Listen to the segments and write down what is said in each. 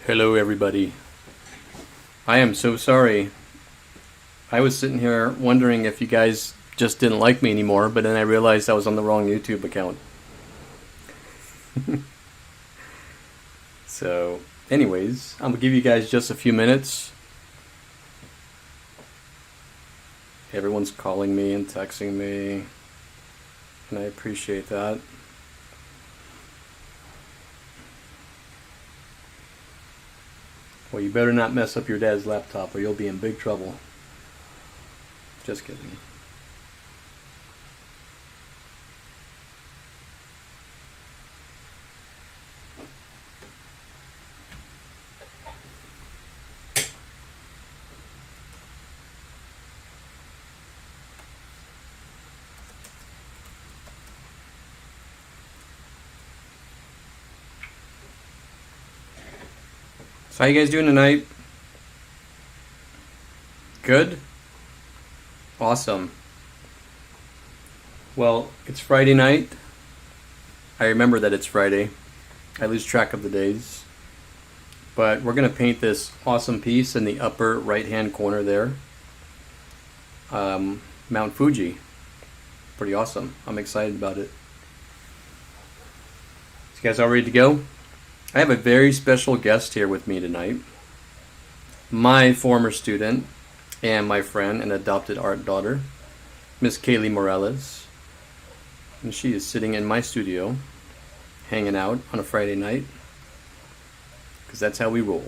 Hello, everybody. I am so sorry. I was sitting here wondering if you guys just didn't like me anymore, but then I realized I was on the wrong YouTube account. So, anyways, I'm gonna give you guys just a few minutes. Everyone's calling me and texting me, and I appreciate that. Well, you better not mess up your dad's laptop or you'll be in big trouble. Just kidding. So how you guys doing tonight? Good? Awesome. Well, it's Friday night. I remember that it's Friday. I lose track of the days. But we're going to paint this awesome piece in the upper right-hand corner there. Mount Fuji. Pretty awesome. I'm excited about it. You guys all ready to go? I have a very special guest here with me tonight. My former student and my friend and adopted art daughter, Miss Kaylee Morales. And she is sitting in my studio, hanging out on a Friday night, because that's how we roll.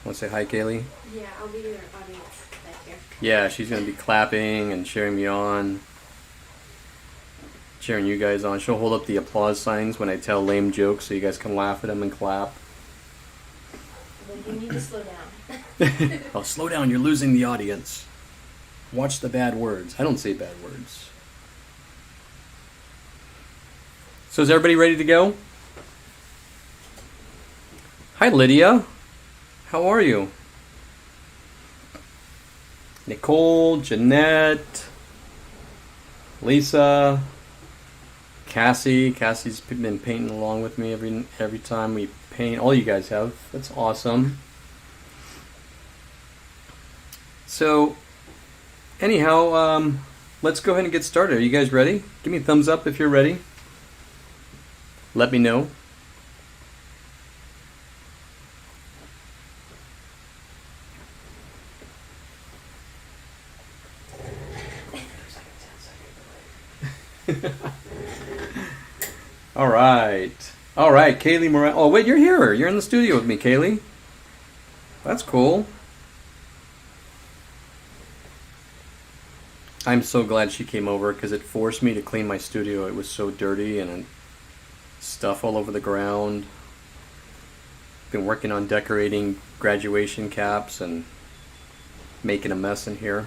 Want to say hi, Kaylee? Yeah, I'll be your audience back here. Yeah, she's going to be clapping and cheering me on. Cheering you guys on. She'll hold up the applause signs when I tell lame jokes so you guys can laugh at them and clap. Well, you need to slow down. Oh, slow down, you're losing the audience. Watch the bad words. I don't say bad words. So is everybody ready to go? Hi, Lydia. How are you? Nicole, Jeanette, Lisa, Cassie. Cassie's been painting along with me every time we paint. All you guys have. That's awesome. So, anyhow, let's go ahead and get started. Are you guys ready? Give me a thumbs up if you're ready. Let me know. All right. All right, Kaylee Morales. Oh, wait, you're here. You're in the studio with me, Kaylee. That's cool. I'm so glad she came over because it forced me to clean my studio. It was so dirty and stuff all over the ground. Been working on decorating graduation caps and making a mess in here.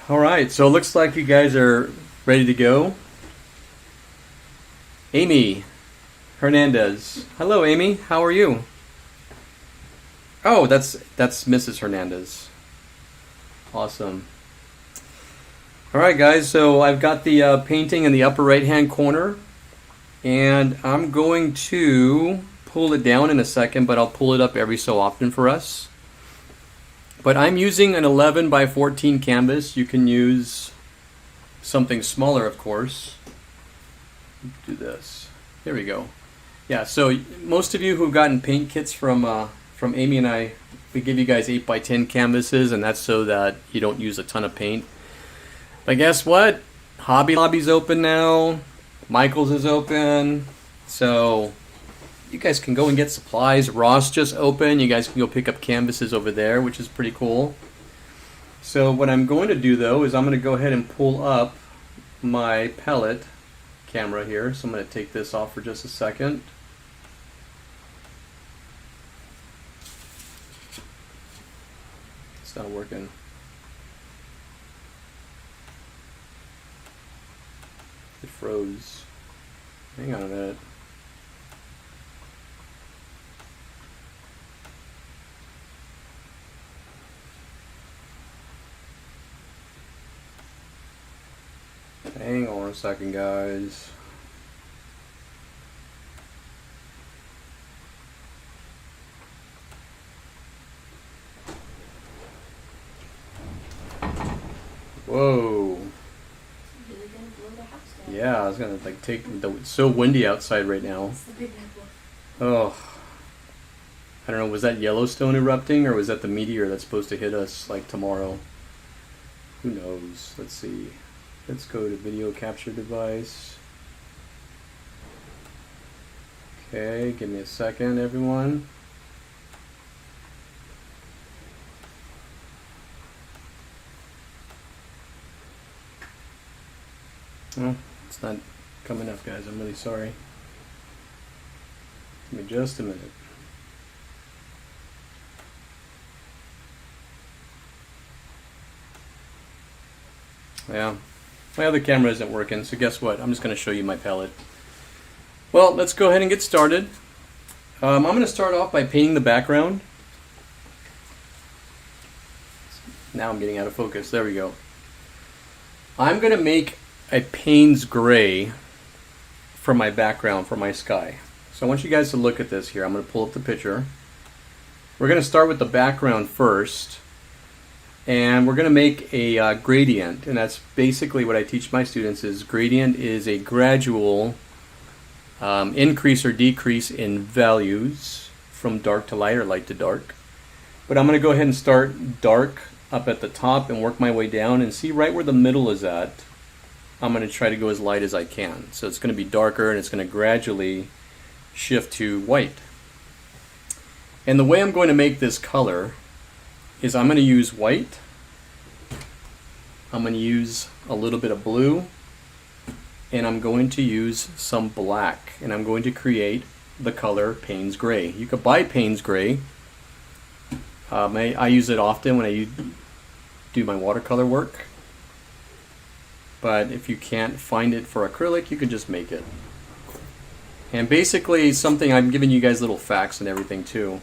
All right, so it looks like you guys are ready to go. Amy Hernandez. Hello, Amy. How are you? Oh, that's Mrs. Hernandez. Awesome. All right, guys. So I've got the painting in the upper right-hand corner, and I'm going to pull it down in a second, but I'll pull it up every so often for us. But I'm using an 11 by 14 canvas. You can use something smaller, of course. Do this. Here we go. Yeah, so most of you who've gotten paint kits from Amy and I, we give you guys 8 by 10 canvases, and that's so that you don't use a ton of paint. But guess what? Hobby Lobby's open now. Michael's is open. So you guys can go and get supplies. Ross just opened. You guys can go pick up canvases over there, which is pretty cool. So what I'm going to do, though, is I'm going to go ahead and pull up my palette camera here. So I'm going to take this off for just a second. It's not working. It froze. Hang on a minute. Hang on a second, guys. Whoa. It's really gonna blow the house down. Yeah, I was gonna like it's so windy outside right now. It's the big red wolf. Oh. I don't know, was that Yellowstone erupting or was that the meteor that's supposed to hit us like tomorrow? Who knows? Let's see. Let's go to video capture device. Okay, give me a second, everyone. Oh, it's not coming up, guys. I'm really sorry. Give me just a minute. Yeah, my other camera isn't working, so guess what? I'm just going to show you my palette. Well, let's go ahead and get started. I'm going to start off by painting the background. Now I'm getting out of focus. There we go. I'm going to make a Payne's gray for my background, for my sky. So I want you guys to look at this here. I'm going to pull up the picture. We're going to start with the background first. And we're going to make a gradient, and that's basically what I teach my students is gradient is a gradual increase or decrease in values from dark to light or light to dark. But I'm going to go ahead and start dark up at the top and work my way down and see right where the middle is at. I'm going to try to go as light as I can. So it's going to be darker and it's going to gradually shift to white. And the way I'm going to make this color is I'm going to use white, I'm going to use a little bit of blue, and I'm going to use some black, and I'm going to create the color Payne's Gray. You could buy Payne's Gray. I use it often when I do my watercolor work, but if you can't find it for acrylic, you can just make it. And basically something, I'm giving you guys little facts and everything too.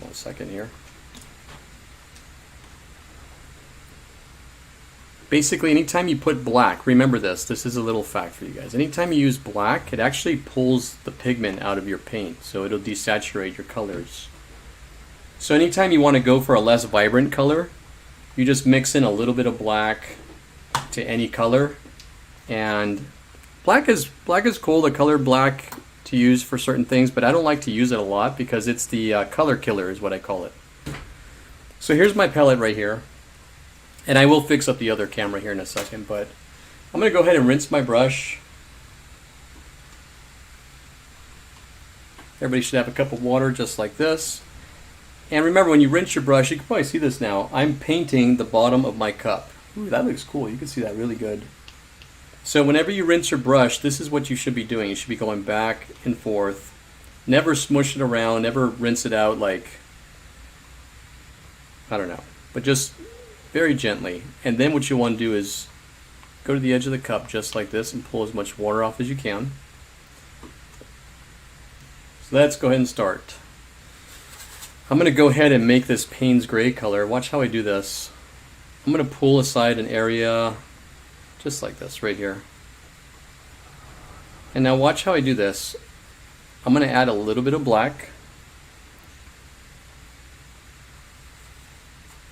One second here. Basically, anytime you put black, remember this is a little fact for you guys. Anytime you use black, it actually pulls the pigment out of your paint, so it'll desaturate your colors. So anytime you want to go for a less vibrant color, you just mix in a little bit of black to any color, and black is cool. The color black to use for certain things, but I don't like to use it a lot because it's the color killer is what I call it. So here's my palette right here, and I will fix up the other camera here in a second, but I'm going to go ahead and rinse my brush. Everybody should have a cup of water just like this. And remember, when you rinse your brush, you can probably see this now, I'm painting the bottom of my cup. Ooh, that looks cool. You can see that really good. So whenever you rinse your brush, this is what you should be doing. You should be going back and forth. Never smush it around, never rinse it out like, I don't know, but just very gently. And then what you want to do is go to the edge of the cup just like this and pull as much water off as you can. So let's go ahead and start. I'm going to go ahead and make this Payne's Gray color. Watch how I do this. I'm going to pull aside an area just like this right here. And now watch how I do this. I'm going to add a little bit of black.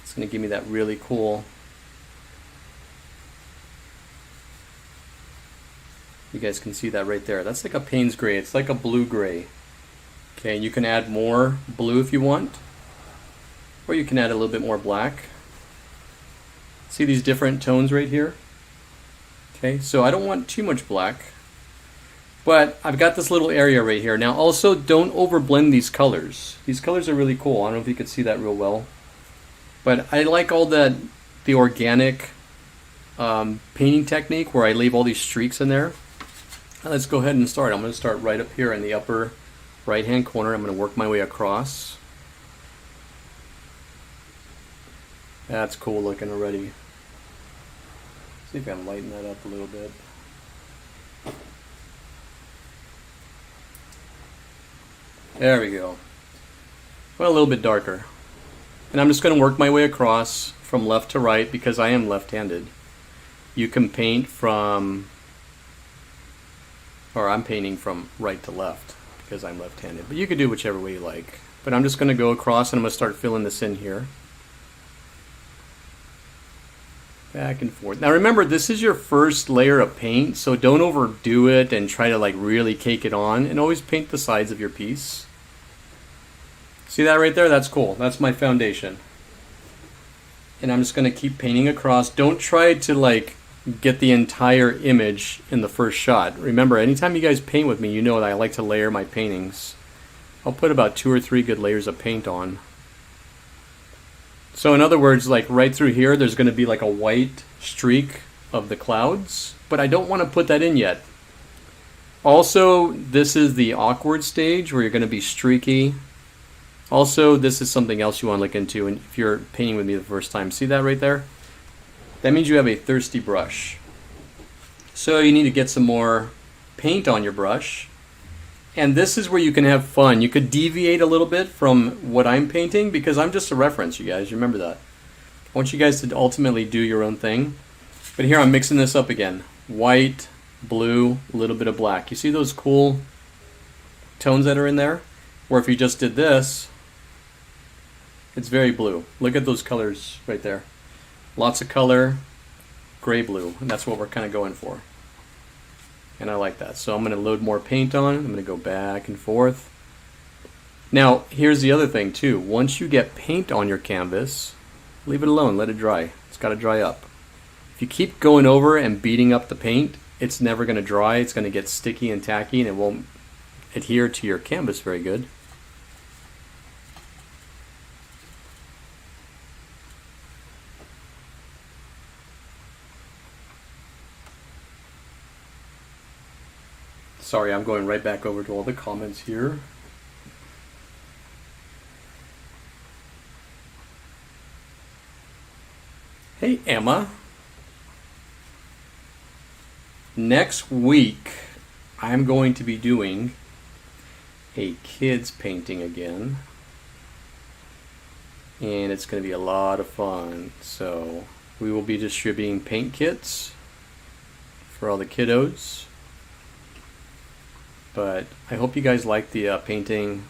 It's going to give me that really cool. You guys can see that right there. That's like a Payne's Gray. It's like a blue gray. Okay, you can add more blue if you want, or you can add a little bit more black. See these different tones right here? Okay, so I don't want too much black, but I've got this little area right here. Now also, don't overblend these colors. These colors are really cool. I don't know if you can see that real well, but I like all the organic painting technique where I leave all these streaks in there. Let's go ahead and start. I'm going to start right up here in the upper right hand corner. I'm going to work my way across. That's cool looking already. See if I can lighten that up a little bit. There we go. Well, a little bit darker. And I'm just going to work my way across from left to right because I am left-handed. You can paint from, or I'm painting from right to left because I'm left-handed. But you can do whichever way you like. but I'm just going to go across and I'm going to start filling this in here. Back and forth. Now remember, this is your first layer of paint, so don't overdo it and try to like really cake it on, and always paint the sides of your piece. See that right there? That's cool. That's my foundation. And I'm just going to keep painting across. Don't try to like get the entire image in the first shot. Remember, anytime you guys paint with me, you know that I like to layer my paintings. I'll put about 2 or 3 good layers of paint on. So in other words, like right through here, there's going to be like a white streak of the clouds, but I don't want to put that in yet. Also, this is the awkward stage where you're going to be streaky. Also, this is something else you want to look into, and if you're painting with me the first time, see that right there? That means you have a thirsty brush. So you need to get some more paint on your brush. And this is where you can have fun. You could deviate a little bit from what I'm painting because I'm just a reference, you guys. Remember that. I want you guys to ultimately do your own thing. But here I'm mixing this up again. White, blue, a little bit of black. You see those cool tones that are in there? Or if you just did this, it's very blue. Look at those colors right there. Lots of color, gray blue. And that's what we're kind of going for. And I like that. So I'm going to load more paint on. I'm going to go back and forth. Now, here's the other thing too. Once you get paint on your canvas, leave it alone. Let it dry. It's got to dry up. If you keep going over and beating up the paint, it's never going to dry. It's going to get sticky and tacky, and it won't adhere to your canvas very good. Sorry, I'm going right back over to all the comments here. Hey, Emma. Next week, I'm going to be doing a kids painting again. And it's going to be a lot of fun. So we will be distributing paint kits for all the kiddos. But I hope you guys like the painting.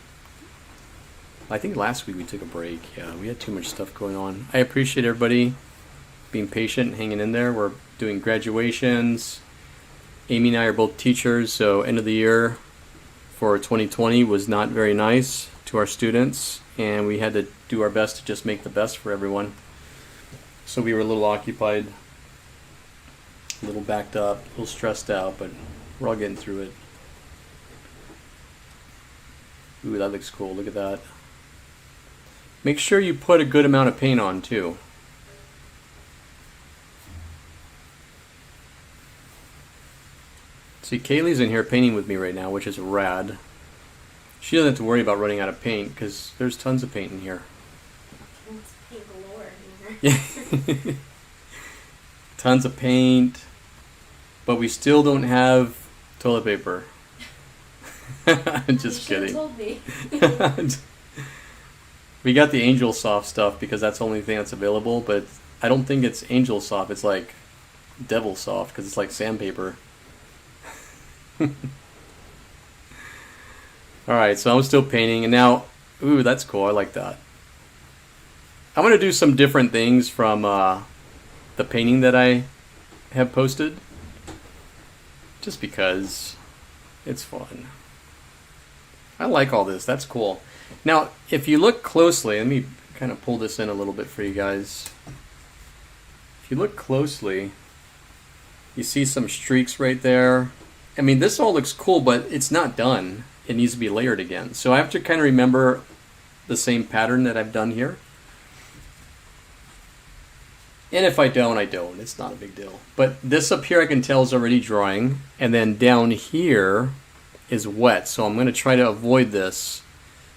I think last week we took a break. Yeah, we had too much stuff going on. I appreciate everybody being patient and hanging in there. We're doing graduations. Amy and I are both teachers, so end of the year for 2020 was not very nice to our students, and we had to do our best to just make the best for everyone. So we were a little occupied, a little backed up, a little stressed out, but we're all getting through it. Ooh, that looks cool. Look at that. Make sure you put a good amount of paint on, too. See, Kaylee's in here painting with me right now, which is rad. She doesn't have to worry about running out of paint, because there's tons of paint in here. It's paint galore in here. Yeah. Tons of paint. But we still don't have toilet paper. Just kidding. Told me. We got the Angel Soft stuff because that's the only thing that's available, but I don't think it's Angel Soft. It's like Devil Soft because it's like sandpaper. Alright, so I'm still painting, and now, ooh, that's cool. I like that. I'm going to do some different things from the painting that I have posted, just because it's fun. I like all this. That's cool. Now, if you look closely, let me kind of pull this in a little bit for you guys. If you look closely, you see some streaks right there. I mean, this all looks cool, but it's not done. It needs to be layered again. So I have to kind of remember the same pattern that I've done here. And if I don't, I don't. It's not a big deal. But this up here I can tell is already drying. And then down here is wet. So I'm going to try to avoid this,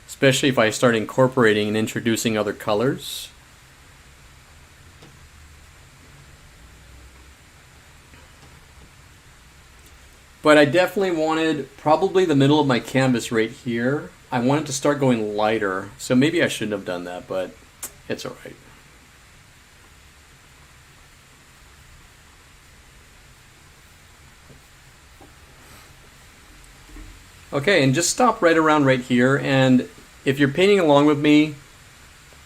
especially if I start incorporating and introducing other colors. But I definitely wanted probably the middle of my canvas right here. I wanted to start going lighter. So maybe I shouldn't have done that, but it's alright. Okay, and just stop right around right here, and if you're painting along with me,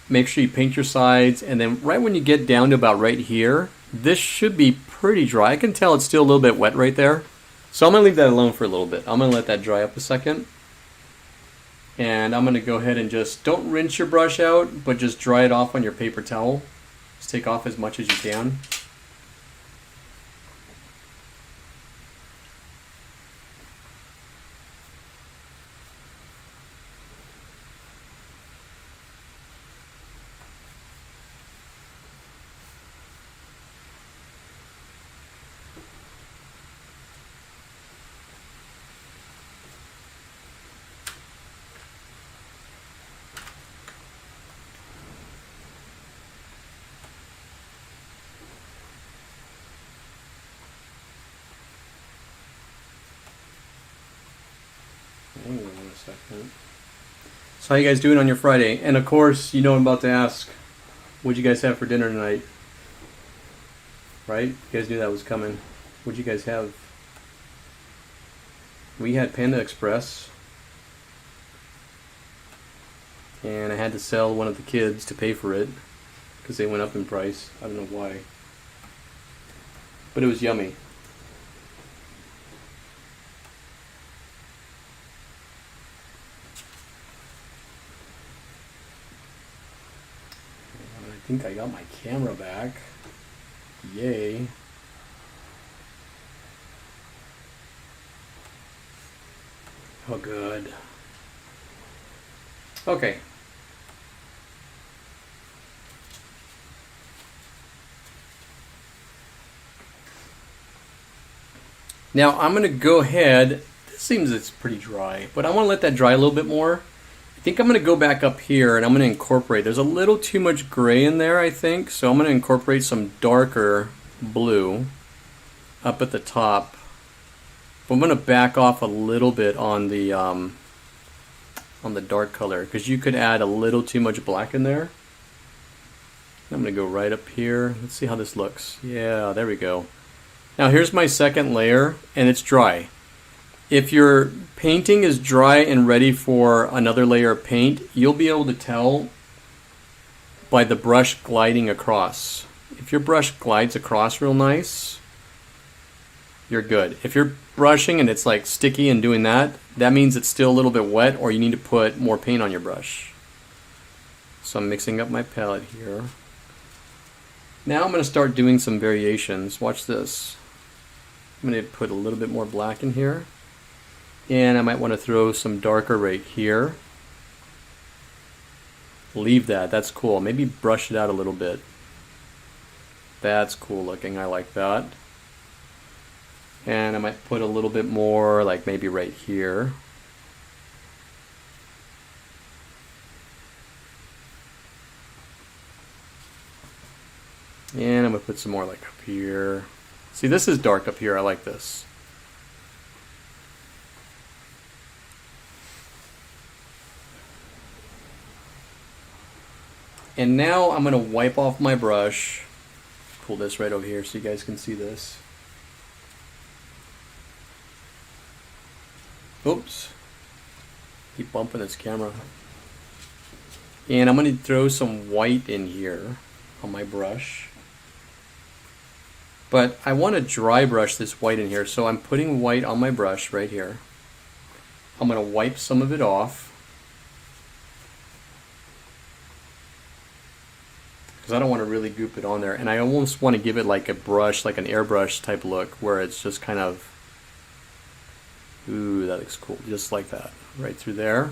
make sure you paint your sides, and then right when you get down to about right here, this should be pretty dry. I can tell it's still a little bit wet right there. So I'm going to leave that alone for a little bit. I'm going to let that dry up a second. And I'm going to go ahead and just, don't rinse your brush out, but just dry it off on your paper towel. Just take off as much as you can. Hang on a second. So how you guys doing on your Friday? And of course, you know I'm about to ask, what'd you guys have for dinner tonight? Right? You guys knew that was coming. What'd you guys have? We had Panda Express. And I had to sell one of the kids to pay for it because they went up in price. I don't know why. But it was yummy. I think I got my camera back. Yay. Oh, good. Okay. Now I'm going to go ahead. This seems it's pretty dry, but I want to let that dry a little bit more. I think I'm going to go back up here and I'm going to incorporate. There's a little too much gray in there, I think, so I'm going to incorporate some darker blue up at the top. But I'm going to back off a little bit on the dark color because you could add a little too much black in there. I'm going to go right up here. Let's see how this looks. Yeah, there we go. Now here's my second layer and it's dry. If your painting is dry and ready for another layer of paint, you'll be able to tell by the brush gliding across. If your brush glides across real nice, you're good. If you're brushing and it's like sticky and doing that, that means it's still a little bit wet or you need to put more paint on your brush. So I'm mixing up my palette here. Now I'm going to start doing some variations. Watch this. I'm going to put a little bit more black in here. And I might want to throw some darker right here. Leave that. That's cool. Maybe brush it out a little bit. That's cool looking. I like that. And I might put a little bit more, like maybe right here. And I'm going to put some more like up here. See, this is dark up here. I like this. And now I'm going to wipe off my brush. Pull this right over here so you guys can see this. Oops. Keep bumping this camera. And I'm going to throw some white in here on my brush. But I want to dry brush this white in here, so I'm putting white on my brush right here. I'm going to wipe some of it off. Because I don't want to really goop it on there. And I almost want to give it like a brush, like an airbrush type look, where it's just kind of, ooh, that looks cool. Just like that, right through there.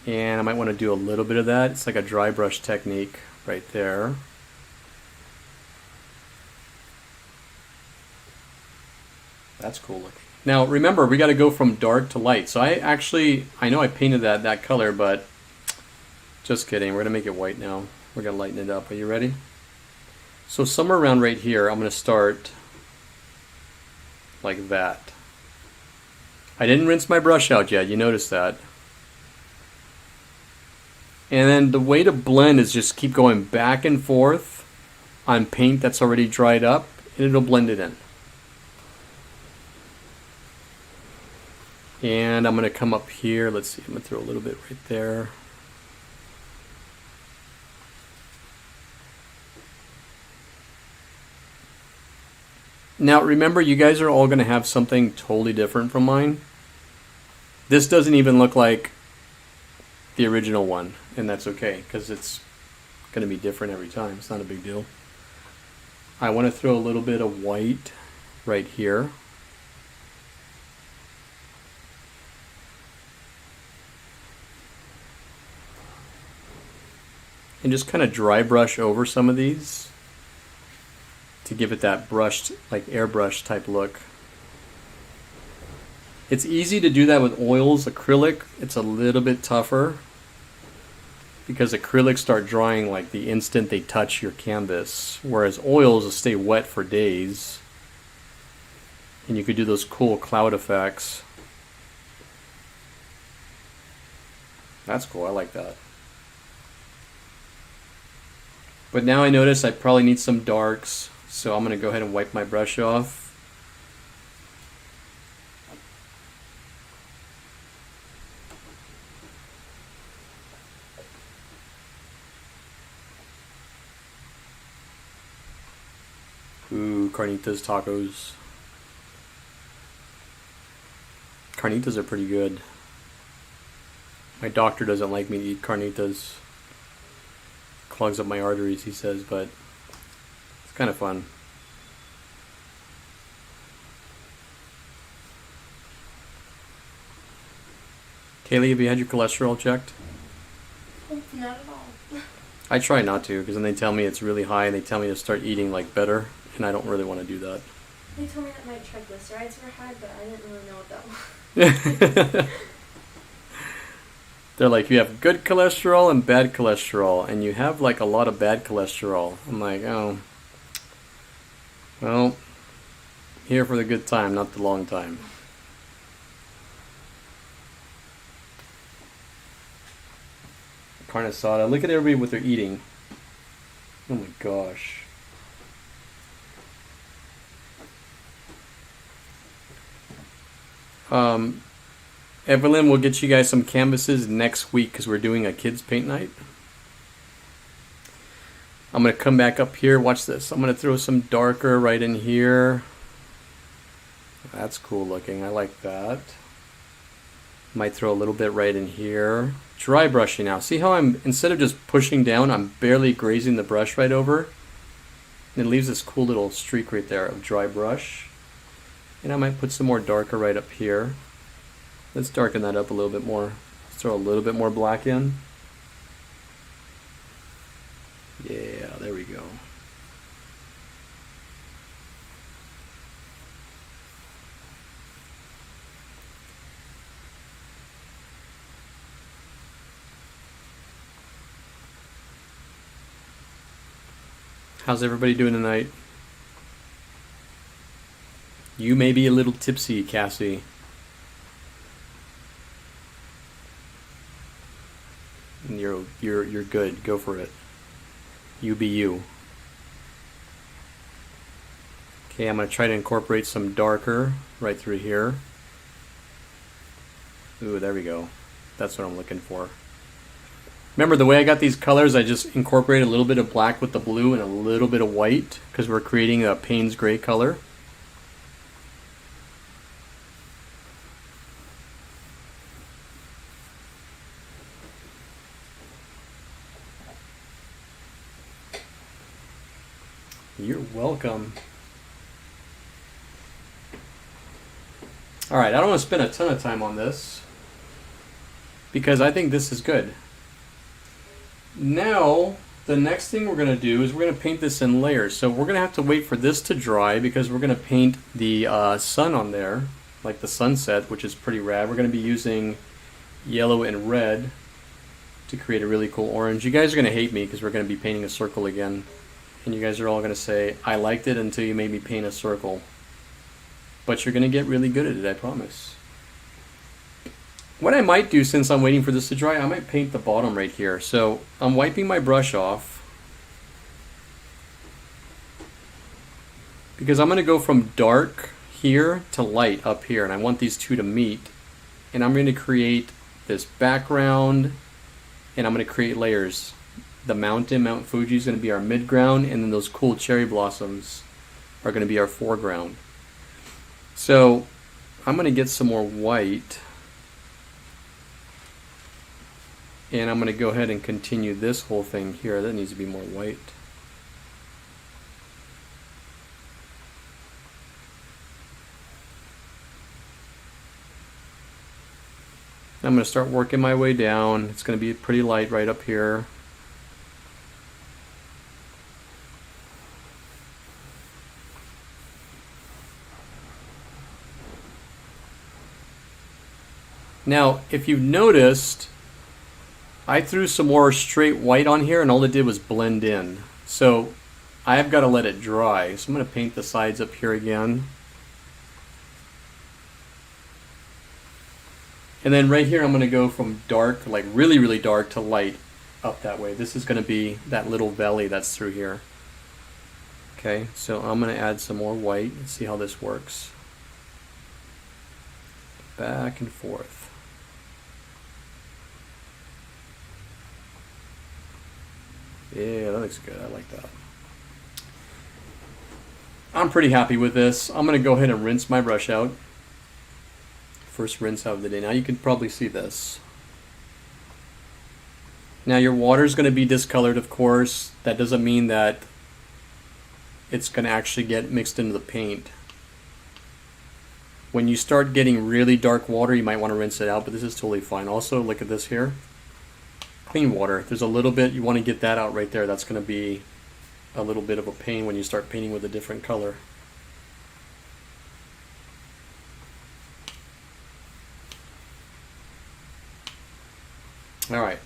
And I might want to do a little bit of that. It's like a dry brush technique right there. That's cool looking. Now remember, we got to go from dark to light. So I know I painted that color, but just kidding. We're going to make it white now. We're going to lighten it up. Are you ready? So somewhere around right here, I'm going to start like that. I didn't rinse my brush out yet. You noticed that. And then the way to blend is just keep going back and forth on paint that's already dried up, and it'll blend it in. And I'm going to come up here. Let's see, I'm going to throw a little bit right there. Now remember, you guys are all going to have something totally different from mine. This doesn't even look like the original one, and that's okay, because it's going to be different every time. It's not a big deal. I want to throw a little bit of white right here. And just kind of dry brush over some of these to give it that brushed, like airbrush type look. It's easy to do that with oils. Acrylic, it's a little bit tougher because acrylics start drying like the instant they touch your canvas, whereas oils will stay wet for days. And you could do those cool cloud effects. That's cool, I like that. But now I notice I probably need some darks, so I'm going to go ahead and wipe my brush off. Ooh, carnitas tacos. Carnitas are pretty good. My doctor doesn't like me to eat carnitas. Clogs up my arteries, he says, but it's kind of fun. Kaylee, have you had your cholesterol checked? Not at all. I try not to, because then they tell me it's really high and they tell me to start eating like better, and I don't really want to do that. They told me that my triglycerides were high, but I didn't really know what that was. They're like, you have good cholesterol and bad cholesterol, and you have like a lot of bad cholesterol. I'm like, oh, well, here for the good time, not the long time. Carne asada. Look at everybody what they're eating. Oh my gosh. Evelyn will get you guys some canvases next week because we're doing a kids paint night. I'm going to come back up here. Watch this. I'm going to throw some darker right in here. That's cool looking. I like that. Might throw a little bit right in here. Dry brushing now. See how I'm, instead of just pushing down, I'm barely grazing the brush right over. And it leaves this cool little streak right there of dry brush. And I might put some more darker right up here. Let's darken that up a little bit more. Let's throw a little bit more black in. Yeah, there we go. How's everybody doing tonight? You may be a little tipsy, Cassie. And you're good. Go for it. You be you. Okay, I'm gonna try to incorporate some darker right through here. Ooh, there we go. That's what I'm looking for. Remember the way I got these colors, I just incorporated a little bit of black with the blue and a little bit of white because we're creating a Payne's gray color. You're welcome. Alright, I don't want to spend a ton of time on this because I think this is good. Now, the next thing we're going to do is we're going to paint this in layers. So we're going to have to wait for this to dry because we're going to paint the sun on there, like the sunset, which is pretty rad. We're going to be using yellow and red to create a really cool orange. You guys are going to hate me because we're going to be painting a circle again. And you guys are all going to say, I liked it until you made me paint a circle. But you're going to get really good at it, I promise. What I might do, since I'm waiting for this to dry, I might paint the bottom right here. So I'm wiping my brush off because I'm going to go from dark here to light up here, and I want these two to meet. and I'm going to create this background, and I'm going to create layers. The mountain, Mount Fuji, is going to be our midground, and then those cool cherry blossoms are going to be our foreground. So I'm going to get some more white, and I'm going to go ahead and continue this whole thing here. That needs to be more white. I'm going to start working my way down. It's going to be pretty light right up here. Now, if you've noticed, I threw some more straight white on here and all it did was blend in. So I've got to let it dry. So I'm going to paint the sides up here again. And then right here I'm going to go from dark, like really, really dark, to light up that way. This is going to be that little valley that's through here. Okay, so I'm going to add some more white and see how this works. Back and forth. Yeah, that looks good. I like that. I'm pretty happy with this. I'm going to go ahead and rinse my brush out. First rinse out of the day. Now you can probably see this. Now your water is going to be discolored, of course. That doesn't mean that it's going to actually get mixed into the paint. When you start getting really dark water, you might want to rinse it out, but this is totally fine. Also, look at this here. Clean water. There's a little bit, you want to get that out right there. That's going to be a little bit of a pain when you start painting with a different color. All right.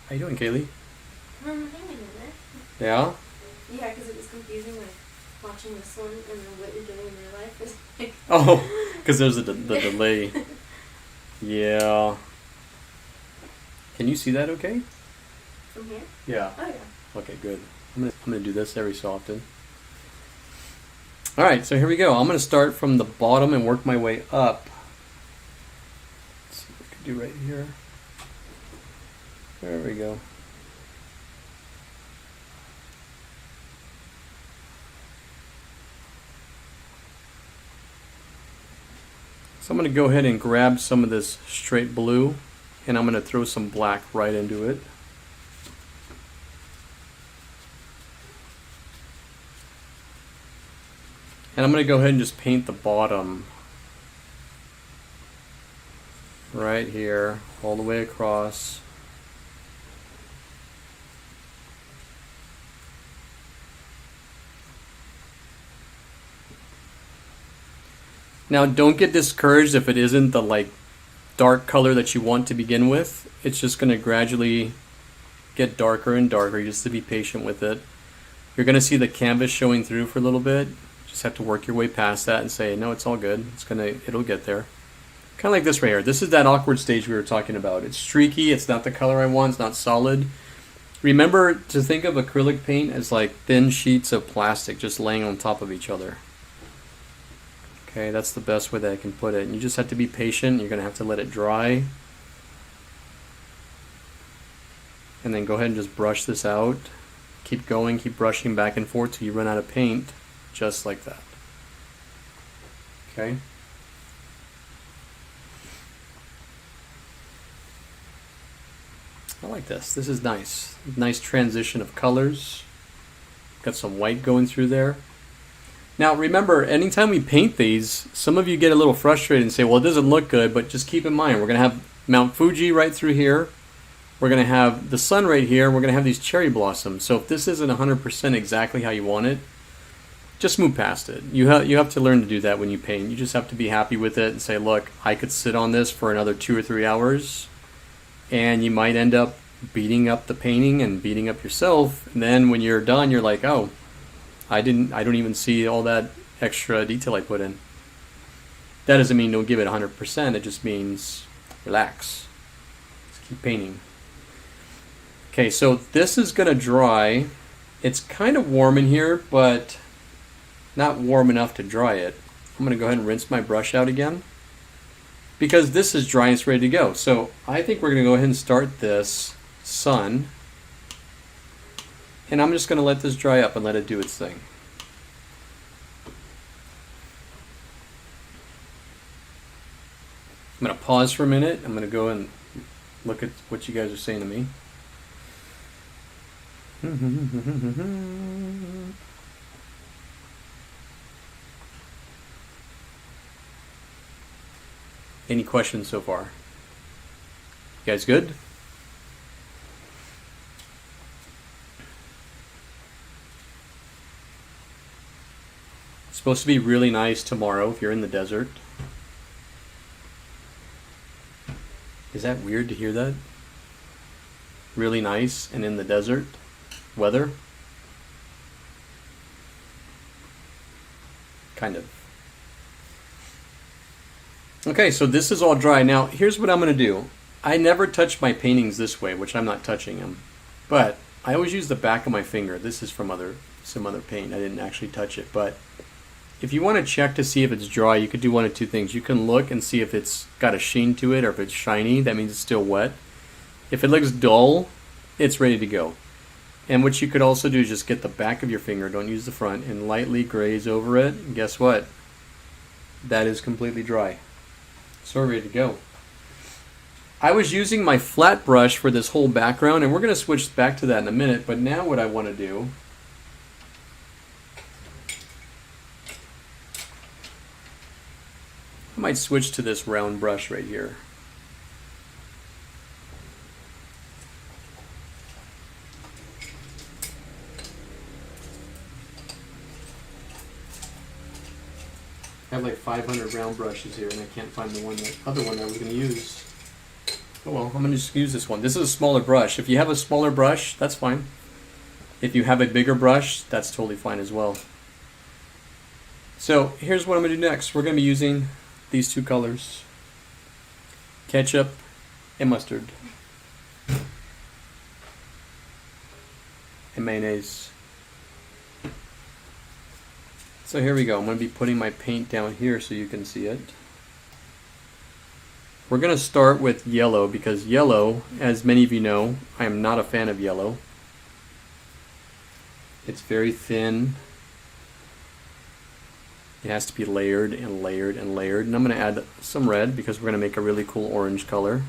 How you doing, Kaylee? Hanging in there. Yeah? Yeah, because it was confusing, like, watching this one and then what you're doing in real life is like... Oh, because there's the delay. Yeah. Can you see that okay? From here? Yeah. Oh, yeah. Okay, good. I'm gonna do this every so often. All right, so here we go. I'm gonna start from the bottom and work my way up. Let's see what I can do right here. There we go. So I'm going to go ahead and grab some of this straight blue, and I'm going to throw some black right into it. And I'm going to go ahead and just paint the bottom right here, all the way across. Now don't get discouraged if it isn't the like dark color that you want to begin with. It's just going to gradually get darker and darker, just to be patient with it. You're going to see the canvas showing through for a little bit. Just have to work your way past that and say, no, it's all good. It'll get there. Kind of like this right here. This is that awkward stage we were talking about. It's streaky, it's not the color I want, it's not solid. Remember to think of acrylic paint as like thin sheets of plastic just laying on top of each other. Okay, that's the best way that I can put it. And you just have to be patient. You're going to have to let it dry. And then go ahead and just brush this out. Keep going, keep brushing back and forth till you run out of paint, just like that. Okay? I like this. This is nice. Nice transition of colors. Got some white going through there. Now remember, anytime we paint these, some of you get a little frustrated and say, well, it doesn't look good, but just keep in mind, we're going to have Mount Fuji right through here. We're going to have the sun right here. We're going to have these cherry blossoms. So if this isn't 100% exactly how you want it, just move past it. You have to learn to do that when you paint. You just have to be happy with it and say, look, I could sit on this for another 2 or 3 hours, and you might end up beating up the painting and beating up yourself. And then when you're done, you're like, oh, I don't even see all that extra detail I put in. That doesn't mean don't give it 100%. It just means relax. Just keep painting. Okay, so this is going to dry. It's kind of warm in here, but not warm enough to dry it. I'm going to go ahead and rinse my brush out again, because this is dry and it's ready to go. So I think we're going to go ahead and start this sun, and I'm just going to let this dry up and let it do its thing. I'm going to pause for a minute. I'm going to go and look at what you guys are saying to me. Any questions so far? You guys good? It's supposed to be really nice tomorrow if you're in the desert. Is that weird to hear that? Really nice and in the desert weather? Kind of. Okay, so this is all dry. Now, here's what I'm going to do. I never touch my paintings this way, which I'm not touching them. But I always use the back of my finger. This is from some other paint. I didn't actually touch it. But if you want to check to see if it's dry, you could do one of two things. You can look and see if it's got a sheen to it or if it's shiny. That means it's still wet. If it looks dull, it's ready to go. And what you could also do is just get the back of your finger, don't use the front, and lightly graze over it. And guess what? That is completely dry. So we're ready to go. I was using my flat brush for this whole background, and we're going to switch back to that in a minute. But now what I want to do, I might switch to this round brush right here. I have like 500 round brushes here, and I can't find the other one I was going to use. Oh well, I'm going to just use this one. This is a smaller brush. If you have a smaller brush, that's fine. If you have a bigger brush, that's totally fine as well. So here's what I'm going to do next. We're going to be using these two colors, ketchup and mustard, and mayonnaise. So here we go. I'm going to be putting my paint down here so you can see it. We're going to start with yellow, because yellow, as many of you know, I am not a fan of yellow. It's very thin. It has to be layered and layered and layered. And I'm going to add some red because we're going to make a really cool orange color.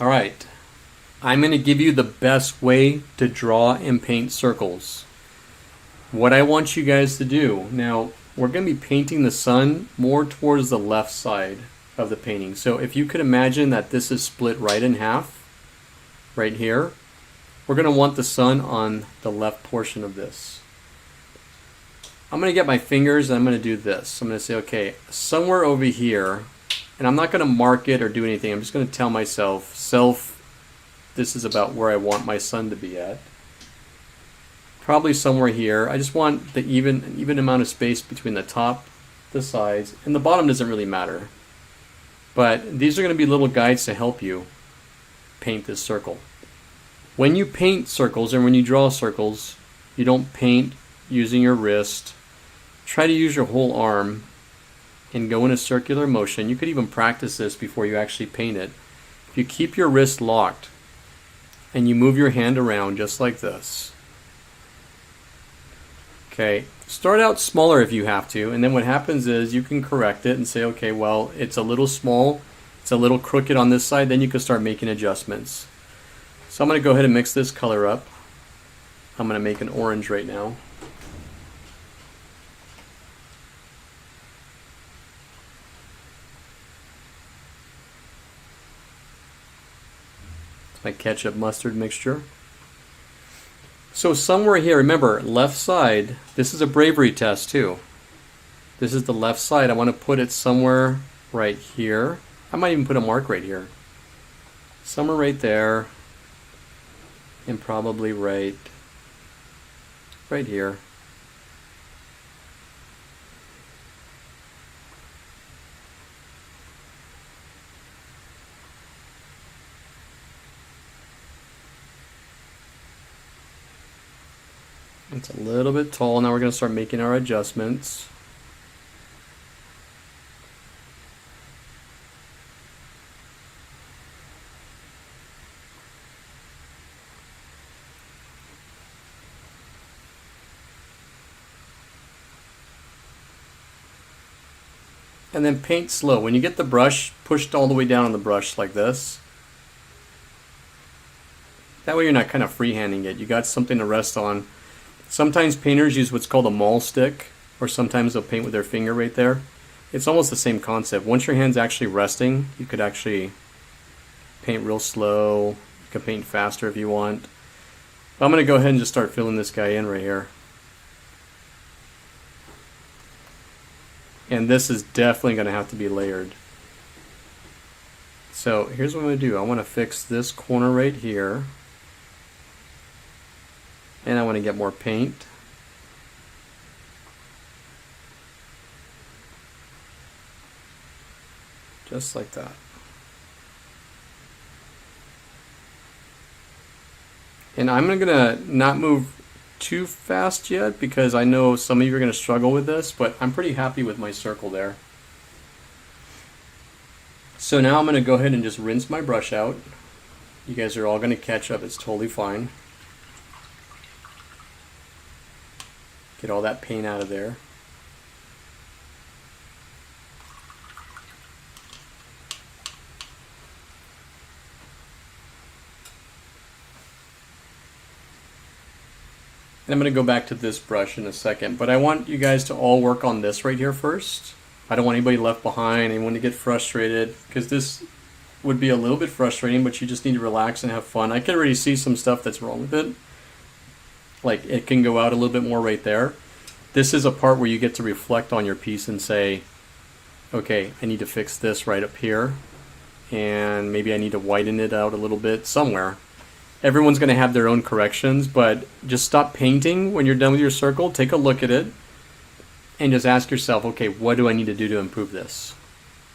All right, I'm going to give you the best way to draw and paint circles. What I want you guys to do, now we're going to be painting the sun more towards the left side of the painting. So if you could imagine that this is split right in half, right here, we're going to want the sun on the left portion of this. I'm going to get my fingers and I'm going to do this. I'm going to say, okay, somewhere over here, and I'm not going to mark it or do anything. I'm just going to tell myself, this is about where I want my sun to be at. Probably somewhere here. I just want the even amount of space between the top, the sides, and the bottom doesn't really matter. But these are going to be little guides to help you paint this circle. When you paint circles and when you draw circles, you don't paint using your wrist. Try to use your whole arm and go in a circular motion. You could even practice this before you actually paint it. If you keep your wrist locked and you move your hand around just like this. Okay, start out smaller if you have to, and then what happens is you can correct it and say, okay, well, it's a little small, it's a little crooked on this side, then you can start making adjustments. So I'm going to go ahead and mix this color up. I'm going to make an orange right now. My ketchup mustard mixture. So somewhere here, remember, left side, this is a bravery test too. This is the left side. I want to put it somewhere right here. I might even put a mark right here. Somewhere right there. And probably right here. It's a little bit tall. Now we're going to start making our adjustments. And then paint slow. When you get the brush pushed all the way down on the brush like this, that way you're not kind of freehanding it. You got something to rest on. Sometimes painters use what's called a maul stick, or sometimes they'll paint with their finger right there. It's almost the same concept. Once your hand's actually resting, you could actually paint real slow. You can paint faster if you want. But I'm going to go ahead and just start filling this guy in right here. And this is definitely going to have to be layered. So here's what I'm going to do. I want to fix this corner right here. And I want to get more paint. Just like that. And I'm going to not move too fast yet because I know some of you are going to struggle with this, but I'm pretty happy with my circle there. So now I'm going to go ahead and just rinse my brush out. You guys are all going to catch up. It's totally fine. Get all that paint out of there. And I'm going to go back to this brush in a second, but I want you guys to all work on this right here first. I don't want anybody left behind, anyone to get frustrated, because this would be a little bit frustrating, but you just need to relax and have fun. I can already see some stuff that's wrong with it. Like it can go out a little bit more right there. This is a part where you get to reflect on your piece and say, okay, I need to fix this right up here, and maybe I need to whiten it out a little bit somewhere. Everyone's going to have their own corrections, but just stop painting when you're done with your circle. Take a look at it and just ask yourself, okay, what do I need to do to improve this?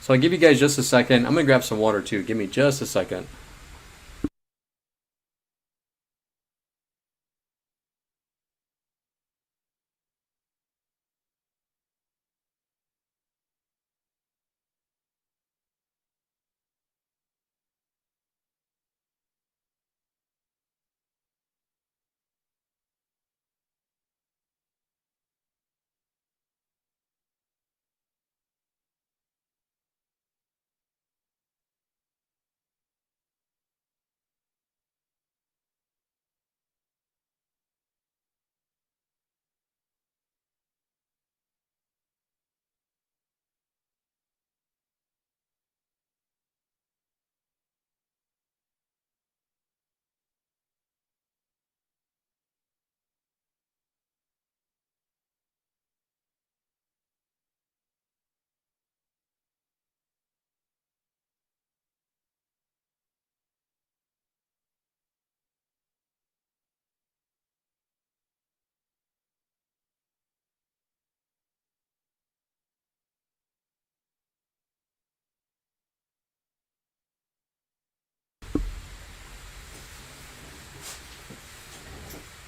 So I'll give you guys just a second. I'm going to grab some water too. Give me just a second.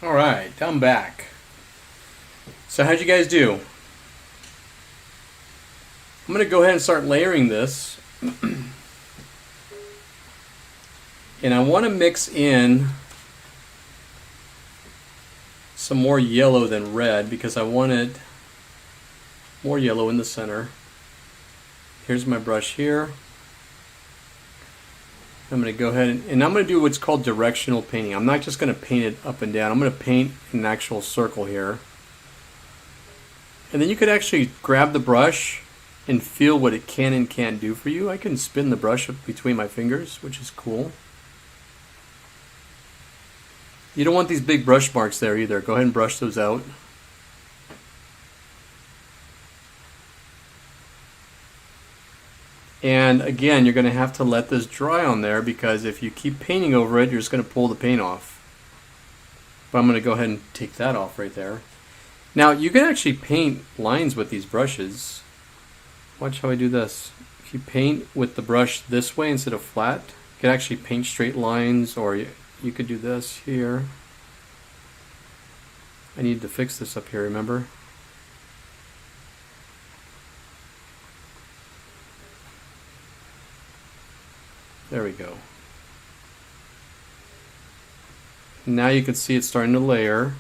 All right, I'm back. So how'd you guys do? I'm going to go ahead and start layering this. And I want to mix in some more yellow than red because I wanted more yellow in the center. Here's my brush here. I'm going to go ahead and I'm going to do what's called directional painting. I'm not just going to paint it up and down. I'm going to paint an actual circle here. And then you could actually grab the brush and feel what it can and can't do for you. I can spin the brush between my fingers, which is cool. You don't want these big brush marks there either. Go ahead and brush those out. And again, you're going to have to let this dry on there because if you keep painting over it, you're just going to pull the paint off. But I'm going to go ahead and take that off right there. Now, you can actually paint lines with these brushes. Watch how I do this. If you paint with the brush this way instead of flat, you can actually paint straight lines, or you could do this here. I need to fix this up here, remember? There we go. Now you can see it's starting to layer.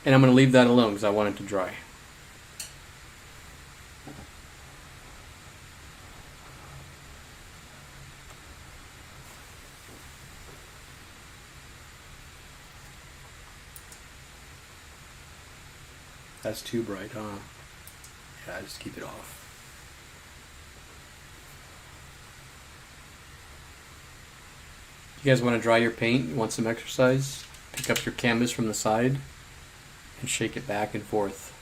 And I'm going to leave that alone because I want it to dry. That's too bright, huh? Yeah, just keep it off. You guys want to dry your paint? You want some exercise? Pick up your canvas from the side and shake it back and forth.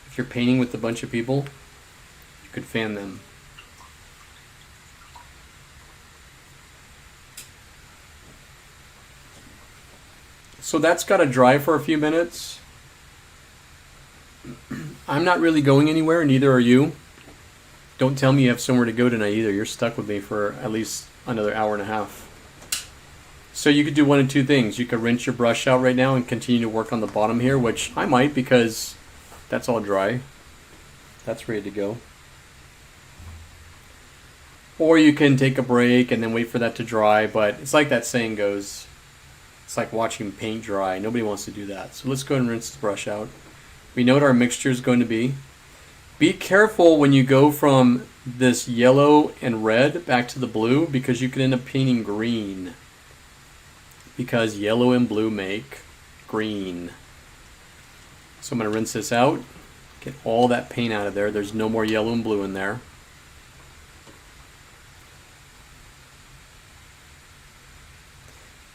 If you're painting with a bunch of people, you could fan them. So that's got to dry for a few minutes. I'm not really going anywhere, neither are you. Don't tell me you have somewhere to go tonight either. You're stuck with me for at least another hour and a half. So you could do one of two things. You could rinse your brush out right now and continue to work on the bottom here, which I might because that's all dry. That's ready to go. Or you can take a break and then wait for that to dry, but it's like that saying goes, it's like watching paint dry. Nobody wants to do that. So let's go ahead and rinse the brush out. We know what our mixture is going to be. Be careful when you go from this yellow and red back to the blue because you can end up painting green. Because yellow and blue make green. So I'm going to rinse this out. Get all that paint out of there. There's no more yellow and blue in there.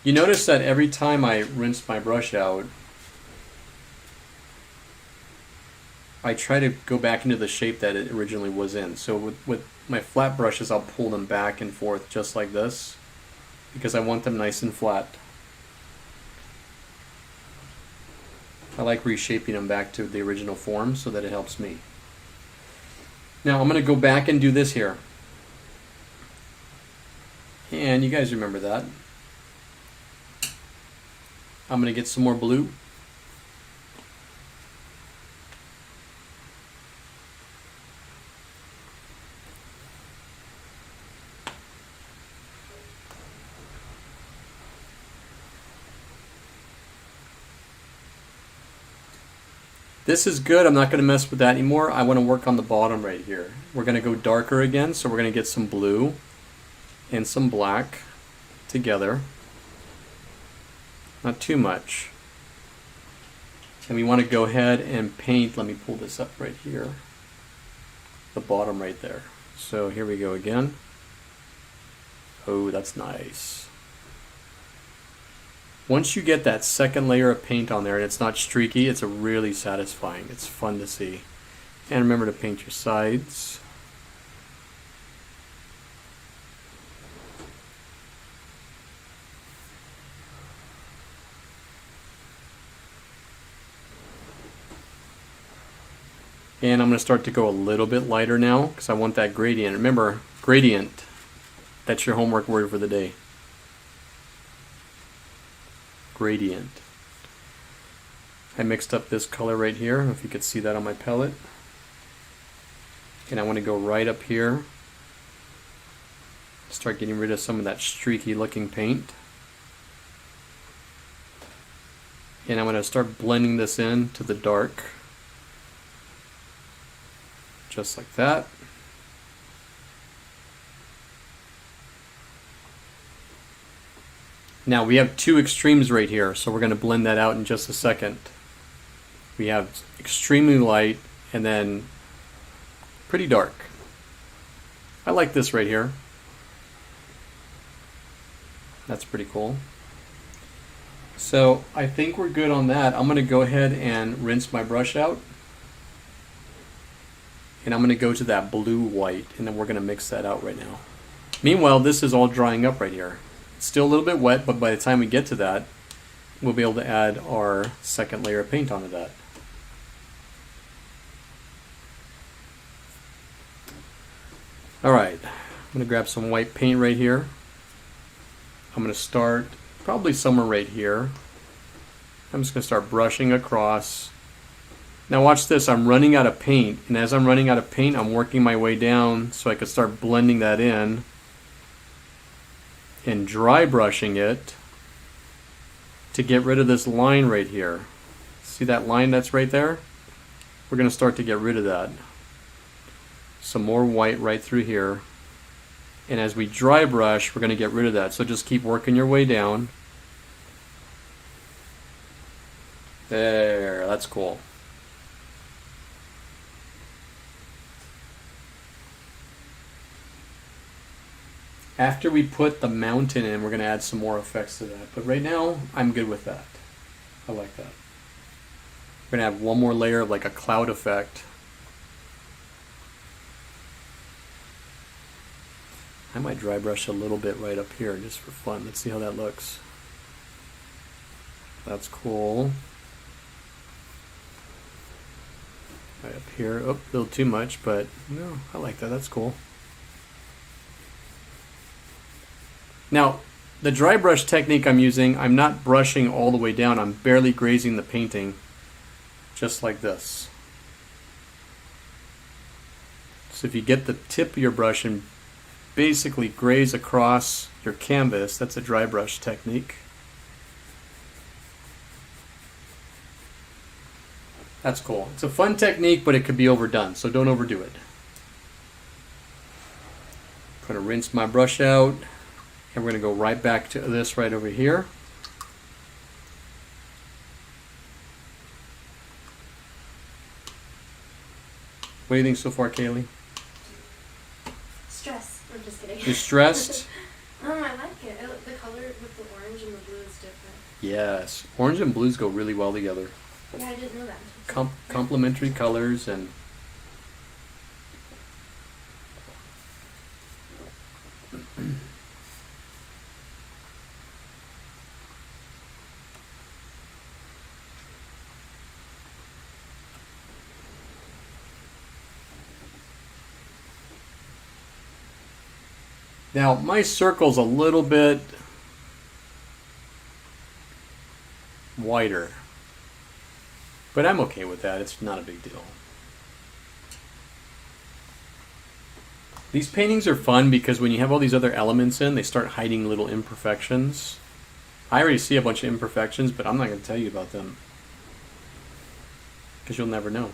You notice that every time I rinse my brush out, I try to go back into the shape that it originally was in. So with my flat brushes, I'll pull them back and forth just like this because I want them nice and flat. I like reshaping them back to the original form so that it helps me. Now I'm going to go back and do this here. And you guys remember that. I'm going to get some more blue. This is good. I'm not going to mess with that anymore. I want to work on the bottom right here. We're going to go darker again, so we're going to get some blue and some black together. Not too much. And we want to go ahead and paint, let me pull this up right here, the bottom right there. So here we go again. Oh, that's nice. Once you get that second layer of paint on there and it's not streaky, it's really satisfying. It's fun to see. And remember to paint your sides. And I'm going to start to go a little bit lighter now because I want that gradient. Remember, gradient, that's your homework word for the day. Gradient. I mixed up this color right here, if you could see that on my palette. And I want to go right up here. Start getting rid of some of that streaky looking paint. And I'm going to start blending this in to the dark. Just like that. Now we have two extremes right here, so we're going to blend that out in just a second. We have extremely light and then pretty dark. I like this right here. That's pretty cool. So I think we're good on that. I'm going to go ahead and rinse my brush out. And I'm going to go to that blue-white, and then we're going to mix that out right now. Meanwhile, this is all drying up right here. It's still a little bit wet, but by the time we get to that, we'll be able to add our second layer of paint onto that. Alright, I'm going to grab some white paint right here. I'm going to start probably somewhere right here. I'm just going to start brushing across. Now watch this, I'm running out of paint, and as I'm running out of paint, I'm working my way down so I can start blending that in and dry brushing it to get rid of this line right here. See that line that's right there? We're going to start to get rid of that. Some more white right through here. And as we dry brush, we're going to get rid of that. So just keep working your way down. There, that's cool. After we put the mountain in, we're going to add some more effects to that. But right now, I'm good with that. I like that. We're going to add one more layer of like a cloud effect. I might dry brush a little bit right up here just for fun. Let's see how that looks. That's cool. Right up here. Oh, a little too much, but no, I like that. That's cool. Now, the dry brush technique I'm using, I'm not brushing all the way down. I'm barely grazing the painting, just like this. So if you get the tip of your brush and basically graze across your canvas, that's a dry brush technique. That's cool. It's a fun technique, but it could be overdone, so don't overdo it. I'm going to rinse my brush out. And we're going to go right back to this right over here. What do you think so far, Kaylee? Stress. I'm just kidding. You're stressed? I like it. The color with the orange and the blue is different. Yes. Orange and blues go really well together. Yeah, I didn't know that. Complementary colors and... Now, my circle's a little bit wider, but I'm okay with that. It's not a big deal. These paintings are fun because when you have all these other elements in, they start hiding little imperfections. I already see a bunch of imperfections, but I'm not going to tell you about them because you'll never know.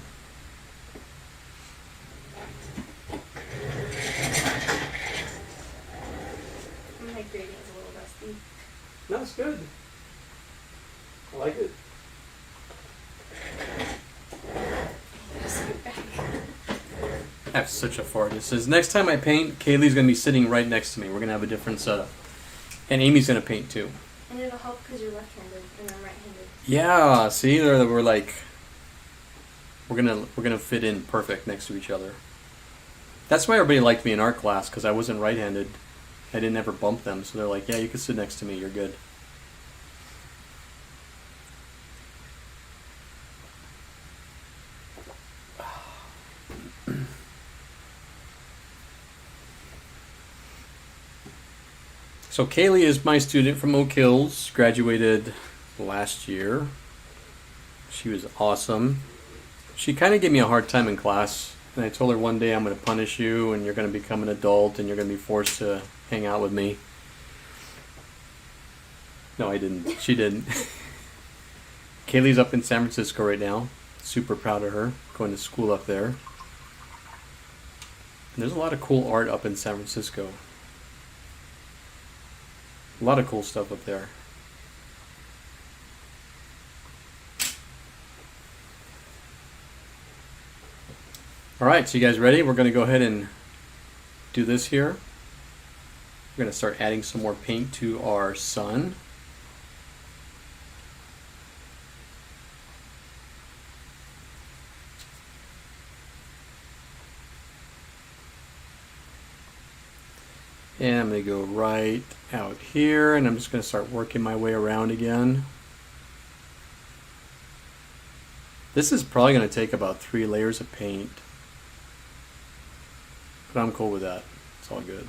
My gradient is a little rusty. That's good. I like it. I have such a fart. It says, next time I paint, Kaylee's going to be sitting right next to me. We're going to have a different setup. And Amy's going to paint too. And it'll help because you're left-handed and I'm right-handed. Yeah, see, we're like, we're gonna fit in perfect next to each other. That's why everybody liked me in art class, because I wasn't right-handed. I didn't ever bump them, so they're like, yeah, you can sit next to me, you're good. So Kaylee is my student from Oak Hills, graduated last year. She was awesome. She kind of gave me a hard time in class, and I told her one day I'm going to punish you and you're going to become an adult and you're going to be forced to hang out with me. No, I didn't. She didn't. Kaylee's up in San Francisco right now. Super proud of her, going to school up there. And there's a lot of cool art up in San Francisco. A lot of cool stuff up there. Alright, so you guys ready? We're going to go ahead and do this here. We're going to start adding some more paint to our sun. And I'm going to go right out here, and I'm just going to start working my way around again. This is probably going to take about 3 layers of paint. But I'm cool with that. It's all good.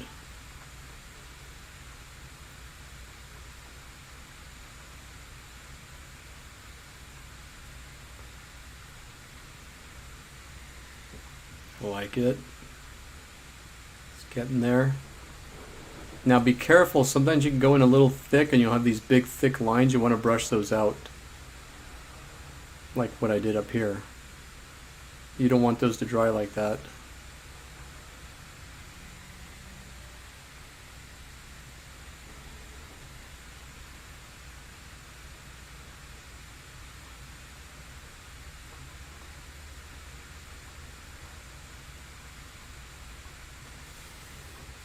I like it. It's getting there. Now be careful, sometimes you can go in a little thick and you'll have these big thick lines. You want to brush those out. Like what I did up here. You don't want those to dry like that.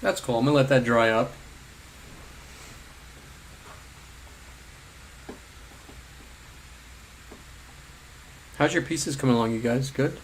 That's cool. I'm going to let that dry up. How's your pieces coming along, you guys? Good?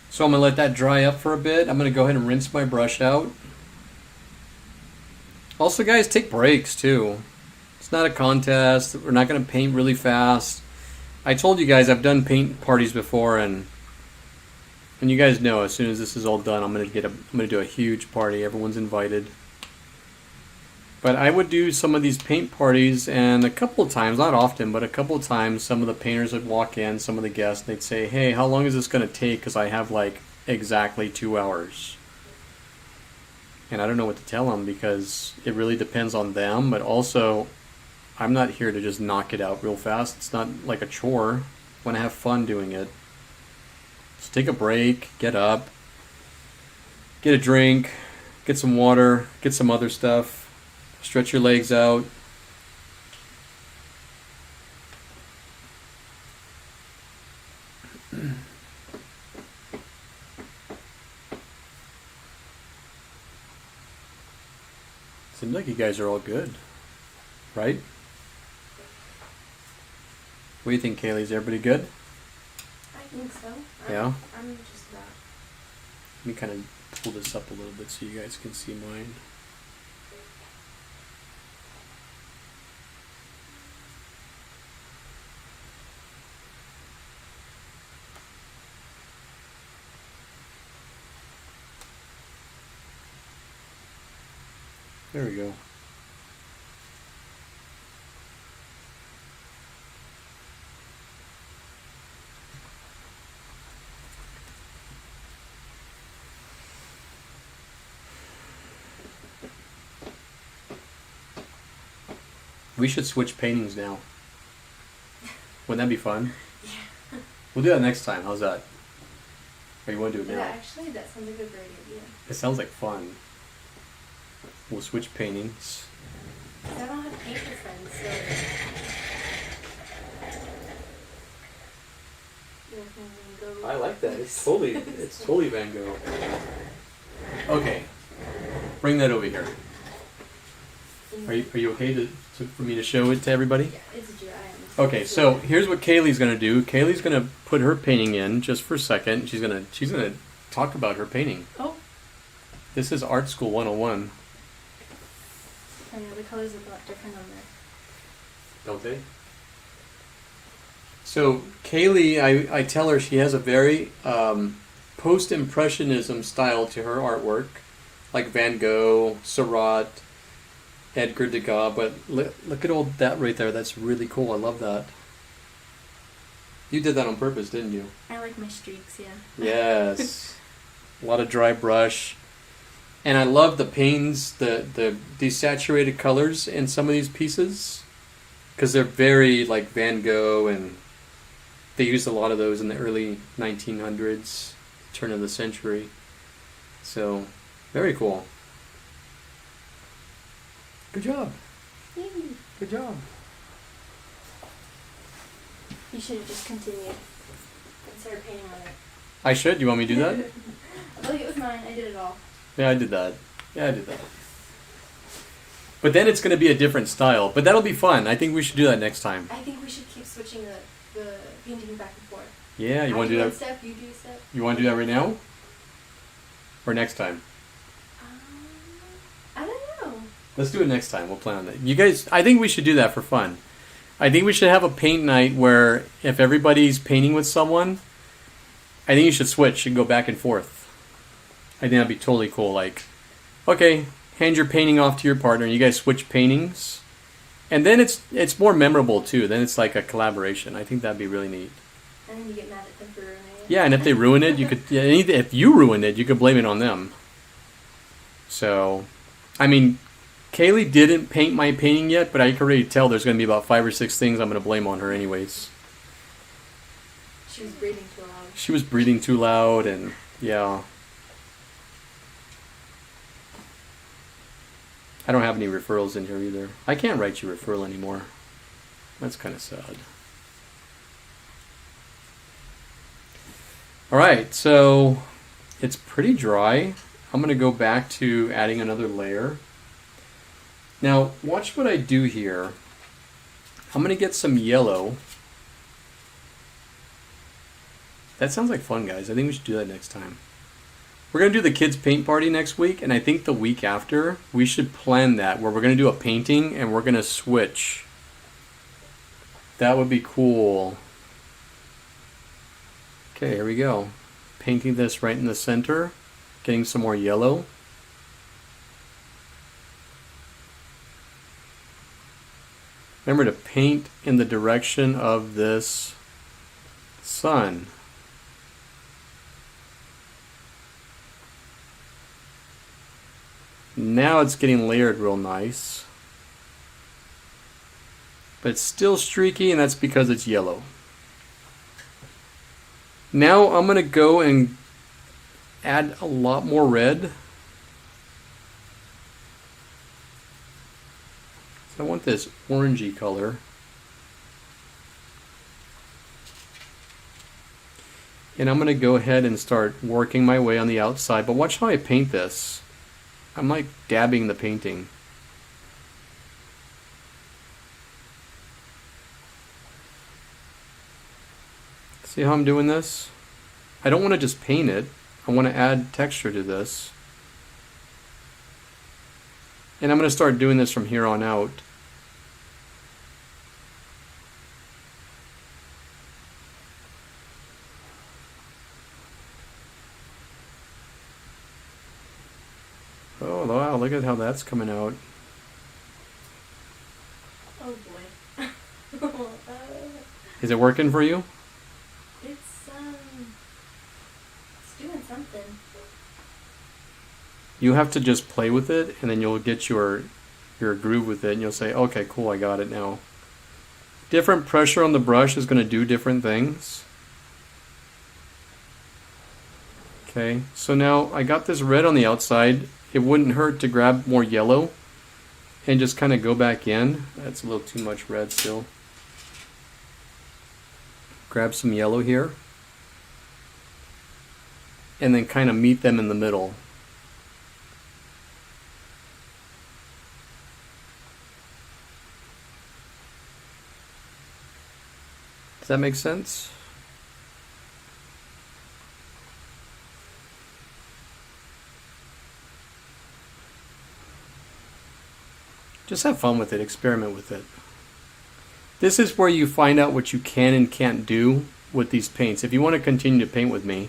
So I'm going to let that dry up for a bit. I'm going to go ahead and rinse my brush out. Also, guys, take breaks, too. It's not a contest. We're not going to paint really fast. I told you guys I've done paint parties before, and you guys know as soon as this is all done, I'm going to do a huge party. Everyone's invited. But I would do some of these paint parties, and a couple of times, not often, but a couple of times, some of the painters would walk in, some of the guests, they'd say, hey, how long is this going to take? Because I have like exactly 2 hours. And I don't know what to tell them because it really depends on them, but also I'm not here to just knock it out real fast. It's not like a chore. I want to have fun doing it. Just take a break, get up, get a drink, get some water, get some other stuff. Stretch your legs out. Seems like you guys are all good, right? What do you think, Kaylee? Is everybody good? I think so. Yeah? I'm just about. Let me kind of pull this up a little bit so you guys can see mine. There we go. We should switch paintings now. Wouldn't that be fun? Yeah. We'll do that next time. How's that? Or you want to do it now? Yeah, actually, that sounds like a great idea. It sounds like fun. We'll switch paintings. I don't have painter friends, so. I like that. It's totally Van Gogh. Okay, bring that over here. Are you okay for me to show it to everybody? Yeah, it's dry. Okay, so here's what Kaylee's gonna do. Kaylee's gonna put her painting in just for a second. She's gonna talk about her painting. Oh. This is Art School 101. I know the colors look a lot different on there. Don't they? So Kaylee, I tell her she has a very post-impressionism style to her artwork, like Van Gogh, Seurat, Edgar Degas. But look at all that right there. That's really cool. I love that. You did that on purpose, didn't you? I like my streaks, yeah. Yes. A lot of dry brush. And I love the pains, the desaturated colors in some of these pieces. Because they're very like Van Gogh, and they used a lot of those in the early 1900s, turn of the century. So, very cool. Good job. Yay. Good job. You should have just continued and started painting on it. I should? You want me to do that? Look, it was mine. I did it all. Yeah, I did that. But then it's going to be a different style. But that'll be fun. I think we should do that next time. I think we should keep switching the painting back and forth. Yeah, you want to do that? Step, you do a step. You want to do that right now? Or next time? I don't know. Let's do it next time. We'll plan on that. You guys, I think we should do that for fun. I think we should have a paint night where if everybody's painting with someone, I think you should switch and go back and forth. I think that'd be totally cool. Like, okay, hand your painting off to your partner and you guys switch paintings. And then it's more memorable too. Then it's like a collaboration. I think that'd be really neat. And then you get mad at them for ruining it. Yeah, and if they ruin it, you could. Yeah, if you ruined it, you could blame it on them. So, I mean, Kaylee didn't paint my painting yet, but I can already tell there's going to be about 5 or 6 things I'm going to blame on her anyways. She was breathing too loud. She was breathing too loud, and yeah. I don't have any referrals in here either. I can't write you a referral anymore. That's kind of sad. Alright, so it's pretty dry. I'm going to go back to adding another layer. Now, watch what I do here. I'm going to get some yellow. That sounds like fun, guys. I think we should do that next time. We're going to do the kids' paint party next week, and I think the week after, we should plan that, where we're going to do a painting, and we're going to switch. That would be cool. Okay, here we go. Painting this right in the center, getting some more yellow. Remember to paint in the direction of this sun. Now it's getting layered real nice. But it's still streaky, and that's because it's yellow. Now I'm going to go and add a lot more red. So I want this orangey color. And I'm going to go ahead and start working my way on the outside. But watch how I paint this. I'm like dabbing the painting. See how I'm doing this? I don't want to just paint it. I want to add texture to this. And I'm going to start doing this from here on out. Oh wow, look at how that's coming out. Oh boy. Is it working for you? It's doing something. You have to just play with it, and then you'll get your groove with it, and you'll say, okay, cool, I got it now. Different pressure on the brush is going to do different things. Okay, so now I got this red on the outside. It wouldn't hurt to grab more yellow and just kind of go back in. That's a little too much red still. Grab some yellow here. And then kind of meet them in the middle. Does that make sense? Just have fun with it, experiment with it. This is where you find out what you can and can't do with these paints. If you want to continue to paint with me,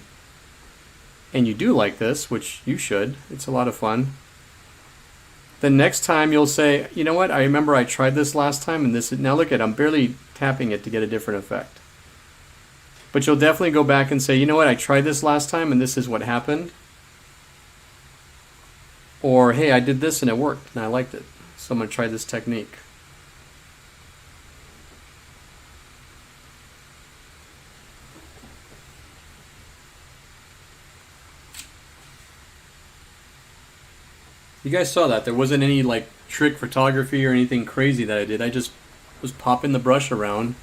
and you do like this, which you should, it's a lot of fun, the next time you'll say, you know what, I remember I tried this last time, and this is, now look at, I'm barely tapping it to get a different effect. But you'll definitely go back and say, you know what, I tried this last time, and this is what happened. Or, hey, I did this and it worked, and I liked it. So I'm going to try this technique. You guys saw that. There wasn't any like trick photography or anything crazy that I did. I just was popping the brush around.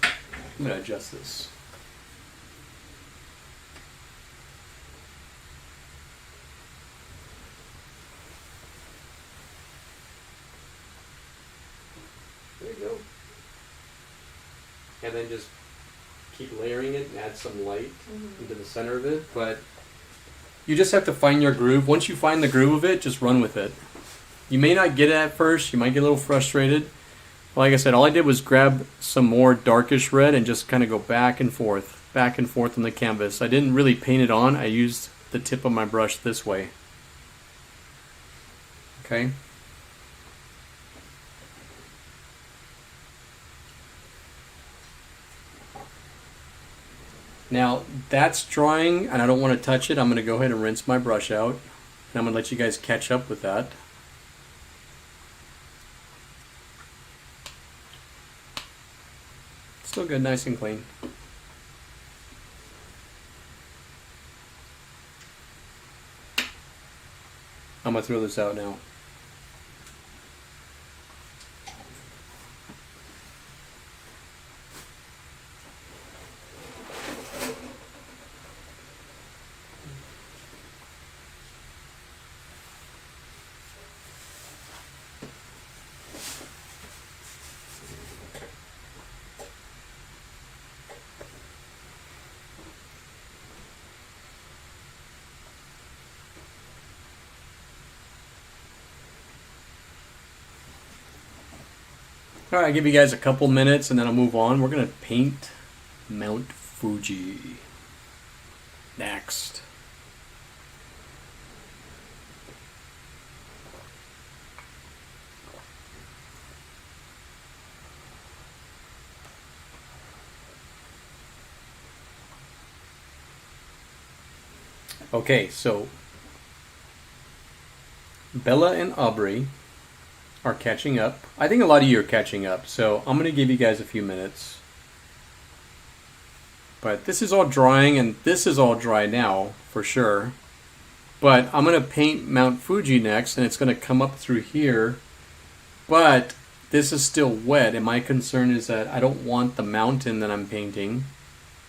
I'm going to adjust this. and then just keep layering it and add some light Mm-hmm. into the center of it. But you just have to find your groove. Once you find the groove of it, just run with it. You may not get it at first. You might get a little frustrated. Like I said, all I did was grab some more darkish red and just kind of go back and forth on the canvas. I didn't really paint it on. I used the tip of my brush this way. Okay. Now that's drying and I don't want to touch it. I'm going to go ahead and rinse my brush out, and I'm going to let you guys catch up with that. Still good, nice and clean. I'm going to throw this out now. Alright, I'll give you guys a couple minutes and then I'll move on. We're going to paint Mount Fuji next. Okay, so Bella and Aubrey are catching up. I think a lot of you are catching up, so I'm going to give you guys a few minutes. But this is all drying, and this is all dry now, for sure. But I'm going to paint Mount Fuji next, and it's going to come up through here. But this is still wet, and my concern is that I don't want the mountain that I'm painting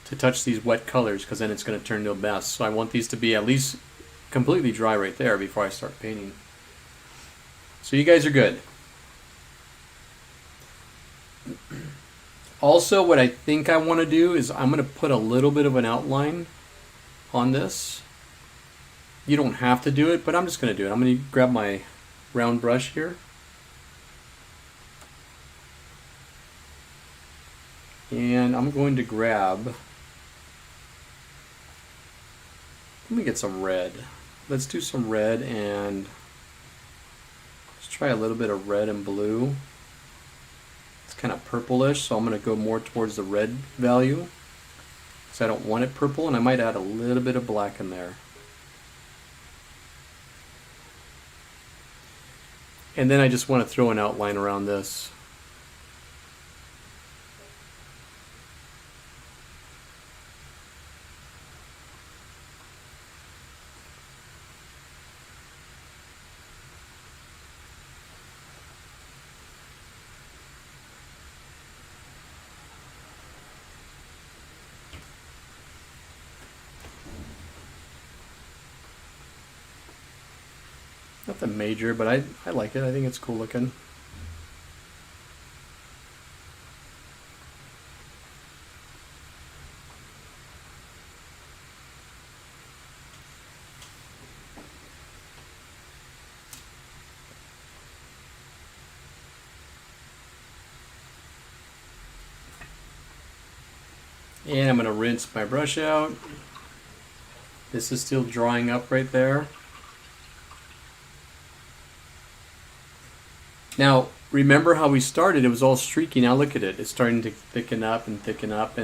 to touch these wet colors, because then it's going to turn to a mess. So I want these to be at least completely dry right there before I start painting. So you guys are good. Also, what I think I want to do is I'm going to put a little bit of an outline on this. You don't have to do it, but I'm just going to do it. I'm going to grab my round brush here. And I'm going to grab, let me get some red. Let's do some red, and let's try a little bit of red and blue. It's kind of purplish, so I'm going to go more towards the red value, because I don't want it purple, and I might add a little bit of black in there. And then I just want to throw an outline around this. Nothing major, but I like it. I think it's cool looking. And I'm going to rinse my brush out. This is still drying up right there. Now, remember how we started? It was all streaky. Now look at it. It's starting to thicken up, and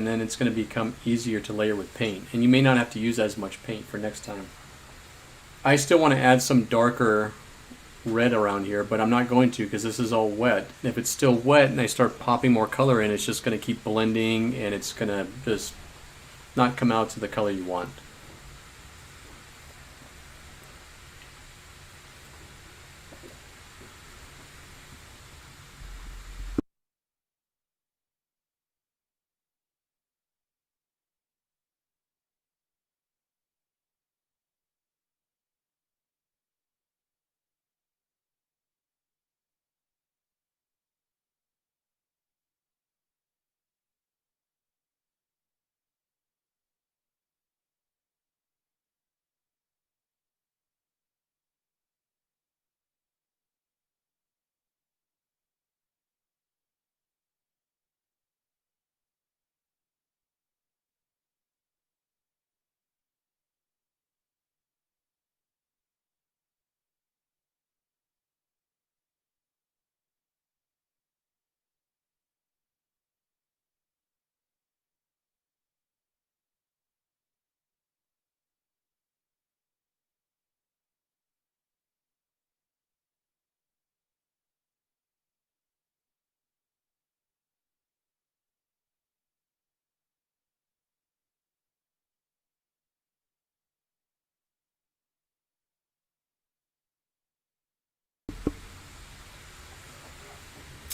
then it's going to become easier to layer with paint. And you may not have to use as much paint for next time. I still want to add some darker red around here, but I'm not going to, because this is all wet. If it's still wet and I start popping more color in, it's just going to keep blending, and it's going to just not come out to the color you want.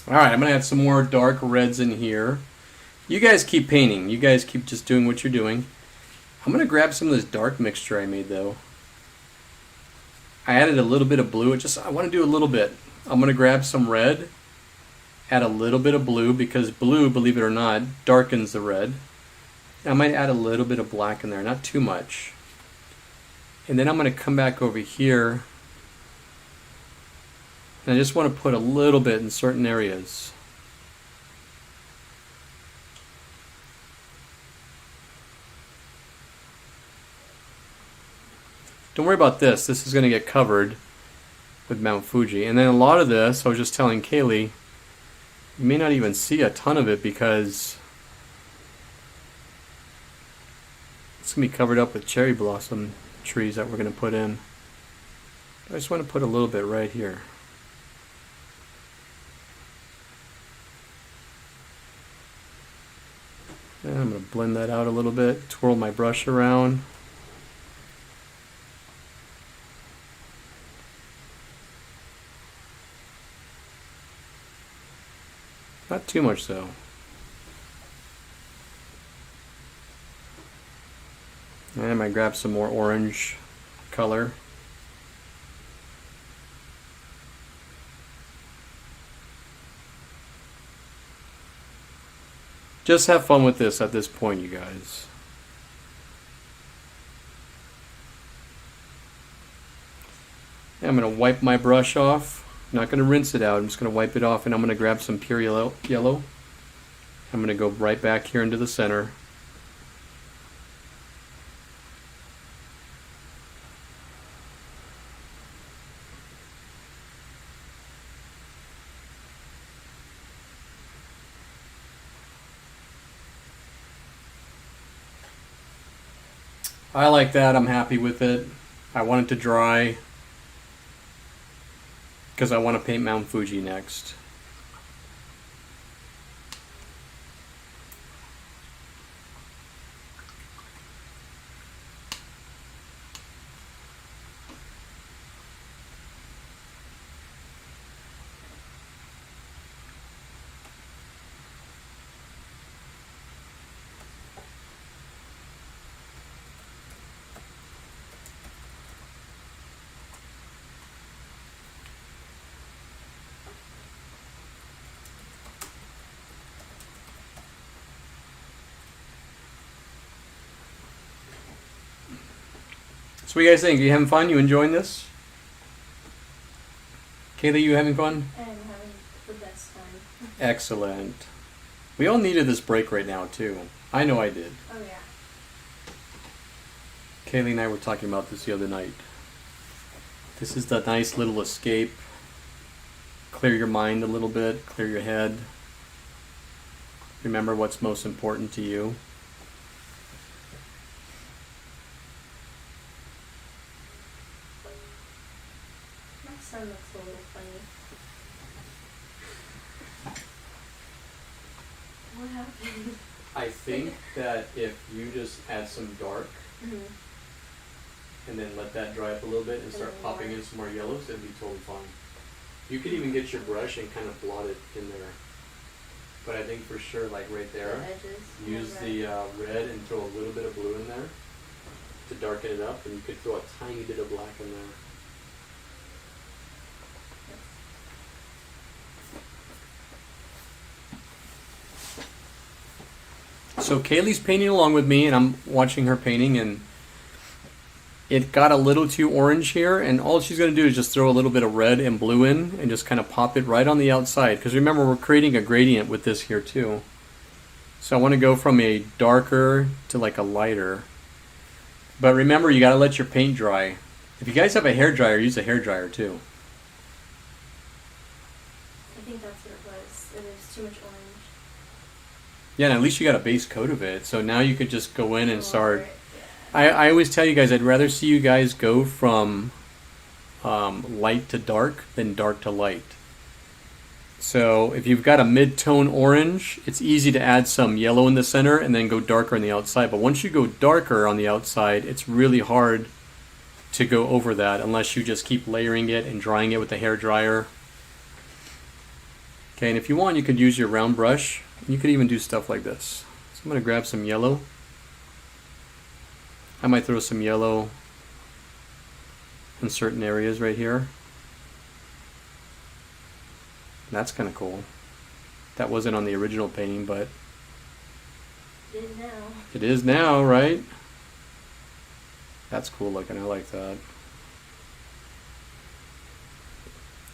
Alright, I'm going to add some more dark reds in here. You guys keep painting. You guys keep just doing what you're doing. I'm going to grab some of this dark mixture I made though. I added a little bit of blue. I want to do a little bit. I'm going to grab some red, add a little bit of blue because blue, believe it or not, darkens the red. I might add a little bit of black in there, not too much. And then I'm going to come back over here and I just want to put a little bit in certain areas. Don't worry about this. This is going to get covered with Mount Fuji. And then a lot of this, I was just telling Kaylee, you may not even see a ton of it because it's going to be covered up with cherry blossom trees that we're going to put in. I just want to put a little bit right here. And I'm going to blend that out a little bit, twirl my brush around. Not too much though. And I might grab some more orange color. Just have fun with this at this point, you guys. And I'm going to wipe my brush off. I'm not going to rinse it out. I'm just going to wipe it off and I'm going to grab some pure yellow. I'm going to go right back here into the center. I like that. I'm happy with it. I want it to dry because I want to paint Mount Fuji next. So what do you guys think? Are you having fun? You enjoying this? Kaylee, you having fun? I'm having the best time. Excellent. We all needed this break right now too. I know I did. Oh yeah. Kaylee and I were talking about this the other night. This is the nice little escape. Clear your mind a little bit, clear your head. Remember what's most important to you. My son looks a little funny. What happened? I think that if you just add some dark and then let that dry up a little bit and start popping in some more yellows, it'd be totally fine. You could even get your brush and kind of blot it in there. But I think for sure, like right there, use the red and throw a little bit of blue in there to darken it up, and you could throw a tiny bit of black in there. So Kaylee's painting along with me, and I'm watching her painting, and it got a little too orange here, and all she's going to do is just throw a little bit of red and blue in and just kind of pop it right on the outside, because remember, we're creating a gradient with this here too. So I want to go from a darker to like a lighter. But remember, you got to let your paint dry. If you guys have a hairdryer, use a hairdryer too. I think that's what it was. It was too much orange. Yeah, and at least you got a base coat of it, so now you could just go in and start. Yeah. I always tell you guys, I'd rather see you guys go from light to dark than dark to light. So if you've got a mid-tone orange, it's easy to add some yellow in the center and then go darker on the outside. But once you go darker on the outside, it's really hard to go over that unless you just keep layering it and drying it with the hair dryer. Okay, and if you want, you could use your round brush. You could even do stuff like this. So I'm going to grab some yellow. I might throw some yellow in certain areas right here. That's kind of cool. That wasn't on the original painting, but It is now. it is now, right? That's cool looking. I like that.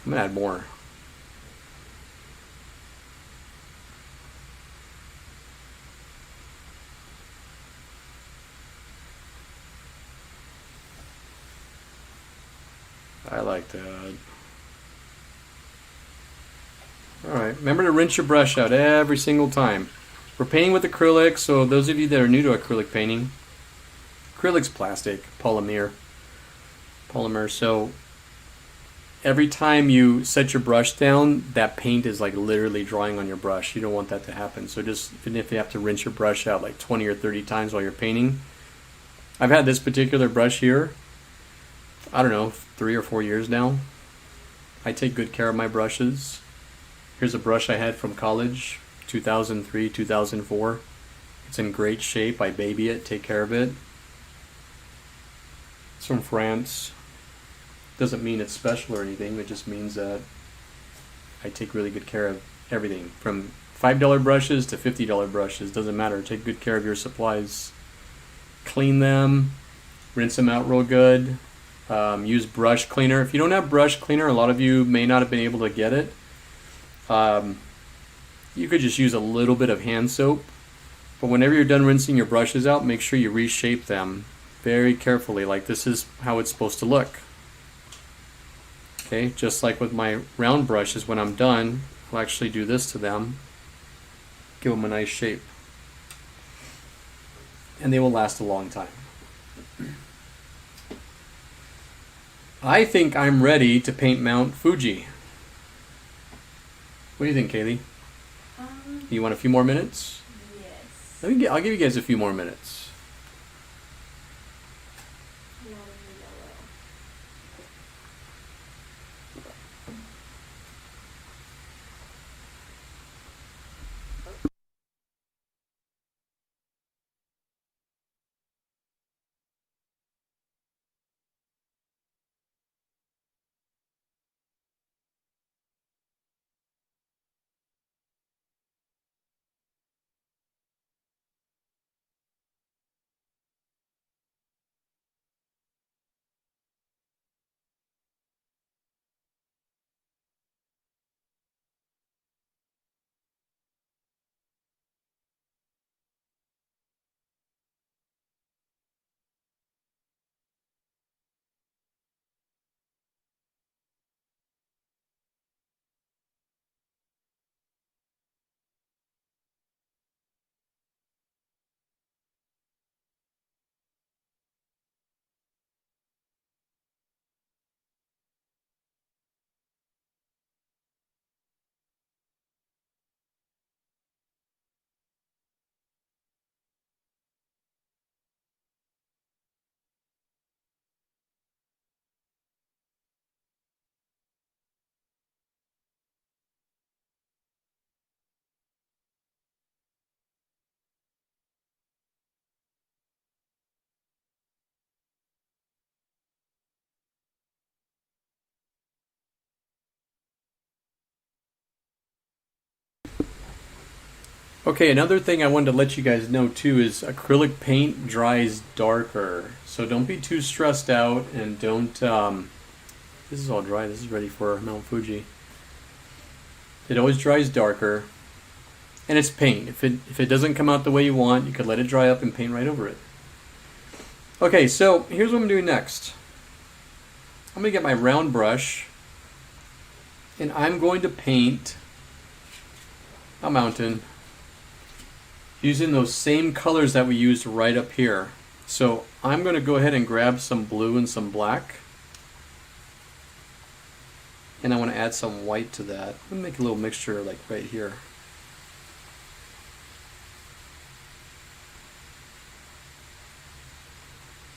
I'm going to add more. I like that. Alright, remember to rinse your brush out every single time. We're painting with acrylic, so those of you that are new to acrylic painting, acrylic's plastic, polymer, so every time you set your brush down, that paint is like literally drying on your brush. You don't want that to happen. So just, even if you have to rinse your brush out like 20 or 30 times while you're painting. I've had this particular brush here, I don't know, 3 or 4 years now. I take good care of my brushes. Here's a brush I had from college, 2003, 2004. It's in great shape. I baby it, take care of it. It's from France. Doesn't mean it's special or anything. It just means that I take really good care of everything. From $5 brushes to $50 brushes. Doesn't matter. Take good care of your supplies. Clean them. Rinse them out real good. Use brush cleaner. If you don't have brush cleaner, a lot of you may not have been able to get it. You could just use a little bit of hand soap. But whenever you're done rinsing your brushes out, make sure you reshape them very carefully. Like this is how it's supposed to look. Okay, just like with my round brushes, when I'm done, I'll actually do this to them. Give them a nice shape. And they will last a long time. I think I'm ready to paint Mount Fuji. What do you think, Kaylee? You want a few more minutes? Yes. I'll give you guys a few more minutes. Not in the yellow. Okay, another thing I wanted to let you guys know too is acrylic paint dries darker. So don't be too stressed out and don't, this is all dry, this is ready for Mount Fuji. It always dries darker. And it's paint. If it doesn't come out the way you want, you could let it dry up and paint right over it. Okay, so here's what I'm doing next. I'm going to get my round brush and I'm going to paint a mountain using those same colors that we used right up here. So I'm going to go ahead and grab some blue and some black. And I want to add some white to that. I'm going to make a little mixture like right here.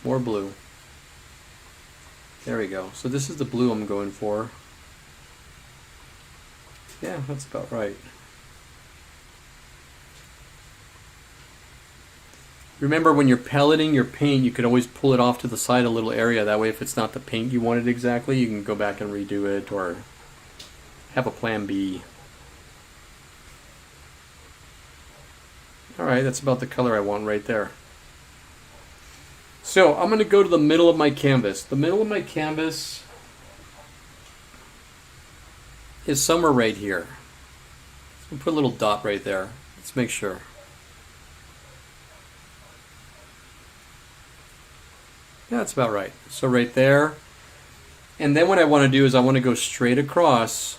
More blue. There we go. So this is the blue I'm going for. Yeah, that's about right. Remember, when you're pelleting your paint, you could always pull it off to the side a little area. That way, if it's not the paint you wanted exactly, you can go back and redo it or have a plan B. Alright, that's about the color I want right there. So, I'm going to go to the middle of my canvas. The middle of my canvas is somewhere right here. So put a little dot right there. Let's make sure. Yeah, that's about right. So right there. And then what I want to do is I want to go straight across.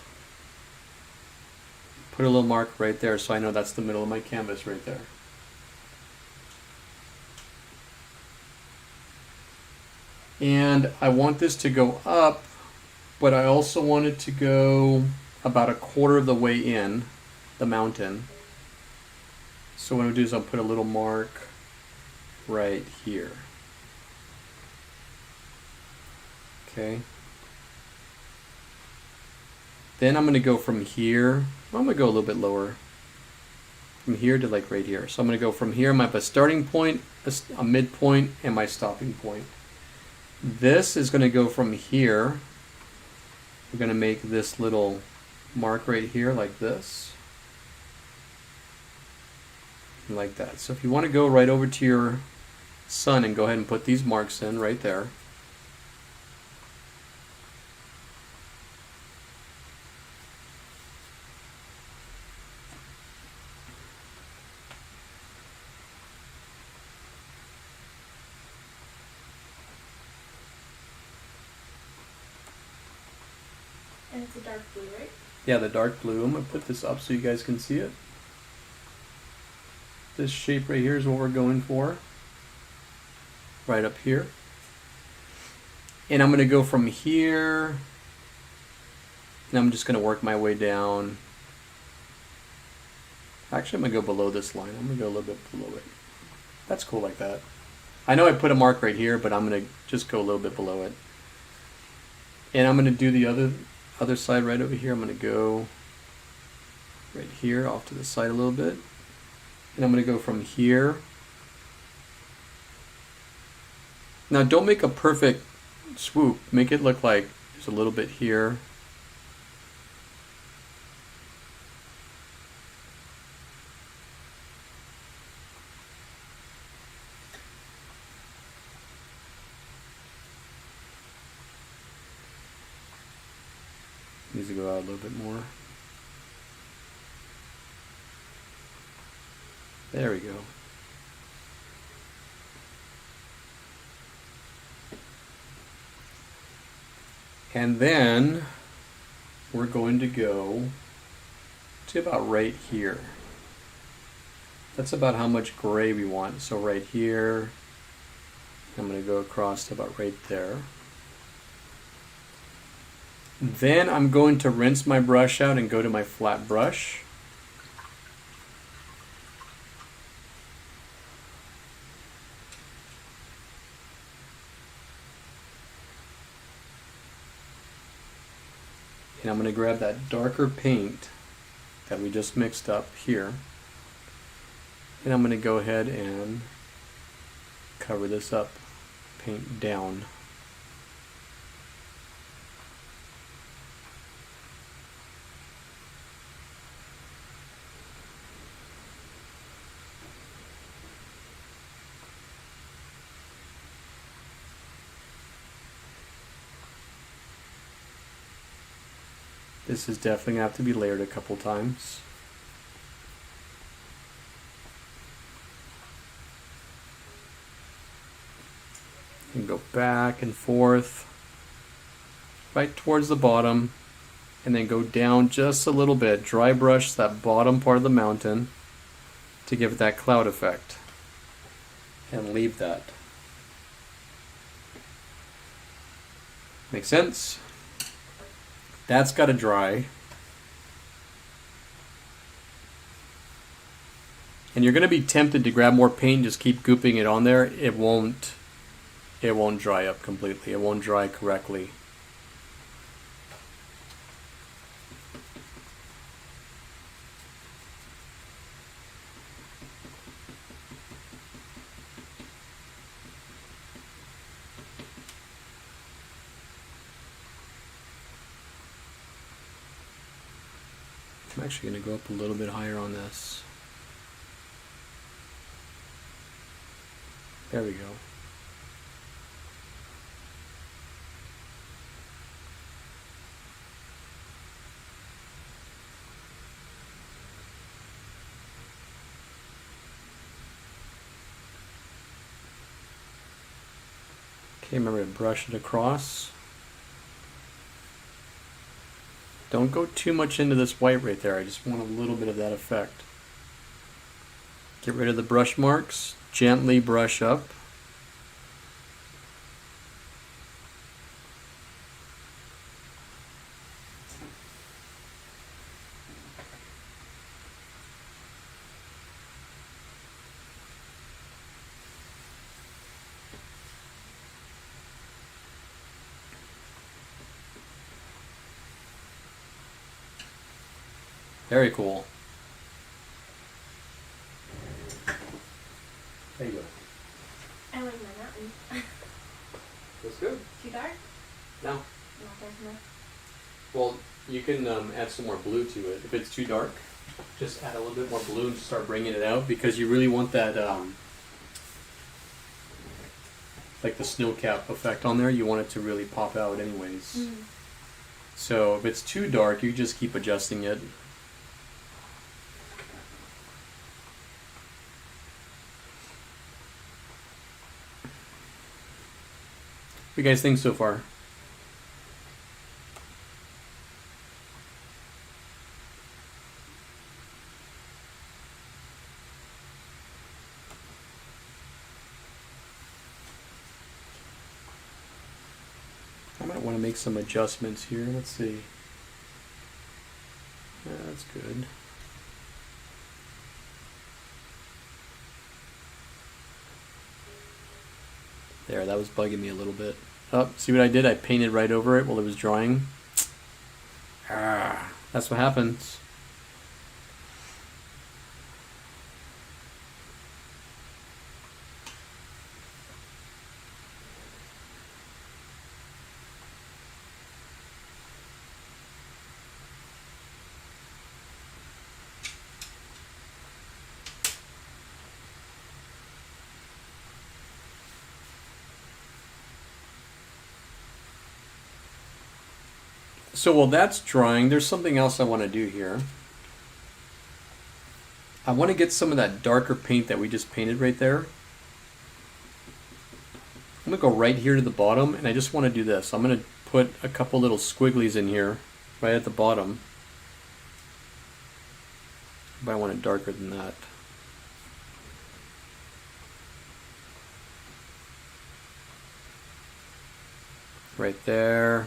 Put a little mark right there so I know that's the middle of my canvas right there. And I want this to go up, but I also want it to go about a quarter of the way in the mountain. So what I'll do is I'll put a little mark right here. Okay. Then I'm going to go from here. I'm going to go a little bit lower. From here to like right here. So I'm going to go from here. I have a starting point, a midpoint, and my stopping point. This is going to go from here. We're going to make this little mark right here like this. Like that. So if you want to go right over to your sun and go ahead and put these marks in right there. And it's a dark blue, right? Yeah, the dark blue. I'm going to put this up so you guys can see it. This shape right here is what we're going for. Right up here. And I'm going to go from here. And I'm just going to work my way down. Actually, I'm going to go below this line. I'm going to go a little bit below it. That's cool like that. I know I put a mark right here, but I'm going to just go a little bit below it. And I'm going to do the other side right over here. I'm going to go right here off to the side a little bit. And I'm going to go from here. Now don't make a perfect swoop. Make it look like there's a little bit here. Needs to go out a little bit more. There we go. And then we're going to go to about right here. That's about how much gray we want. So right here, I'm going to go across to about right there. Then I'm going to rinse my brush out and go to my flat brush. And I'm going to grab that darker paint that we just mixed up here. And I'm going to go ahead and cover this up, paint down. This is definitely going to have to be layered a couple times. And go back and forth, right towards the bottom, and then go down just a little bit. Dry brush that bottom part of the mountain to give it that cloud effect. And leave that. Make sense? That's got to dry. And you're going to be tempted to grab more paint, just keep gooping it on there. It won't dry up completely. It won't dry correctly. I'm actually going to go up a little bit higher on this. There we go. Okay, remember to brush it across. Don't go too much into this white right there. I just want a little bit of that effect. Get rid of the brush marks. Gently brush up. Very cool. There you go. I like my mountain. That's good. Too dark? No. Not dark enough. Well, you can add some more blue to it. If it's too dark, just add a little bit more blue and start bringing it out, because you really want that, like the snow cap effect on there. You want it to really pop out anyways. Mm. So if it's too dark, you just keep adjusting it. What do you guys think so far? I might want to make some adjustments here. Let's see. Yeah, that's good. There, that was bugging me a little bit. Oh, see what I did? I painted right over it while it was drying. Ah, that's what happens. So while that's drying, there's something else I want to do here. I want to get some of that darker paint that we just painted right there. I'm going to go right here to the bottom, and I just want to do this. I'm going to put a couple little squigglies in here, right at the bottom. But I want it darker than that. Right there.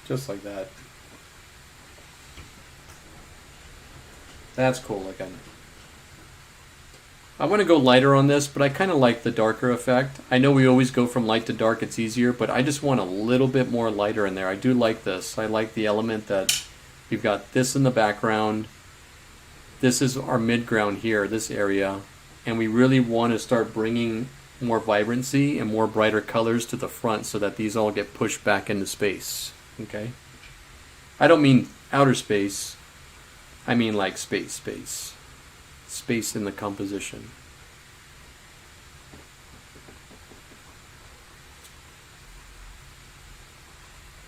Just like that. That's cool looking. I want to go lighter on this, but I kind of like the darker effect. I know we always go from light to dark, it's easier, but I just want a little bit more lighter in there. I do like this. I like the element that we've got this in the background. This is our midground here, this area, and we really want to start bringing more vibrancy and more brighter colors to the front so that these all get pushed back into space. Okay? I don't mean outer space. I mean like space. Space in the composition.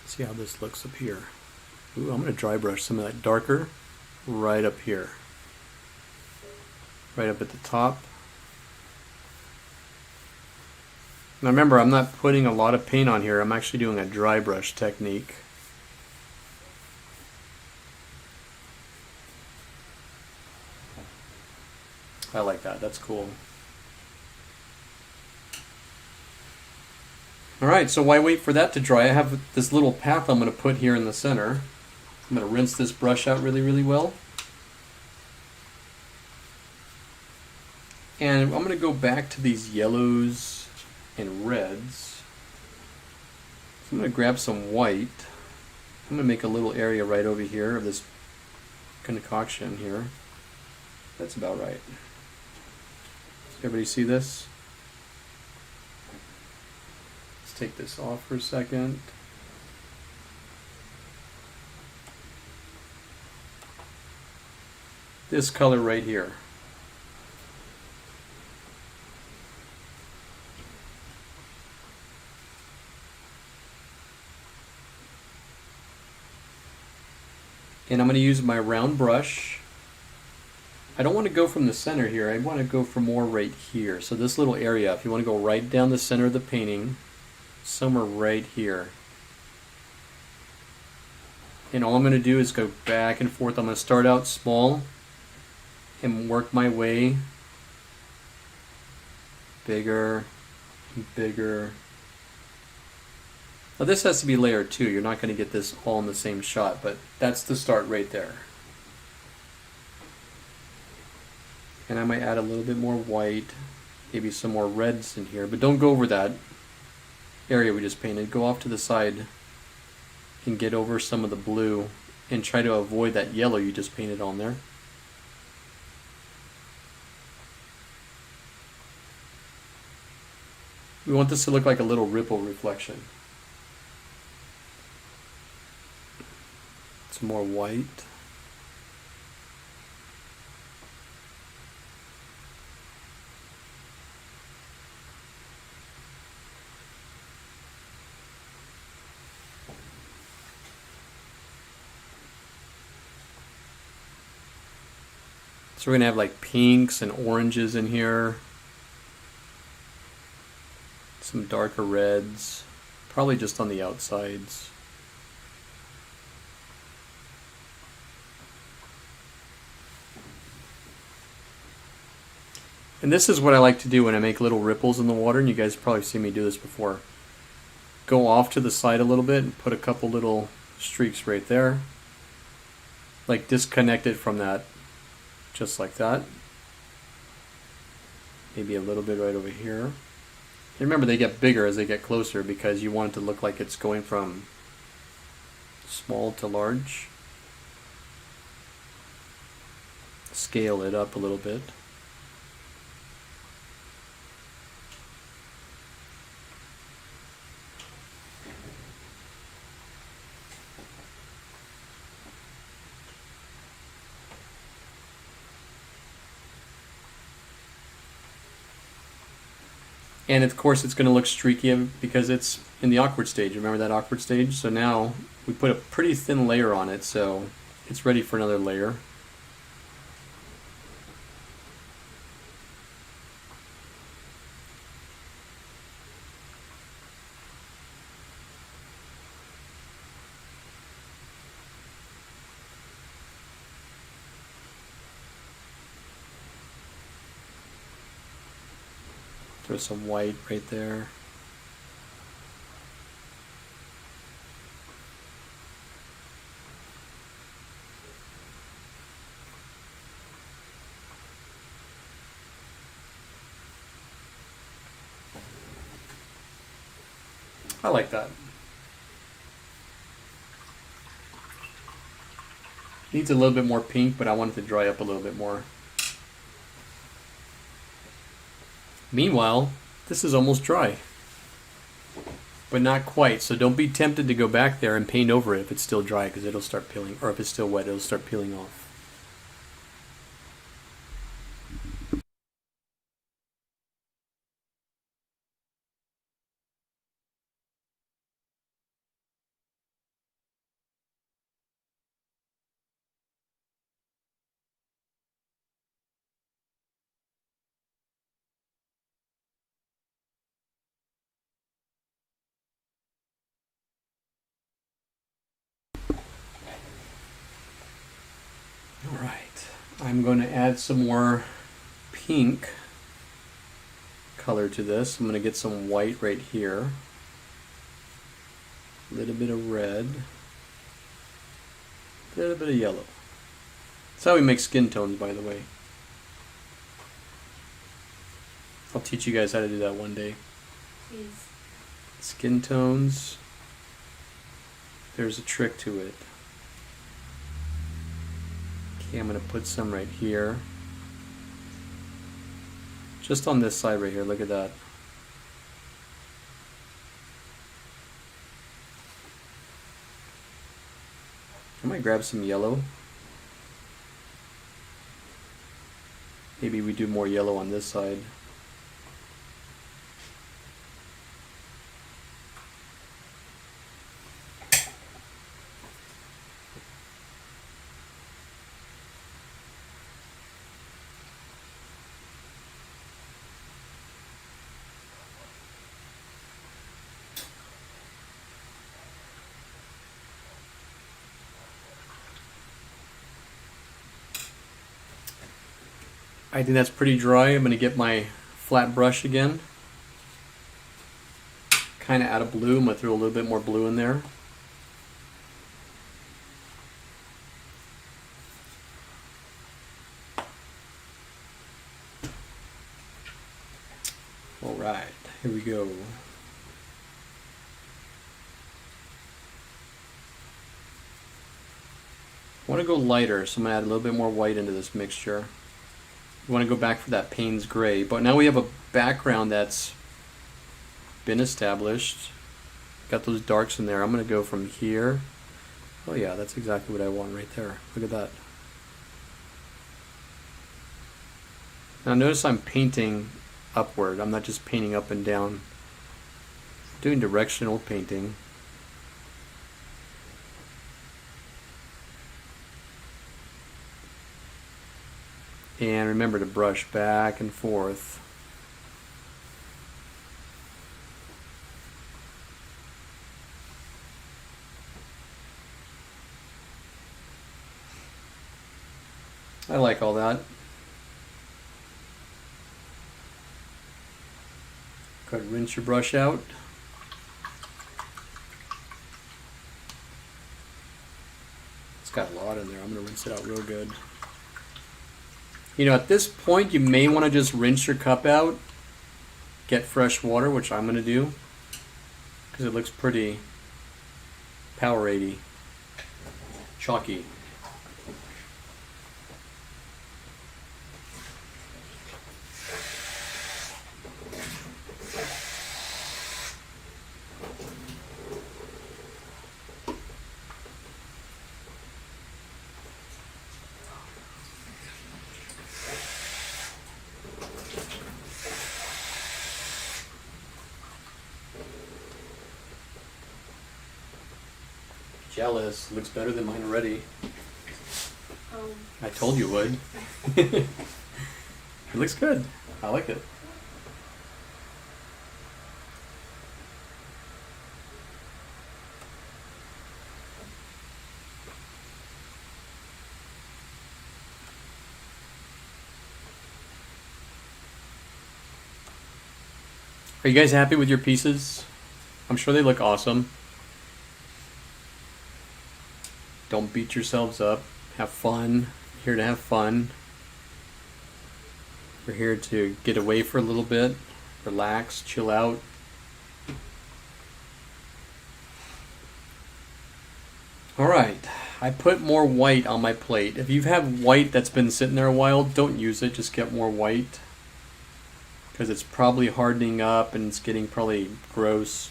See how this looks up here. Ooh, I'm going to dry brush some of that darker right up here. Right up at the top. Now remember, I'm not putting a lot of paint on here. I'm actually doing a dry brush technique. I like that. That's cool. Alright, so why wait for that to dry? I have this little path I'm going to put here in the center. I'm going to rinse this brush out really, really well. And I'm going to go back to these yellows and reds. So I'm going to grab some white. I'm going to make a little area right over here of this concoction here. That's about right. Everybody see this? Let's take this off for a second. This color right here. And I'm going to use my round brush. I don't want to go from the center here. I want to go for more right here. So this little area, if you want to go right down the center of the painting, somewhere right here. And all I'm going to do is go back and forth. I'm going to start out small and work my way bigger and bigger. Now this has to be layered too. You're not going to get this all in the same shot, but that's the start right there. And I might add a little bit more white, maybe some more reds in here, but don't go over that area we just painted. Go off to the side and get over some of the blue and try to avoid that yellow you just painted on there. We want this to look like a little ripple reflection. Some more white. So we're going to have like pinks and oranges in here. Some darker reds. Probably just on the outsides. And this is what I like to do when I make little ripples in the water, and you guys probably seen me do this before. Go off to the side a little bit and put a couple little streaks right there. Like disconnected from that, just like that. Maybe a little bit right over here. And remember, they get bigger as they get closer because you want it to look like it's going from small to large. Scale it up a little bit. And of course it's going to look streaky because it's in the awkward stage. Remember that awkward stage? So now we put a pretty thin layer on it, so it's ready for another layer. Throw some white right there. I like that. Needs a little bit more pink, but I want it to dry up a little bit more. Meanwhile, this is almost dry, but not quite, so don't be tempted to go back there and paint over it if it's still dry, because it'll start peeling, or if it's still wet, it'll start peeling off. Alright, I'm going to add some more pink color to this. I'm going to get some white right here, a little bit of red, a little bit of yellow. That's how we make skin tones, by the way. I'll teach you guys how to do that one day. Please. Skin tones, there's a trick to it. Okay, I'm going to put some right here. Just on this side right here, look at that. I might grab some yellow. Maybe we do more yellow on this side. I think that's pretty dry. I'm going to get my flat brush again. Kind of out of blue. I'm going to throw a little bit more blue in there. Alright, here we go. I want to go lighter, so I'm going to add a little bit more white into this mixture. We want to go back for that Payne's gray, but now we have a background that's been established. Got those darks in there. I'm going to go from here. Oh yeah, that's exactly what I want right there. Look at that. Now notice I'm painting upward. I'm not just painting up and down. I'm doing directional painting. And remember to brush back and forth. I like all that. Go ahead and rinse your brush out. It's got a lot in there. I'm going to rinse it out real good. You know, at this point, you may want to just rinse your cup out, get fresh water, which I'm going to do, because it looks pretty Powerade-y, chalky. Jealous. Looks better than mine already. I told you would. It looks good. I like it. Are you guys happy with your pieces? I'm sure they look awesome. Don't beat yourselves up. Have fun. We're here to have fun. We're here to get away for a little bit, relax, chill out. Alright, I put more white on my plate. If you have white that's been sitting there a while, don't use it, just get more white. Because it's probably hardening up and it's getting probably gross.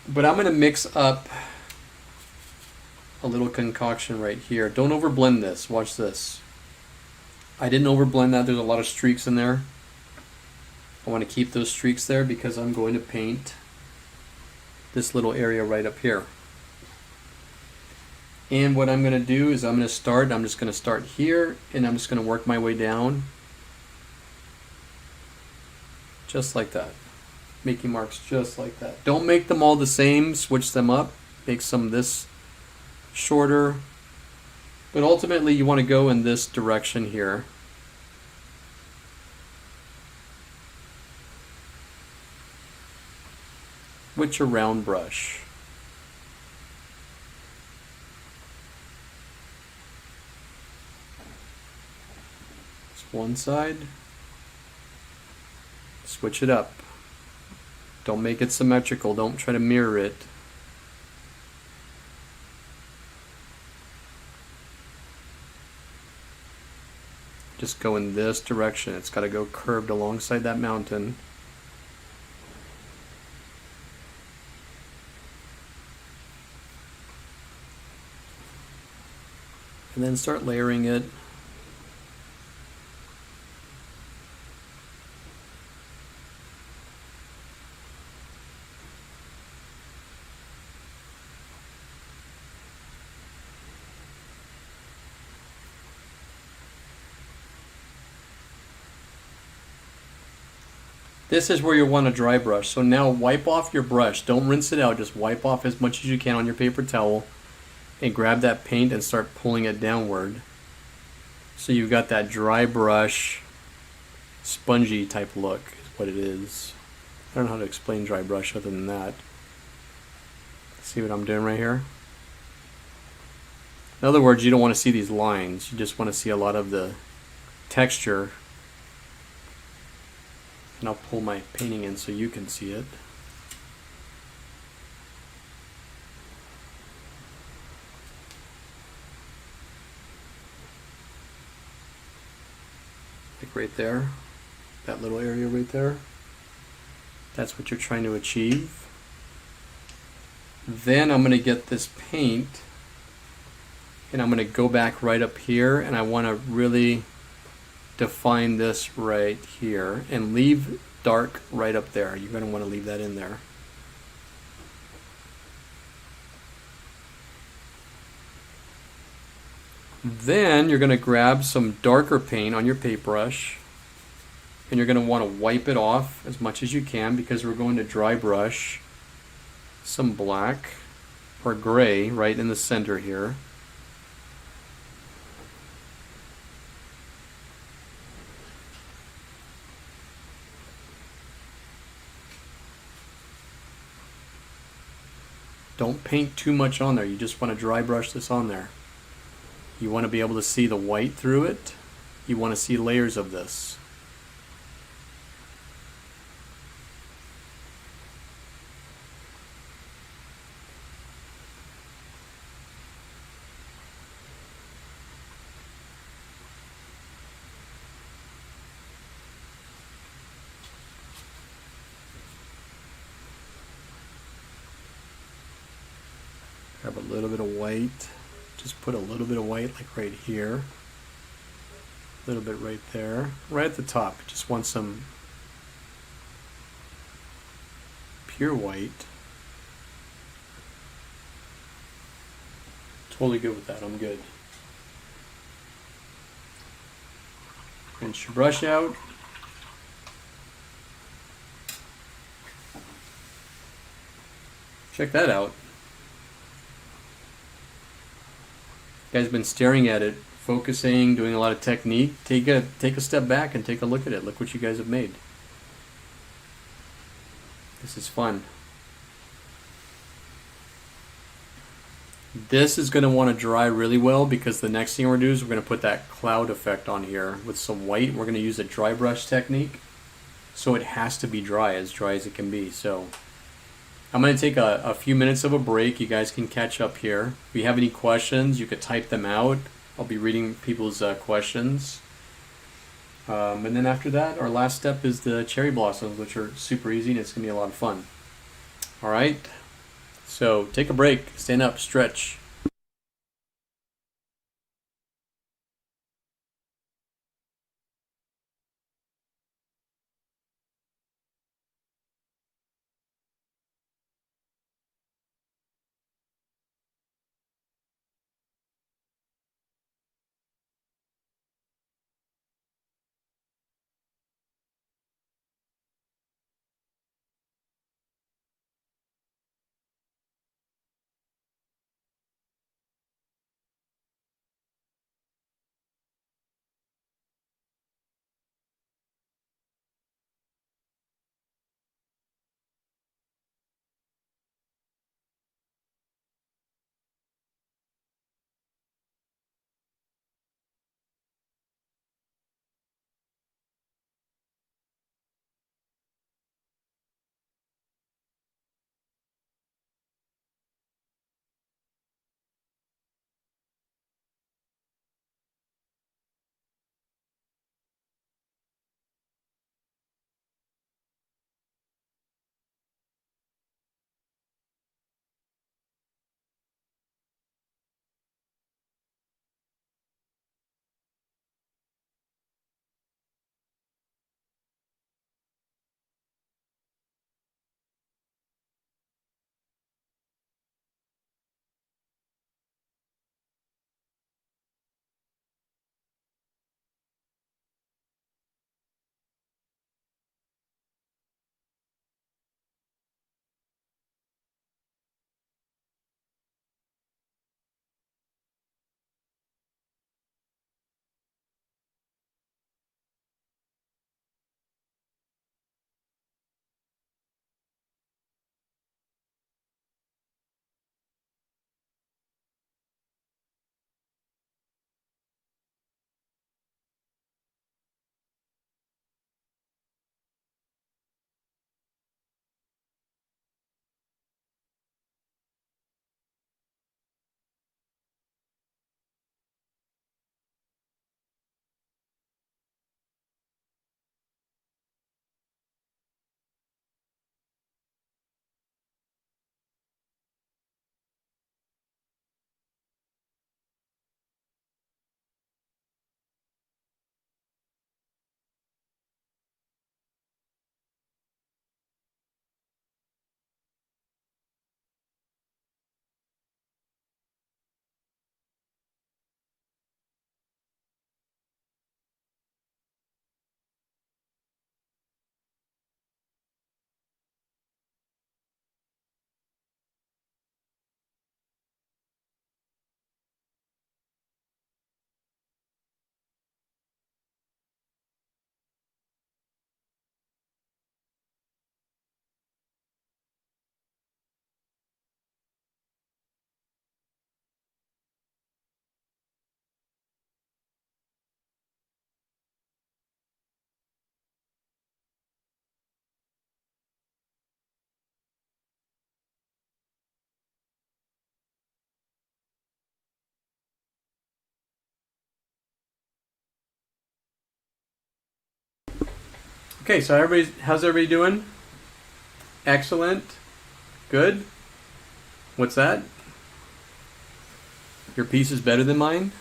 But I'm going to mix up a little concoction right here. Don't overblend this. Watch this. I didn't overblend that. There's a lot of streaks in there. I want to keep those streaks there because I'm going to paint this little area right up here. And what I'm going to do is I'm just going to start here and I'm just going to work my way down. Just like that. Making marks just like that. Don't make them all the same. Switch them up. Make some of this shorter, but ultimately you want to go in this direction here. With your round brush. It's one side. Switch it up. Don't make it symmetrical. Don't try to mirror it. just go in this direction. It's got to go curved alongside that mountain. And then start layering it. This is where you want to dry brush. So now wipe off your brush. Don't rinse it out. Just wipe off as much as you can on your paper towel and grab that paint and start pulling it downward. So you've got that dry brush, spongy type look is what it is. I don't know how to explain dry brush other than that. See what I'm doing right here? In other words, you don't want to see these lines. You just want to see a lot of the texture. And I'll pull my painting in so you can see it. Like right there, that little area right there. That's what you're trying to achieve. Then I'm going to get this paint and I'm going to go back right up here and I want to really define this right here and leave dark right up there. You're going to want to leave that in there. Then you're going to grab some darker paint on your paintbrush and you're going to want to wipe it off as much as you can because we're going to dry brush some black or gray right in the center here. Don't paint too much on there. You just want to dry brush this on there. You want to be able to see the white through it. You want to see layers of this. Grab a little bit of white. Just put a little bit of white like right here. A little bit right there. Right at the top. Just want some pure white. Totally good with that. I'm good. Rinse your brush out. Check that out. You guys have been staring at it, focusing, doing a lot of technique. Take a step back and take a look at it. Look what you guys have made. This is fun. This is going to want to dry really well because the next thing we're going to do is we're going to put that cloud effect on here with some white. We're going to use a dry brush technique. So it has to be dry as it can be. So I'm going to take a few minutes of a break. You guys can catch up here. If you have any questions, you could type them out. I'll be reading people's questions. And then after that, our last step is the cherry blossoms, which are super easy and it's going to be a lot of fun. All right. So take a break, stand up, stretch. Okay, so how's everybody doing? Excellent. Good. What's that? Your piece is better than mine?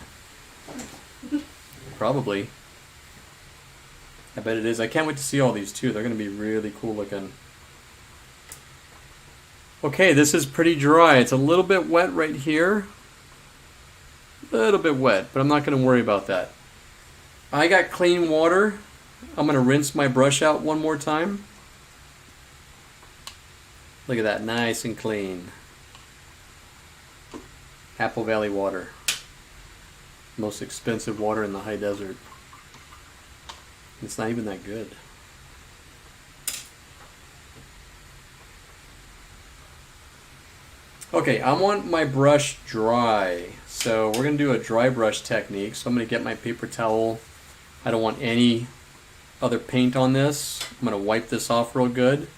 Probably. I bet it is. I can't wait to see all these too. They're going to be really cool looking. Okay, this is pretty dry. It's a little bit wet right here. A little bit wet, but I'm not going to worry about that. I got clean water. I'm going to rinse my brush out one more time. Look at that, nice and clean. Apple Valley water. Most expensive water in the high desert. It's not even that good. Okay, I want my brush dry. So we're going to do a dry brush technique. So I'm going to get my paper towel. I don't want any other paint on this. I'm going to wipe this off real good.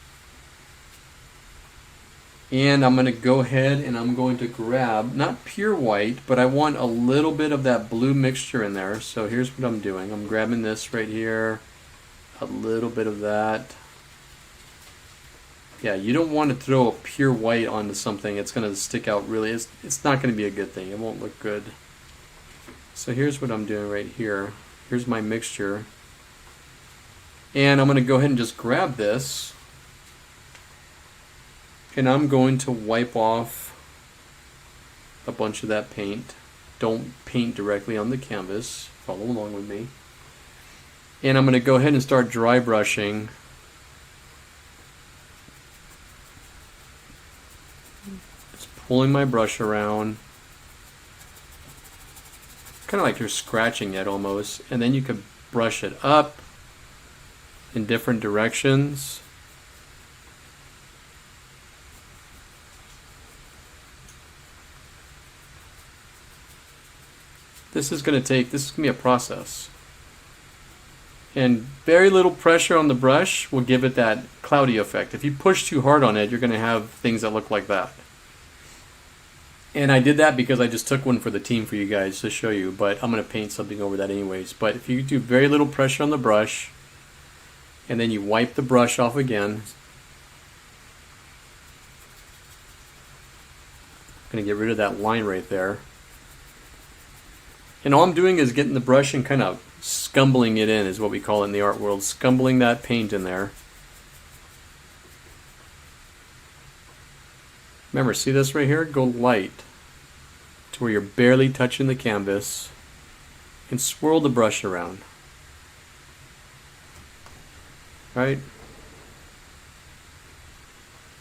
And I'm going to go ahead and I'm going to grab, not pure white, but I want a little bit of that blue mixture in there. So here's what I'm doing. I'm grabbing this right here, a little bit of that. Yeah, you don't want to throw a pure white onto something. It's going to stick out really. It's not going to be a good thing. It won't look good. So here's what I'm doing right here. Here's my mixture. And I'm going to go ahead and just grab this. And I'm going to wipe off a bunch of that paint. Don't paint directly on the canvas. Follow along with me. And I'm going to go ahead and start dry brushing. Just pulling my brush around. Kind of like you're scratching it almost. And then you can brush it up in different directions. This is going to be a process. And very little pressure on the brush will give it that cloudy effect. If you push too hard on it, you're going to have things that look like that. And I did that because I just took one for the team for you guys to show you, but I'm going to paint something over that anyways. But if you do very little pressure on the brush, and then you wipe the brush off again, I'm going to get rid of that line right there. And all I'm doing is getting the brush and kind of scumbling it in, is what we call it in the art world. Scumbling that paint in there. Remember, see this right here? Go light to where you're barely touching the canvas and swirl the brush around. Right?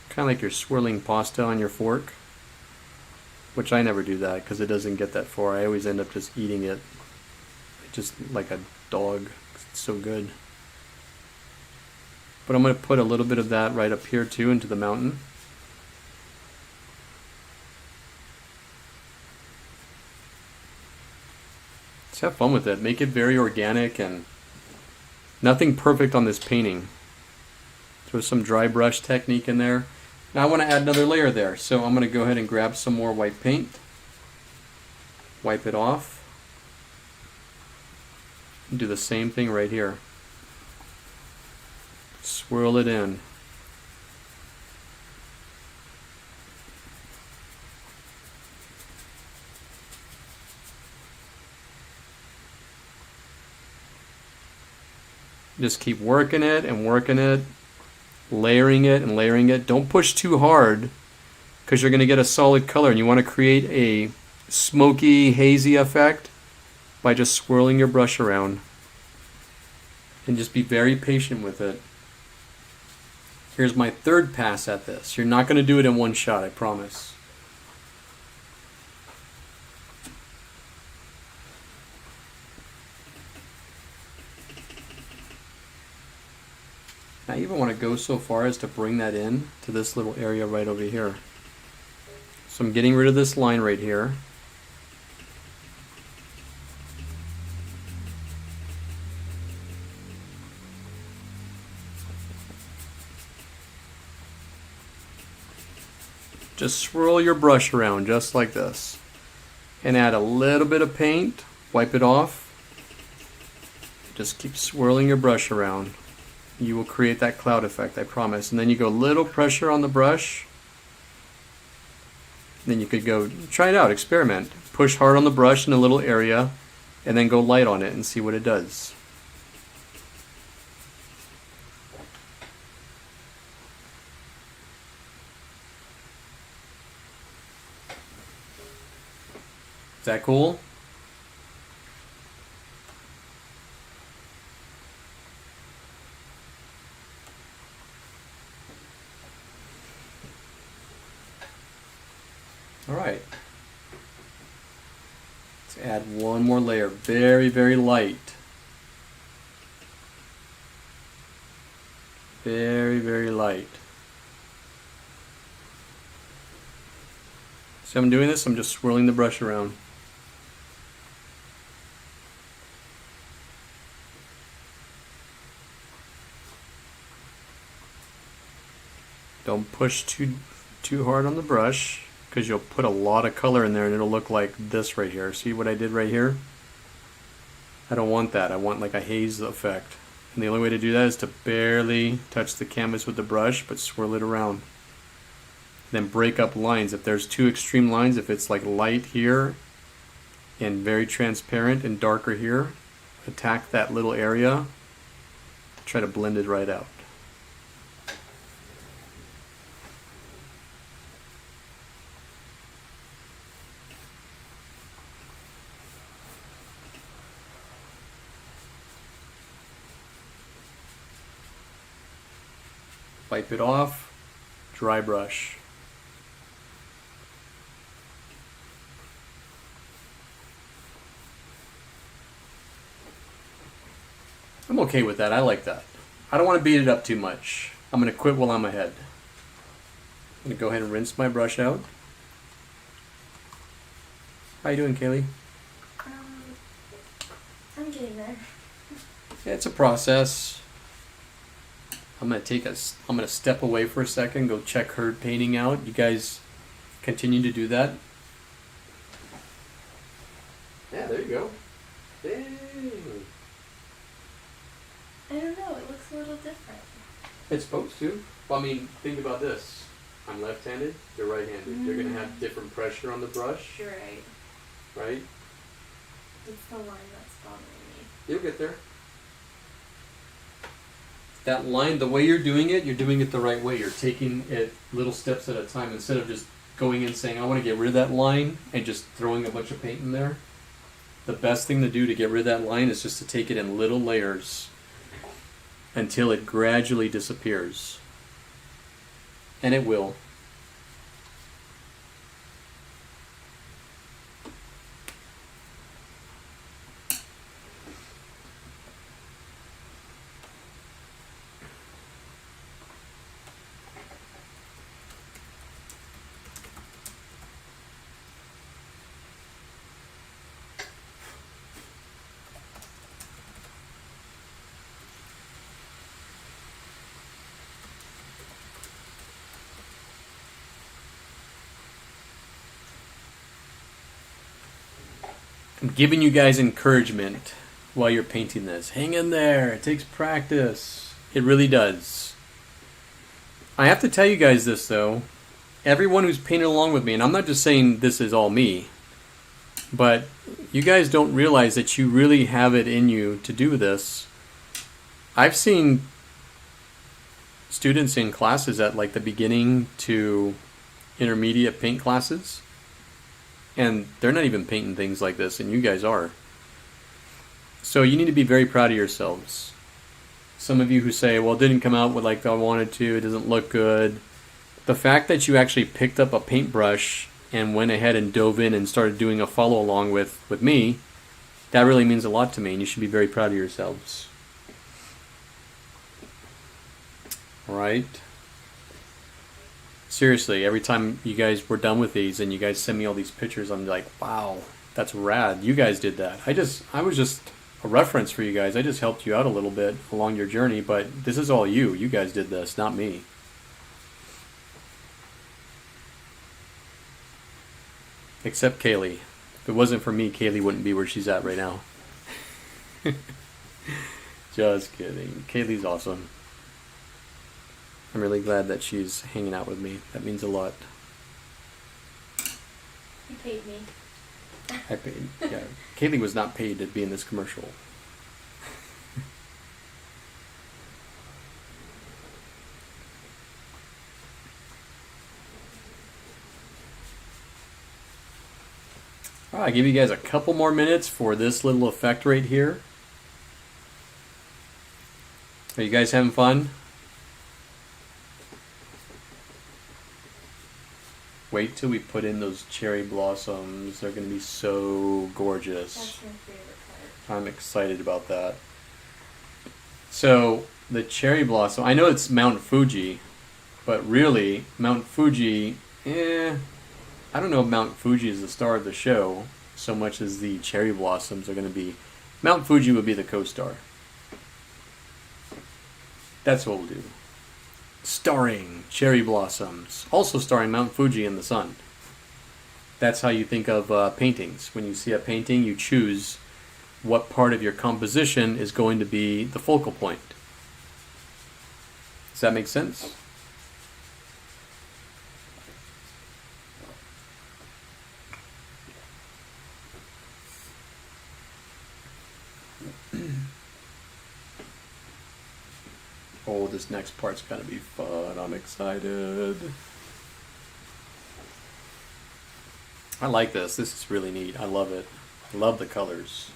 Kind of like you're swirling pasta on your fork. Which I never do that because it doesn't get that far. I always end up just eating it. Just like a dog. It's so good. But I'm going to put a little bit of that right up here too into the mountain. Just have fun with it. Make it very organic and nothing perfect on this painting. Throw some dry brush technique in there. Now I want to add another layer there, so I'm going to go ahead and grab some more white paint, wipe it off, and do the same thing right here. Swirl it in. Just keep working it and working it. Layering it and layering it. Don't push too hard because you're going to get a solid color, and you want to create a smoky, hazy effect by just swirling your brush around. And just be very patient with it. Here's my third pass at this. You're not going to do it in one shot, I promise. I even want to go so far as to bring that in to this little area right over here. So I'm getting rid of this line right here. Just swirl your brush around just like this. And add a little bit of paint, wipe it off. Just keep swirling your brush around. you will create that cloud effect, I promise. And then you go little pressure on the brush. Then you could go try it out, experiment. Push hard on the brush in a little area and then go light on it and see what it does. Is that cool? All right. Let's add one more layer. Very, very light. Very, very light. So I'm doing this, I'm just swirling the brush around. Don't push too hard on the brush, because you'll put a lot of color in there and it'll look like this right here. See what I did right here? I don't want that. I want like a haze effect. And the only way to do that is to barely touch the canvas with the brush, but swirl it around. Then break up lines. If there's two extreme lines, if it's like light here and very transparent and darker here, attack that little area. Try to blend it right out. Wipe it off, dry brush. I'm okay with that. I like that. I don't want to beat it up too much. I'm going to quit while I'm ahead. I'm going to go ahead and rinse my brush out. How you doing, Kaylee? I'm getting there. Yeah, it's a process. I'm gonna step away for a second, go check her painting out. You guys continue to do that. Yeah, there you go. Dang. I don't know, it looks a little different. It's supposed to. Well, I mean, think about this. I'm left-handed, you're right-handed. You're gonna have different pressure on the brush. Right. Right? It's the line that's bothering me. You'll get there. That line, the way you're doing it the right way. You're taking it little steps at a time instead of just going in saying, I want to get rid of that line and just throwing a bunch of paint in there. The best thing to do to get rid of that line is just to take it in little layers until it gradually disappears. And it will. I'm giving you guys encouragement while you're painting this. Hang in there. It takes practice. It really does. I have to tell you guys this, though. Everyone who's painted along with me, and I'm not just saying this is all me, but you guys don't realize that you really have it in you to do this. I've seen students in classes at like the beginning to intermediate paint classes, and they're not even painting things like this, and you guys are. So you need to be very proud of yourselves. Some of you who say, well, it didn't come out like I wanted to, it doesn't look good. The fact that you actually picked up a paintbrush and went ahead and dove in and started doing a follow along with me, that really means a lot to me, and you should be very proud of yourselves. Alright? Seriously, every time you guys were done with these and you guys send me all these pictures, I'm like, wow, that's rad. You guys did that. I was just a reference for you guys. I just helped you out a little bit along your journey, but this is all you. You guys did this, not me. Except Kaylee. If it wasn't for me, Kaylee wouldn't be where she's at right now. Just kidding. Kaylee's awesome. I'm really glad that she's hanging out with me. That means a lot. You paid me. I paid. Yeah, Kaylee was not paid to be in this commercial. I'll give you guys a couple more minutes for this little effect right here. Are you guys having fun? Wait till we put in those cherry blossoms. They're going to be so gorgeous. That's my favorite part. I'm excited about that. So, the cherry blossom, I know it's Mount Fuji, but really, Mount Fuji, I don't know if Mount Fuji is the star of the show so much as the cherry blossoms are going to be. Mount Fuji would be the co-star. That's what we'll do. Starring cherry blossoms. Also starring Mount Fuji in the sun. That's how you think of paintings. When you see a painting, you choose what part of your composition is going to be the focal point. Does that make sense? Oh, this next part's gonna be fun. I'm excited. I like this. This is really neat. I love it. I love the colors.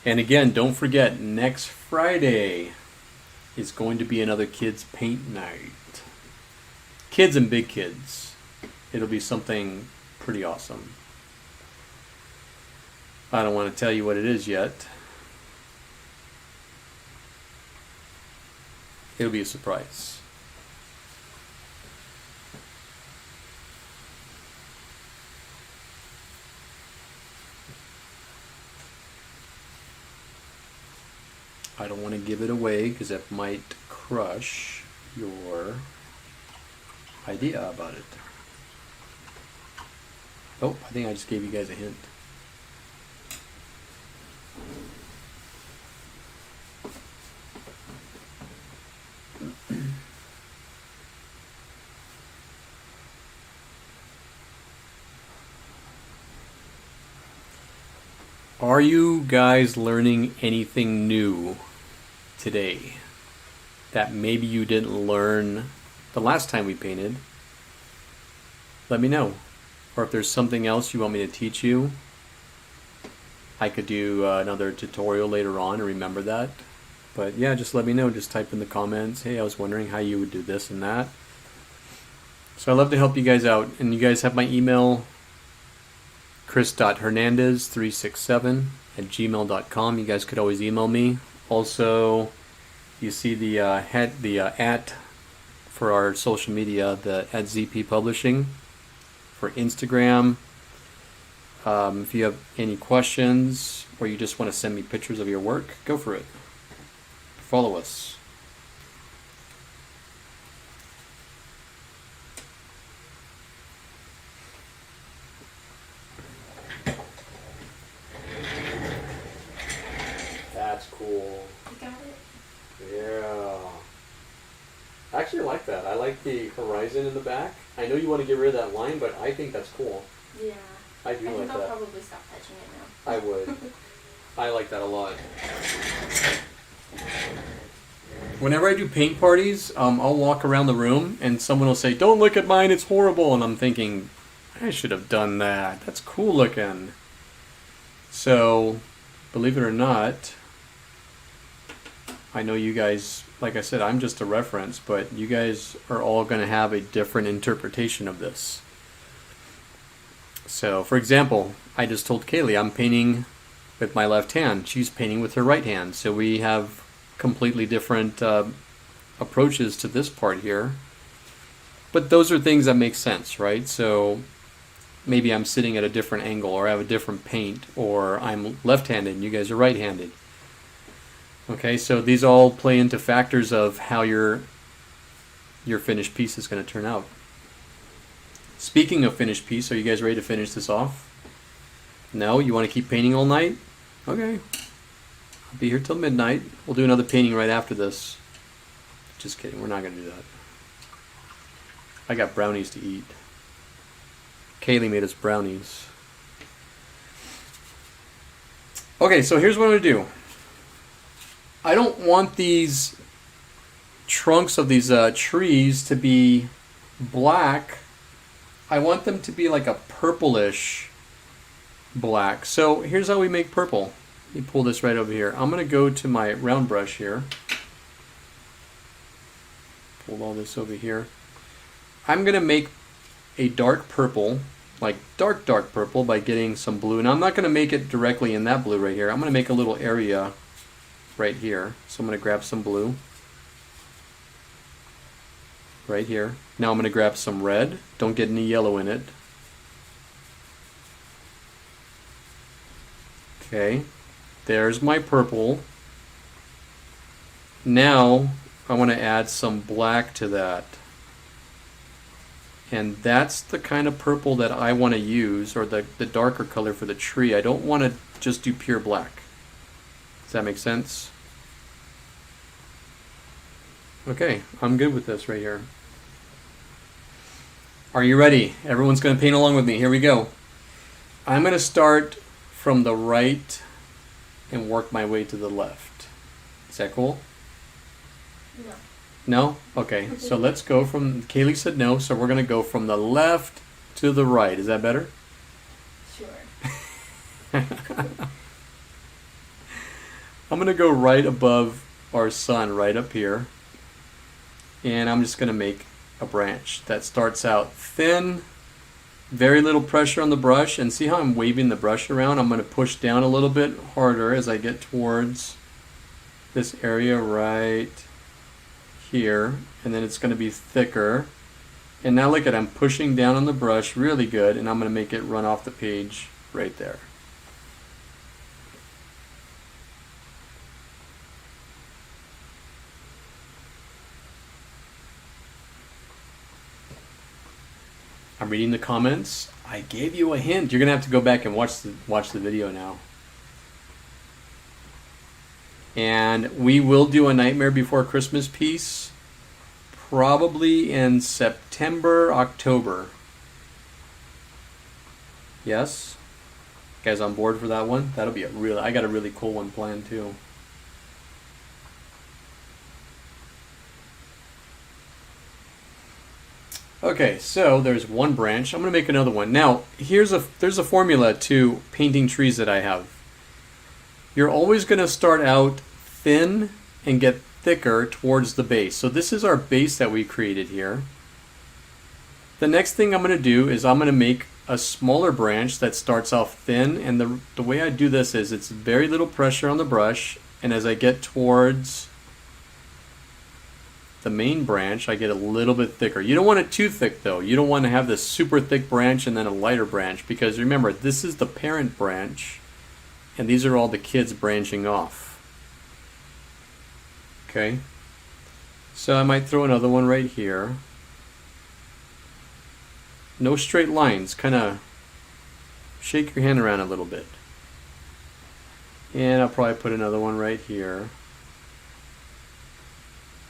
And again, don't forget, next Friday is going to be another kids' paint night. Kids and big kids. It'll be something pretty awesome. I don't want to tell you what it is yet. It'll be a surprise. I don't want to give it away because it might crush your idea about it. Oh, I think I just gave you guys a hint. Are you guys learning anything new today that maybe you didn't learn the last time we painted? Let me know. Or if there's something else you want me to teach you, I could do another tutorial later on and remember that. But yeah, just let me know. Just type in the comments, hey, I was wondering how you would do this and that. So I love to help you guys out. And you guys have my email, chris.hernandez367@gmail.com. You guys could always email me. Also, you see the at for our social media, the at ZP Publishing for Instagram. If you have any questions or you just want to send me pictures of your work, go for it. Follow us. That's cool. You got it? Yeah. I actually like that. I like the horizon in the back. I know you want to get rid of that line, but I think that's cool. Yeah. I do like think I'll that. probably stop touching it now. I would. I like that a lot. Whenever I do paint parties, I'll walk around the room and someone will say, "Don't look at mine, it's horrible." And I'm thinking, I should have done that. That's cool looking. So, believe it or not, I know you guys, like I said, I'm just a reference, but you guys are all going to have a different interpretation of this. So, for example, I just told Kaylee I'm painting with my left hand. She's painting with her right hand. So we have completely different approaches to this part here. But those are things that make sense, right? So maybe I'm sitting at a different angle, or I have a different paint, or I'm left-handed and you guys are right-handed. Okay, so these all play into factors of how your finished piece is going to turn out. Speaking of finished piece, are you guys ready to finish this off? No? You want to keep painting all night? Okay. I'll be here till midnight. We'll do another painting right after this. Just kidding, we're not going to do that. I got brownies to eat. Kaylee made us brownies. Okay, so here's what I'm going to do. I don't want these trunks of these trees to be black. I want them to be like a purplish black. So here's how we make purple. Let me pull this right over here. I'm going to go to my round brush here. Pull all this over here. I'm going to make a dark purple, like dark purple, by getting some blue. Now I'm not going to make it directly in that blue right here. I'm going to make a little area right here. So I'm going to grab some blue right here. Now I'm going to grab some red. Don't get any yellow in it. Okay, there's my purple. Now I want to add some black to that. And that's the kind of purple that I want to use, or the darker color for the tree. I don't want to just do pure black. Does that make sense? Okay, I'm good with this right here. Are you ready? Everyone's going to paint along with me. Here we go. I'm going to start from the right and work my way to the left. Is that cool? No. No? Okay, so let's go from, Kaylee said no, so we're going to go from the left to the right. Is that better? Sure. I'm going to go right above our sun, right up here. And I'm just going to make a branch that starts out thin, very little pressure on the brush. And see how I'm waving the brush around? I'm going to push down a little bit harder as I get towards this area right here, and then it's going to be thicker. And now look at, I'm pushing down on the brush really good, and I'm going to make it run off the page right there. I'm reading the comments. I gave you a hint. You're going to have to go back and watch the video now. And we will do a Nightmare Before Christmas piece probably in September, October. Yes? You guys on board for that one? That'll be a real, I got a really cool one planned too. Okay, so there's one branch. I'm going to make another one. Now, there's a formula to painting trees that I have. You're always going to start out thin and get thicker towards the base. So this is our base that we created here. The next thing I'm going to do is I'm going to make a smaller branch that starts off thin, and the way I do this is it's very little pressure on the brush, and as I get towards the main branch I get a little bit thicker. You don't want it too thick though. You don't want to have this super thick branch and then a lighter branch, because remember, this is the parent branch and these are all the kids branching off. Okay, so I might throw another one right here. No straight lines, kind of shake your hand around a little bit. And I'll probably put another one right here.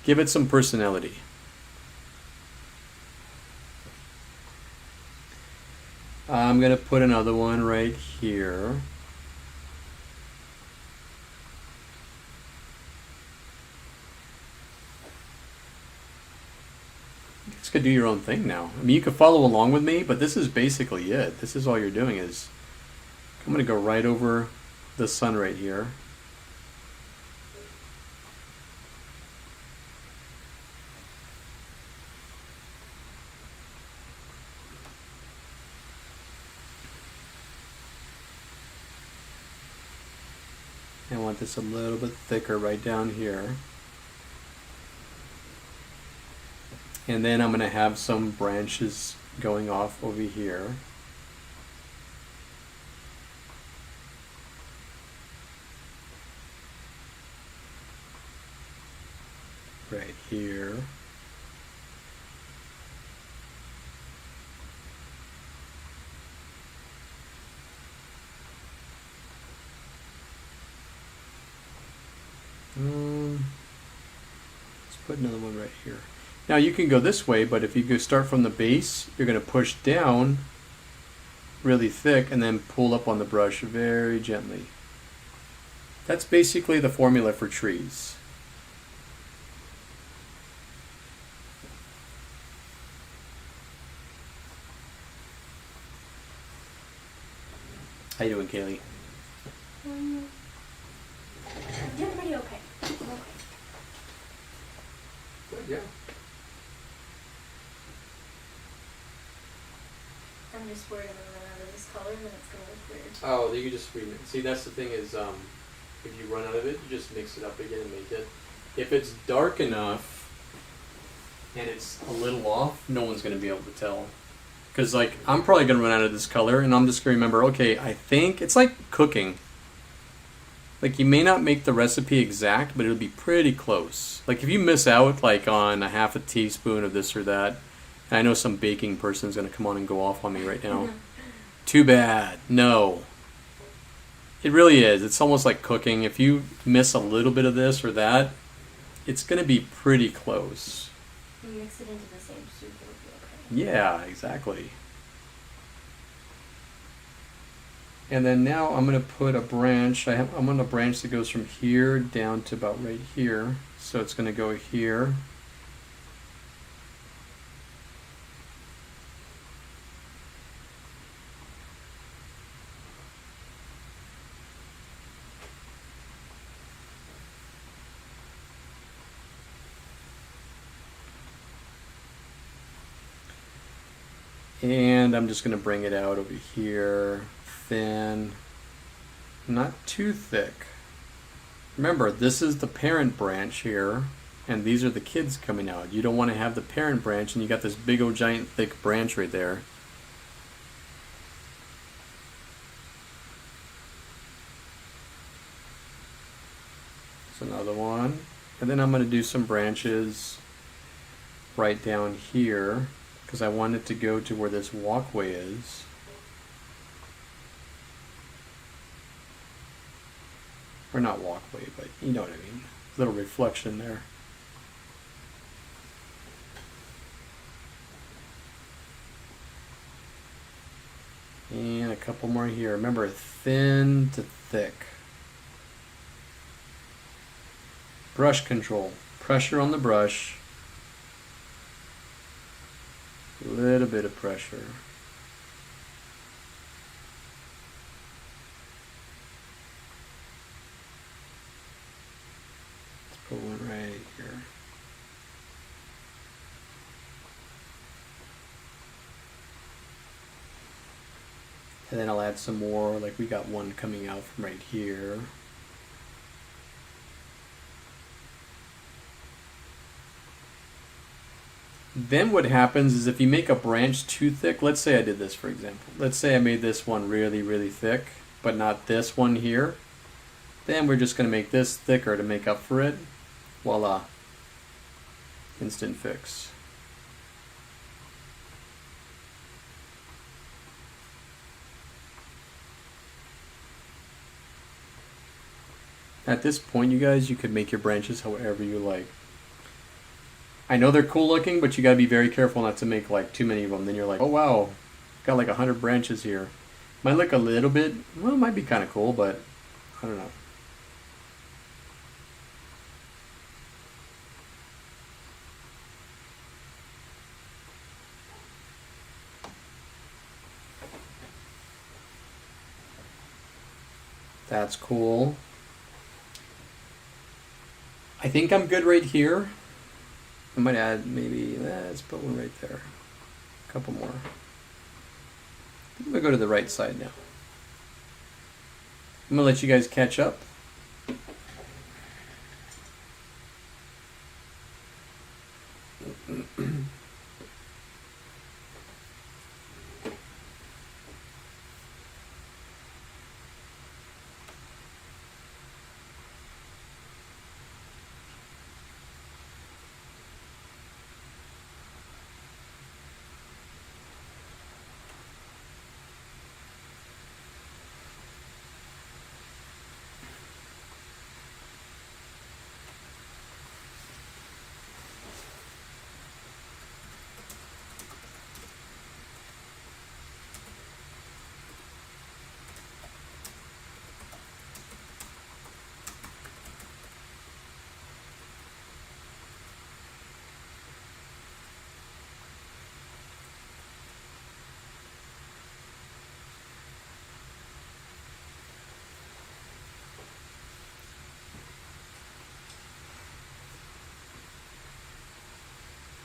Give it some personality. I'm going to put another one right here. You guys could do your own thing now. I mean, you could follow along with me, but this is basically it. This is all you're doing is, I'm going to go right over the sun right here. I want this a little bit thicker right down here. And then I'm going to have some branches going off over here. Right here. Let's put another one right here. Now you can go this way, but if you go start from the base, you're going to push down really thick and then pull up on the brush very gently. That's basically the formula for trees. How you doing, Kaylee? I'm doing pretty okay. I'm okay. Good, yeah. I'm just worried I'm gonna run out of this color and then it's gonna look weird. Oh, you can just remix. See, that's the thing is, if you run out of it, you just mix it up again and make it. If it's dark enough and it's a little off, no one's going to be able to tell. Because, like, I'm probably going to run out of this color, and I'm just going to remember, okay, I think it's like cooking. Like, you may not make the recipe exact, but it'll be pretty close. Like, if you miss out, like, on a half a teaspoon of this or that, and I know some baking person's going to come on and go off on me right now. Too bad. No. It really is. It's almost like cooking. If you miss a little bit of this or that, it's going to be pretty close. You mix it into the same soup, it'll be okay. Yeah, exactly. And then now I'm going to put a branch. I'm on a branch that goes from here down to about right here. So it's going to go here. And I'm just going to bring it out over here, thin, not too thick. Remember, this is the parent branch here, and these are the kids coming out. You don't want to have the parent branch and you got this big old giant thick branch right there. That's another one. And then I'm going to do some branches right down here, because I want it to go to where this walkway is. Or not walkway, but you know what I mean. Little reflection there. And a couple more here. Remember, thin to thick. Brush control. Pressure on the brush. A little bit of pressure. Let's put one right here. And then I'll add some more, like we got one coming out from right here. Then what happens is if you make a branch too thick, let's say I did this for example. Let's say I made this one really, really thick, but not this one here. Then we're just going to make this thicker to make up for it. Voila. Instant fix. At this point, you guys, you could make your branches however you like. I know they're cool looking, but you gotta be very careful not to make like too many of them. Then you're like, oh wow, got like 100 branches here. Might look a little bit, well, it might be kind of cool, but I don't know. That's cool. I think I'm good right here. I might add maybe, let's put one right there. A couple more. I'm gonna go to the right side now. I'm gonna let you guys catch up.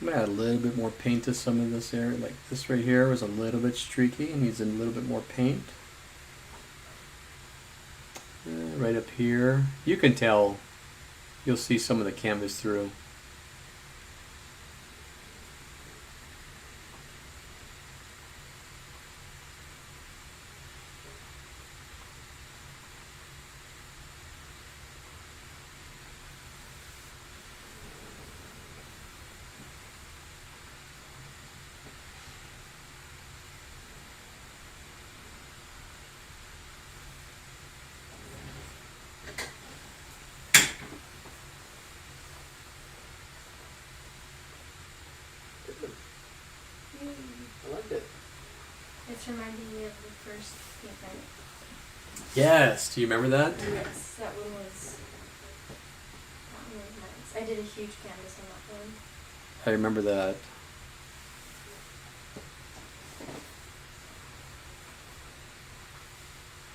I'm going to add a little bit more paint to some of this area. Like this right here was a little bit streaky and needs a little bit more paint. Right up here. You can tell, you'll see some of the canvas through. I liked it. It's reminding me of the first event. Yes, do you remember that? Yes, that one was nice. I did a huge canvas on that one. I remember that.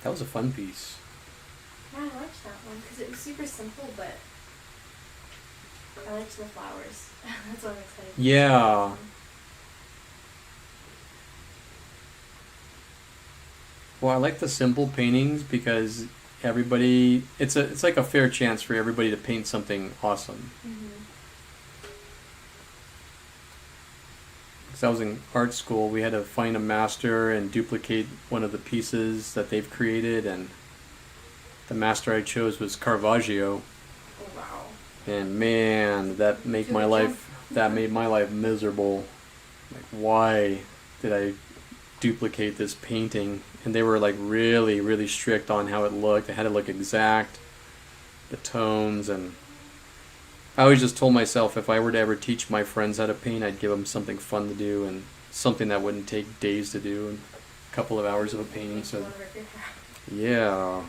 That was a fun piece. Yeah, I liked that one because it was super simple, but I liked the flowers. That's what I'm excited for. Yeah. Well, I like the simple paintings because everybody, it's like a fair chance for everybody to paint something awesome. Because I was in art school, we had to find a master and duplicate one of the pieces that they've created, and the master I chose was Caravaggio. Oh, wow. And man, that made my life miserable. Like, why did I duplicate this painting? And they were like really, really strict on how it looked. It had to look exact, the tones, and I always just told myself if I were to ever teach my friends how to paint, I'd give them something fun to do and something that wouldn't take days to do and a couple of hours of a painting. So, yeah.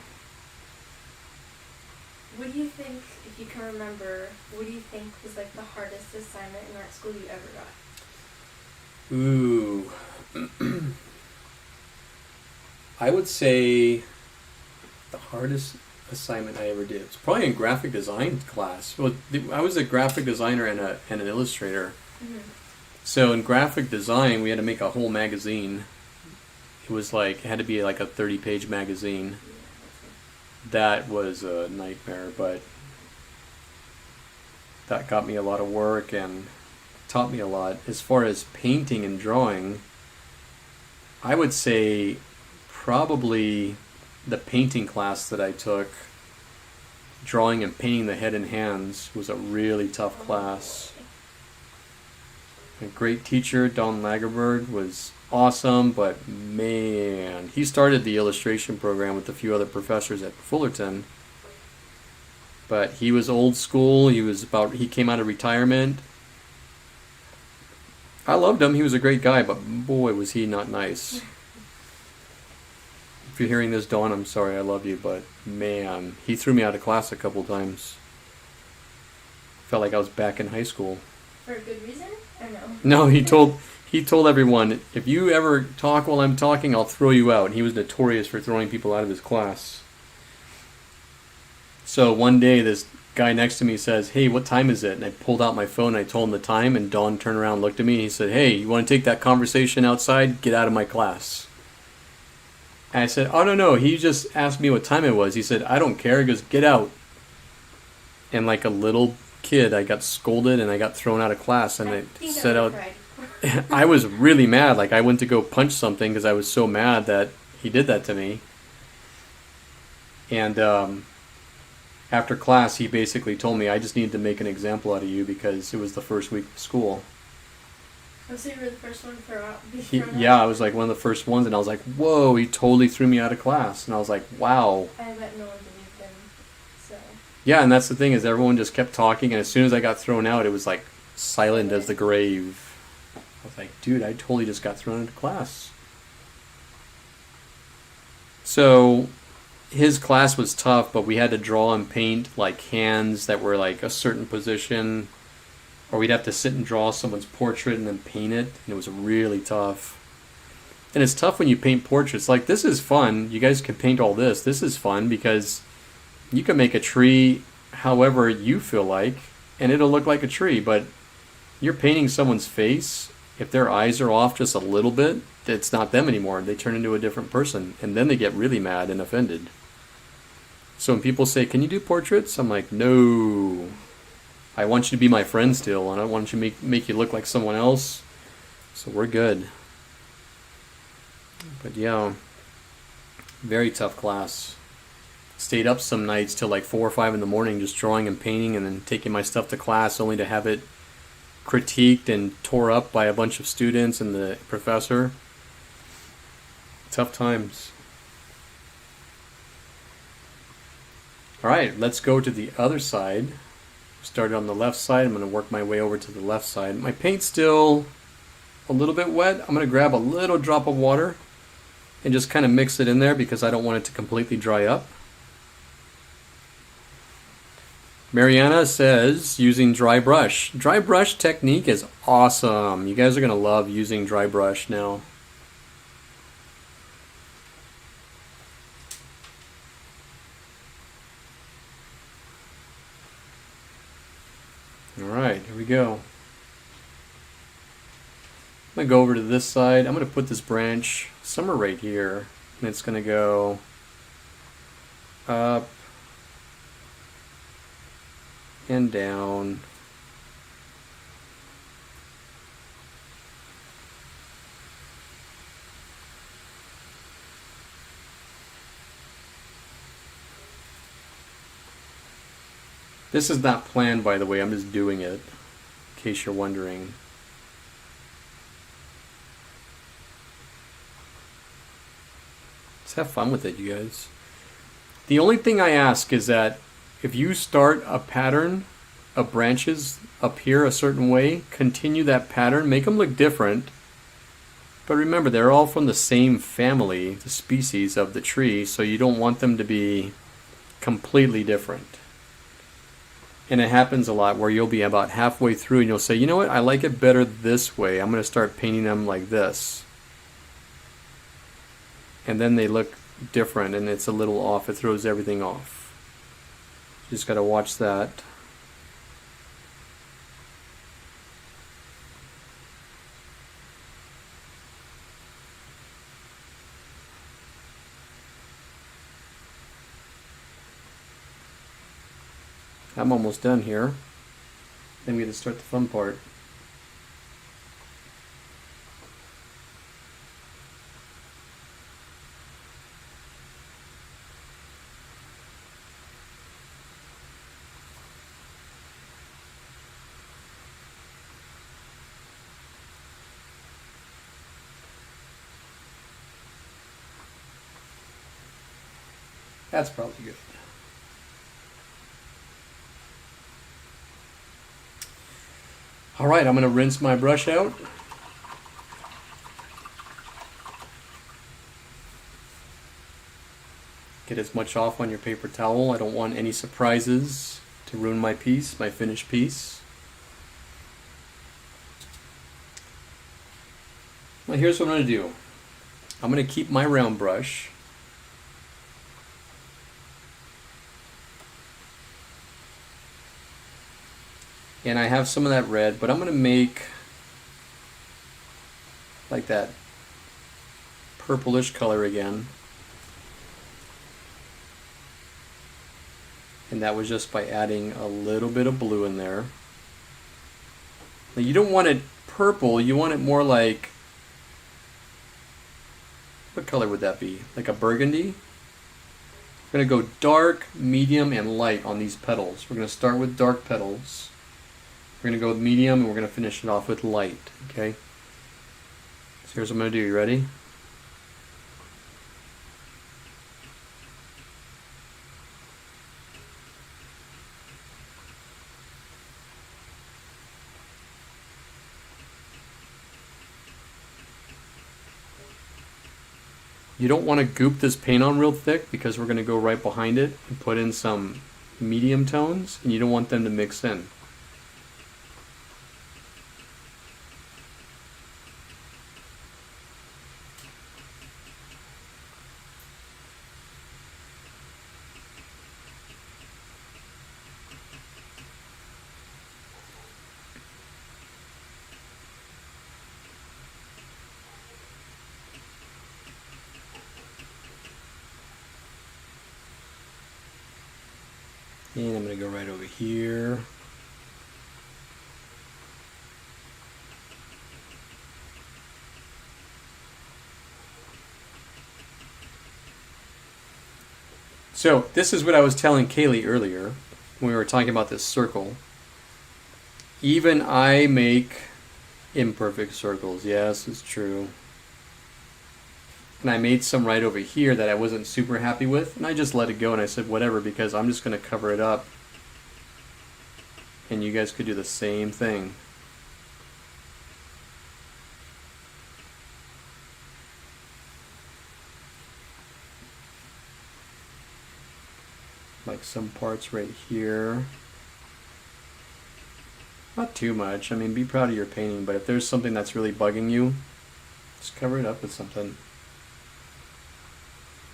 What do you think, if you can remember, what do you think was like the hardest assignment in art school you ever got? Ooh. I would say the hardest assignment I ever did. It's probably in graphic design class. Well, I was a graphic designer and an illustrator. Mm-hmm. So in graphic design, we had to make a whole magazine. It had to be like a 30-page magazine. That was a nightmare, but that got me a lot of work and taught me a lot. As far as painting and drawing, I would say probably the painting class that I took, drawing and painting the head and hands, was a really tough class. A great teacher, Don Lagerberg, was awesome, but man, he started the illustration program with a few other professors at Fullerton. But he was old school. He came out of retirement. I loved him. He was a great guy, but boy, was he not nice. If you're hearing this, Dawn, I'm sorry, I love you, but man, he threw me out of class a couple times. Felt like I was back in high school. For a good reason? Or no? No, he told everyone, if you ever talk while I'm talking, I'll throw you out. And he was notorious for throwing people out of his class. So one day, this guy next to me says, "Hey, what time is it?" And I pulled out my phone, and I told him the time, and Dawn turned around and looked at me, and he said, "Hey, you want to take that conversation outside? Get out of my class." And I said, "Oh, no, he just asked me what time it was." He said, "I don't care." He goes, "Get out." And like a little kid, I got scolded and I got thrown out of class, and I set out. I was really mad. Like, I went to go punch something because I was so mad that he did that to me. And after class, he basically told me, "I just needed to make an example out of you because it was the first week of school." Oh, so you were the first one Yeah, I was like one of the first ones, and I was like, whoa, he totally threw me out of class. And I was like, wow. I bet no one believed him, so. Yeah, and that's the thing, is everyone just kept talking, and as soon as I got thrown out, it was like silent as the grave. I was like, dude, I totally just got thrown into class. So his class was tough, but we had to draw and paint like hands that were like a certain position, or we'd have to sit and draw someone's portrait and then paint it, and it was really tough. And it's tough when you paint portraits. Like, this is fun. You guys can paint all this. This is fun because you can make a tree however you feel like, and it'll look like a tree. But You're painting someone's face. If their eyes are off just a little bit, it's not them anymore. They turn into a different person. And then they get really mad and offended. So when people say, can you do portraits? I'm like, no. I want you to be my friend still. I don't want you to make you look like someone else. So we're good. But yeah, very tough class. Stayed up some nights till like 4 or 5 in the morning just drawing and painting and then taking my stuff to class only to have it critiqued and tore up by a bunch of students and the professor. Tough times. Alright, let's go to the other side. Started on the left side. I'm going to work my way over to the left side. My paint's still a little bit wet. I'm going to grab a little drop of water and just kind of mix it in there because I don't want it to completely dry up. Mariana says using dry brush. Dry brush technique is awesome. You guys are going to love using dry brush now. Alright, here we go. I'm going to go over to this side. I'm going to put this branch somewhere right here. And it's going to go up and down. This is not planned, by the way. I'm just doing it, in case you're wondering. Let's have fun with it, you guys. The only thing I ask is that if you start a pattern of branches up here a certain way, continue that pattern, make them look different. But remember, they're all from the same family, the species of the tree, so you don't want them to be completely different. And it happens a lot where you'll be about halfway through and you'll say, you know what, I like it better this way. I'm going to start painting them like this. And then they look different and it's a little off. It throws everything off. Just got to watch that. I'm almost done here. Then we get to start the fun part. That's probably good. Alright, I'm going to rinse my brush out. Get as much off on your paper towel. I don't want any surprises to ruin my piece, my finished piece. Well, here's what I'm going to do. I'm going to keep my round brush. And I have some of that red, but I'm going to make like that purplish color again. And that was just by adding a little bit of blue in there. Now you don't want it purple, you want it more like, what color would that be? Like a burgundy? We're going to go dark, medium, and light on these petals. We're going to start with dark petals. We're going to go with medium and we're going to finish it off with light. Okay? So here's what I'm going to do. You ready? You don't want to goop this paint on real thick because we're going to go right behind it and put in some medium tones, and you don't want them to mix in. And I'm going to go right over here. So this is what I was telling Kaylee earlier when we were talking about this circle. Even I make imperfect circles. Yes, it's true. And I made some right over here that I wasn't super happy with, and I just let it go and I said whatever, because I'm just going to cover it up. And you guys could do the same thing. Like some parts right here. Not too much. I mean, be proud of your painting, but if there's something that's really bugging you, just cover it up with something.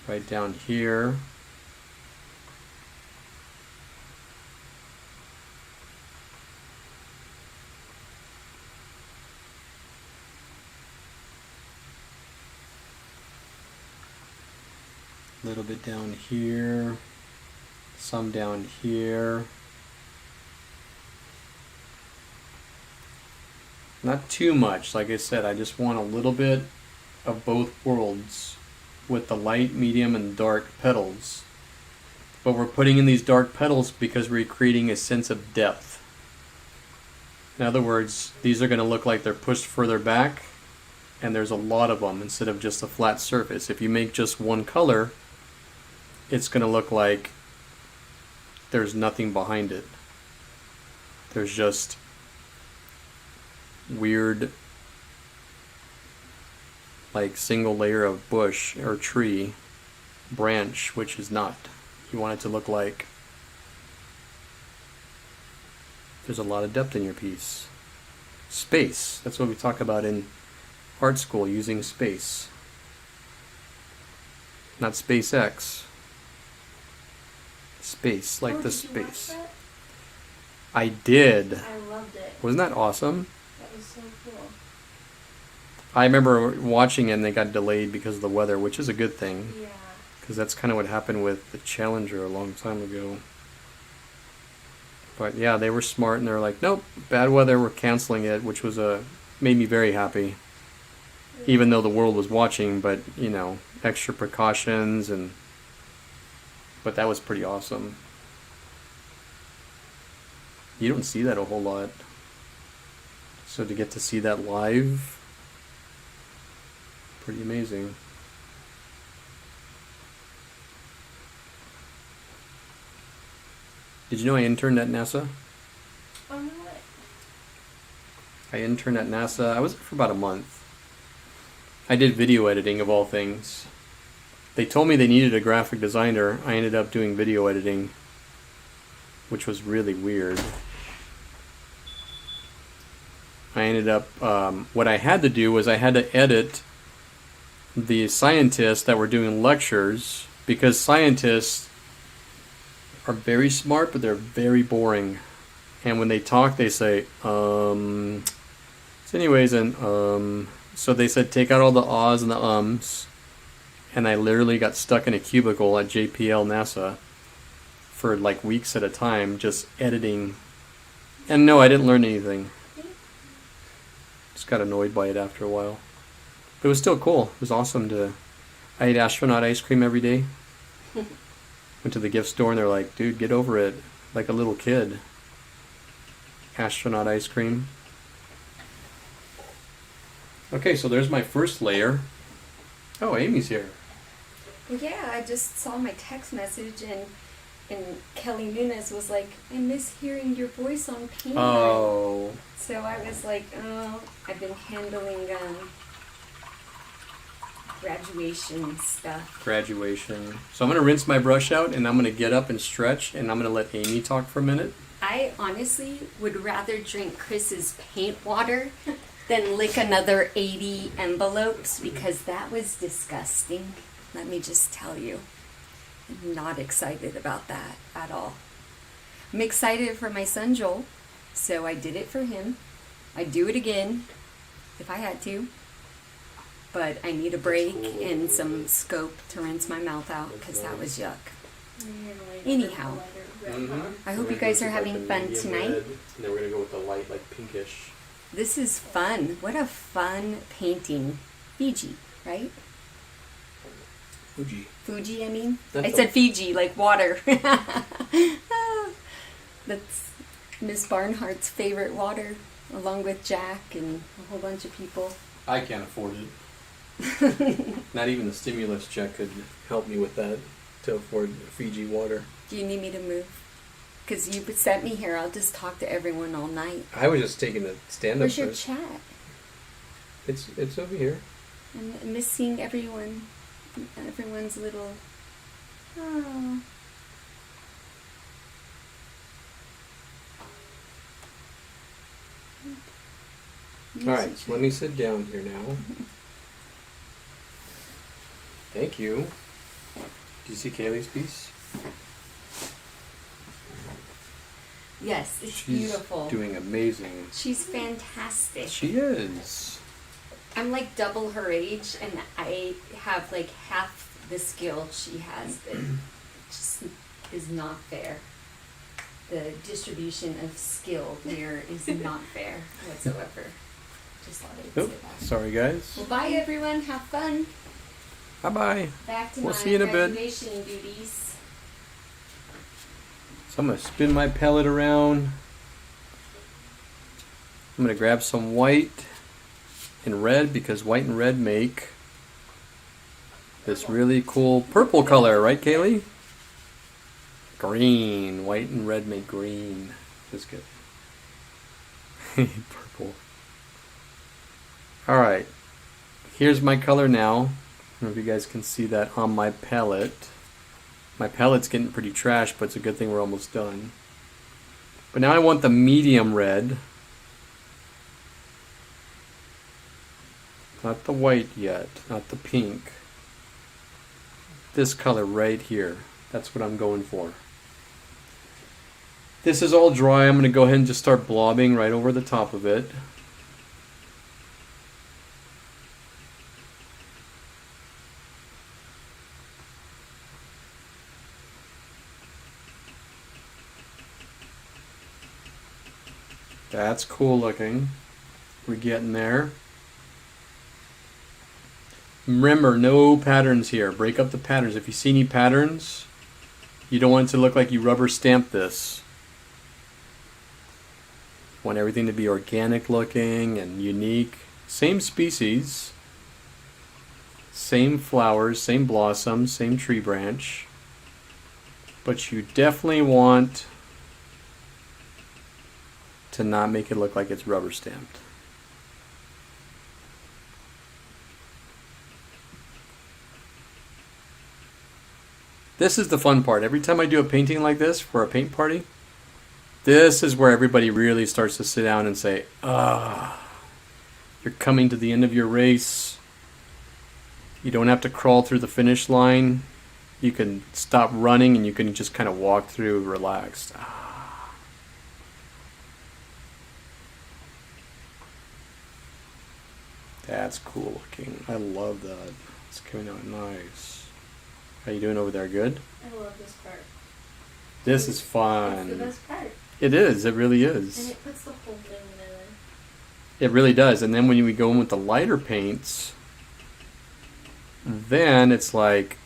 Right down here. A little bit down here. Some down here. Not too much. Like I said, I just want a little bit of both worlds with the light, medium, and dark petals. But we're putting in these dark petals because we're creating a sense of depth. In other words, these are going to look like they're pushed further back, and there's a lot of them instead of just a flat surface. If you make just one color, it's going to look like there's nothing behind it. There's just weird, like single layer of bush or tree, branch, which is not. You want it to look like there's a lot of depth in your piece. Space, that's what we talk about in art school, using space. Not SpaceX. Space, like the space. Did you watch that? I did. I loved it. Wasn't that awesome? That was so cool. I remember watching it and they got delayed because of the weather, which is a good thing. Yeah. Because that's kind of what happened with the Challenger a long time ago. But yeah, they were smart and they were like, nope, bad weather, we're canceling it, which was made me very happy. Yeah. Even though the world was watching, but you know, extra precautions but that was pretty awesome. You don't see that a whole lot. So to get to see that live, pretty amazing. Did you know I interned at NASA? Oh, no way. I interned at NASA. I was there for about a month. I did video editing of all things. They told me they needed a graphic designer. I ended up doing video editing, which was really weird. I ended up, what I had to do was I had to edit the scientists that were doing lectures, because scientists are very smart, but they're very boring. And when they talk, they say, So anyways, so they said take out all the ahs and the ums. And I literally got stuck in a cubicle at JPL NASA for like weeks at a time, just editing. And no, I didn't learn anything. Just got annoyed by it after a while. But it was still cool. It was awesome I ate astronaut ice cream every day. Went to the gift store and they're like, dude, get over it. Like a little kid. Astronaut ice cream. Okay, so there's my first layer. Oh, Amy's here. Yeah, I just saw my text message and Kelly Nunes was like, I miss hearing your voice on paint. Oh. So I was like, oh, I've been handling graduation stuff. Graduation. So I'm going to rinse my brush out and I'm going to get up and stretch and I'm going to let Amy talk for a minute. I honestly would rather drink Chris's paint water than lick another 80 envelopes because that was disgusting. Let me just tell you. I'm not excited about that at all. I'm excited for my son Joel, so I did it for him. I'd do it again if I had to. But I need a break and some scope to rinse my mouth out because that was yuck. Anyhow. red, Mm-hmm. huh? I hope you guys are having fun tonight. And then we're gonna go with the light, like pinkish. This is fun. What a fun painting. Fiji, right? Fuji. Fuji, I mean. That's I said Fiji, like water. That's Miss Barnhart's favorite water, along with Jack and a whole bunch of people. I can't afford it. Not even the stimulus check could help me with that to afford Fiji water. Do you need me to move? Because you sent me here. I'll just talk to everyone all night. I was just taking a stand-up. Where's your first. chat? It's over here. I'm missing everyone. Everyone's little... Oh. All right, so let me sit down here now. Thank you. Did you see Kaylee's piece? Yes, it's She's beautiful. doing amazing. She's fantastic. She is. I'm like double her age, and I have like half the skill she has. That just is not fair. The distribution of skill here is not fair whatsoever. Just thought I'd Nope. say that. Sorry, guys. Well, bye everyone. Have fun. Bye-bye. Back to We'll my see you in a bit. graduation duties. So I'm going to spin my palette around. I'm going to grab some white and red because white and red make this really cool purple color, right, Kaylee? Green. White and red make green. That's good. Purple. Alright. Here's my color now. I don't know if you guys can see that on my palette. My palette's getting pretty trash, but it's a good thing we're almost done. But now I want the medium red. Not the white yet, not the pink. This color right here. That's what I'm going for. This is all dry. I'm going to go ahead and just start blobbing right over the top of it. That's cool looking. We're getting there. Remember, no patterns here. Break up the patterns. If you see any patterns, you don't want it to look like you rubber stamped this. You want everything to be organic looking and unique. Same species, same flowers, same blossoms, same tree branch. But you definitely want to not make it look like it's rubber stamped. This is the fun part. Every time I do a painting like this for a paint party, this is where everybody really starts to sit down and say, you're coming to the end of your race. You don't have to crawl through the finish line. You can stop running and you can just kind of walk through relaxed. That's cool looking. I love that. It's coming out nice. How you doing over there? Good? I love this part. This is fun. It's the best part. It is. It really And is. it puts the whole thing together. It really does. And then when we go in with the lighter paints, then it's like,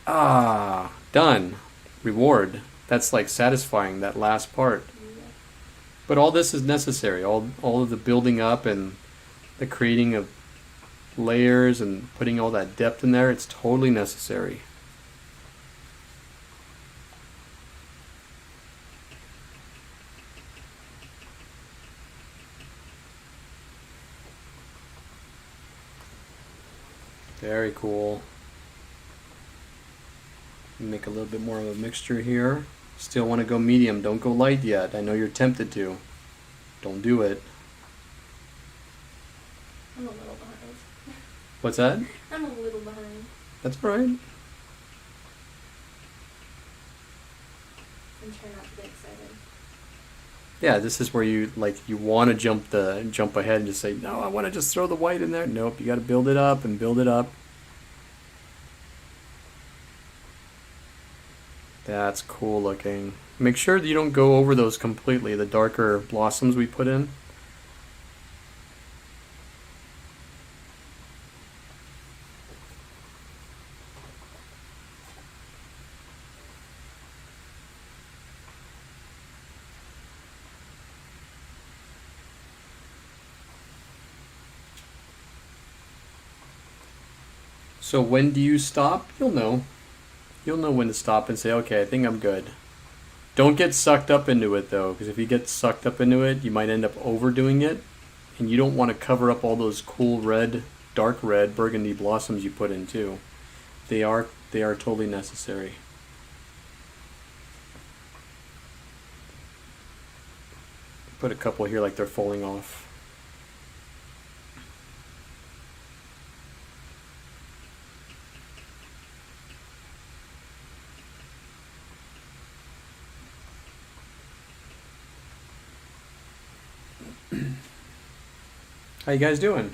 done. Reward. That's like satisfying, that last part. Yeah. But all this is necessary. All of the building up and the creating of layers and putting all that depth in there, it's totally necessary. Very cool. Make a little bit more of a mixture here. Still want to go medium. Don't go light yet. I know you're tempted to. Don't do it. I'm a little behind. What's that? I'm a little behind. That's all right. I'm trying not to get excited. Yeah, this is where you want to jump ahead and just say, no, I want to just throw the white in there. Nope, you got to build it up and build it up. That's cool looking. Make sure that you don't go over those completely, the darker blossoms we put in. So when do you stop? You'll know. You'll know when to stop and say, okay, I think I'm good. Don't get sucked up into it though, because if you get sucked up into it, you might end up overdoing it, and you don't want to cover up all those cool red, dark red, burgundy blossoms you put in too. They are totally necessary. Put a couple here like they're falling off. How you guys doing?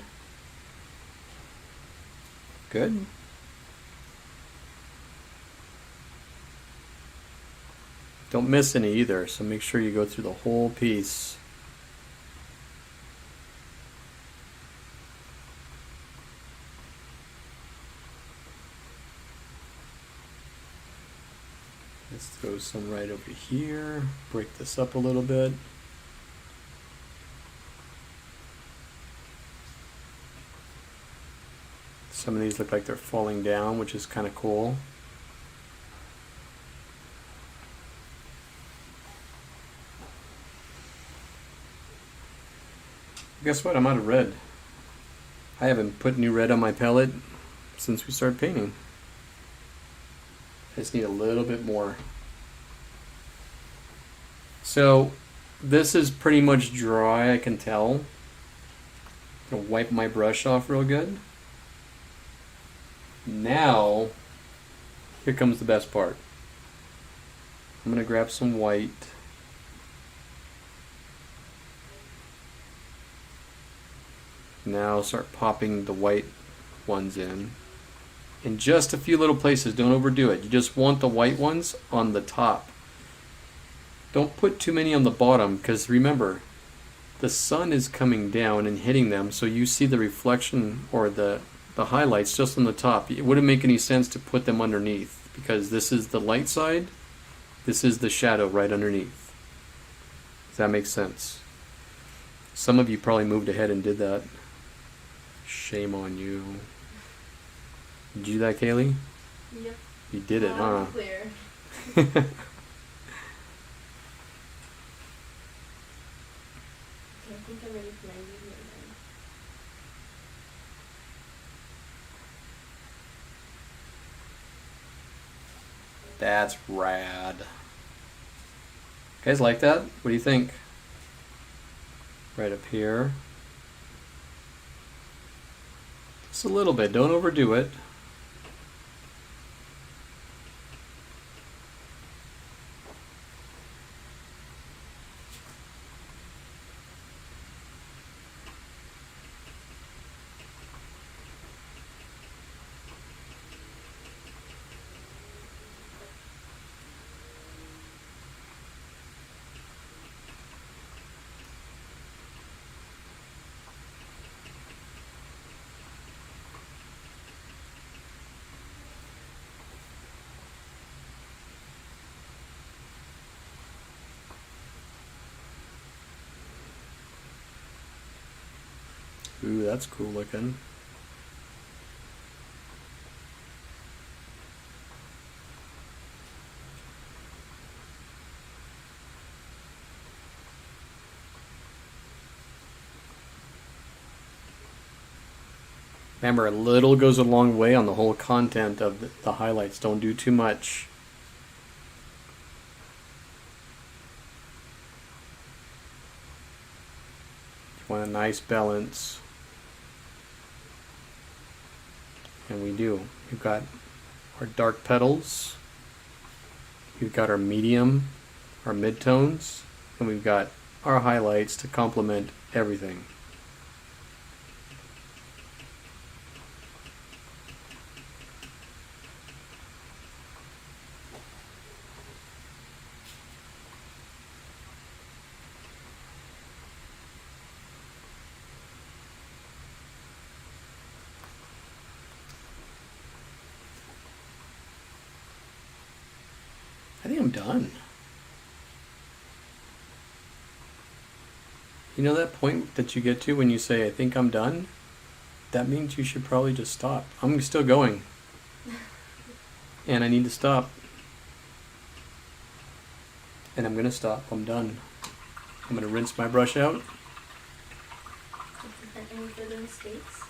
Good? Don't miss any either, so make sure you go through the whole piece. Let's throw some right over here. Break this up a little bit. Some of these look like they're falling down, which is kind of cool. Guess what? I'm out of red. I haven't put new red on my palette since we started painting. I just need a little bit more. So this is pretty much dry, I can tell. I'm gonna wipe my brush off real good. Now, here comes the best part. I'm gonna grab some white. Now start popping the white ones in just a few little places. Don't overdo it. You just want the white ones on the top. Don't put too many on the bottom, because remember, the sun is coming down and hitting them, so you see the reflection or the highlights just on the top. It wouldn't make any sense to put them underneath, because this is the light side, this is the shadow right underneath. Does that make sense? Some of you probably moved ahead and did that. Shame on you. Did you do that, Kaylee? Yep. You did it, huh? Clear. I think I'm ready for my medium then. That's rad. You guys like that? What do you think? Right up here. Just a little bit, don't overdo it. Ooh, that's cool looking. Remember, a little goes a long way on the whole content of the highlights. Don't do too much. You want a nice balance. And we do. We've got our dark petals. We've got our medium, our midtones, and we've got our highlights to complement everything. I think I'm done. You know that point that you get to when you say, I think I'm done? That means you should probably just stop. I'm still going. And I need to stop. And I'm going to stop. I'm done. I'm going to rinse my brush out. To prevent any further mistakes.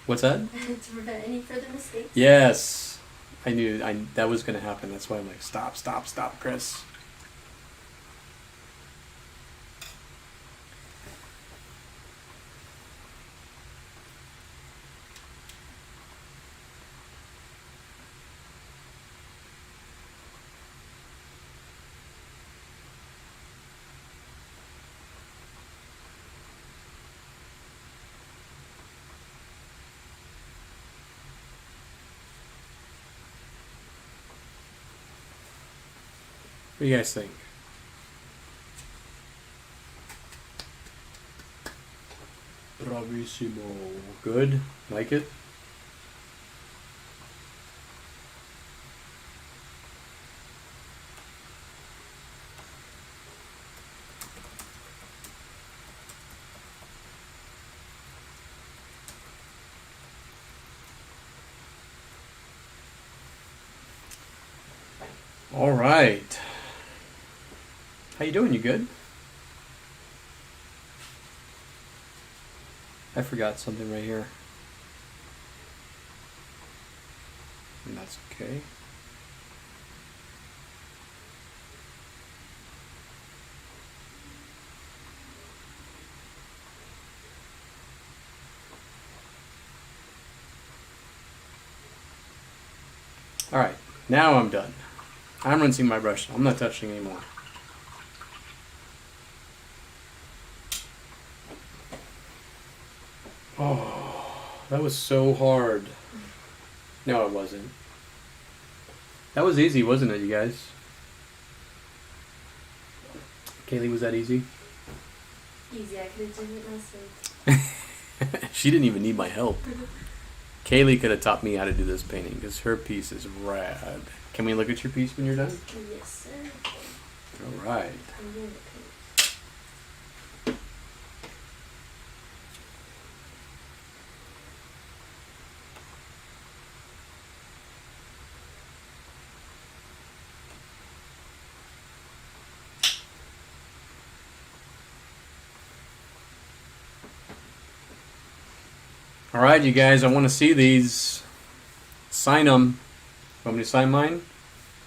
What's that? To prevent any further mistakes. Yes. I knew that was going to happen. That's why I'm like, stop, Chris. What do you guys think? Bravissimo. Good? Like it? All right. How you doing? You good? I forgot something right here. And that's okay. All right. Now I'm done. I'm rinsing my brush. I'm not touching anymore. Oh, that was so hard. No, it wasn't. That was easy, wasn't it, you guys? Kaylee, was that easy? Easy, I could have done it myself. She didn't even need my help. Kaylee could have taught me how to do this painting because her piece is rad. Can we look at your piece when you're done? Yes, sir. All right. I'm doing the paint. All right, you guys, I want to see these. Sign them. Want me to sign mine?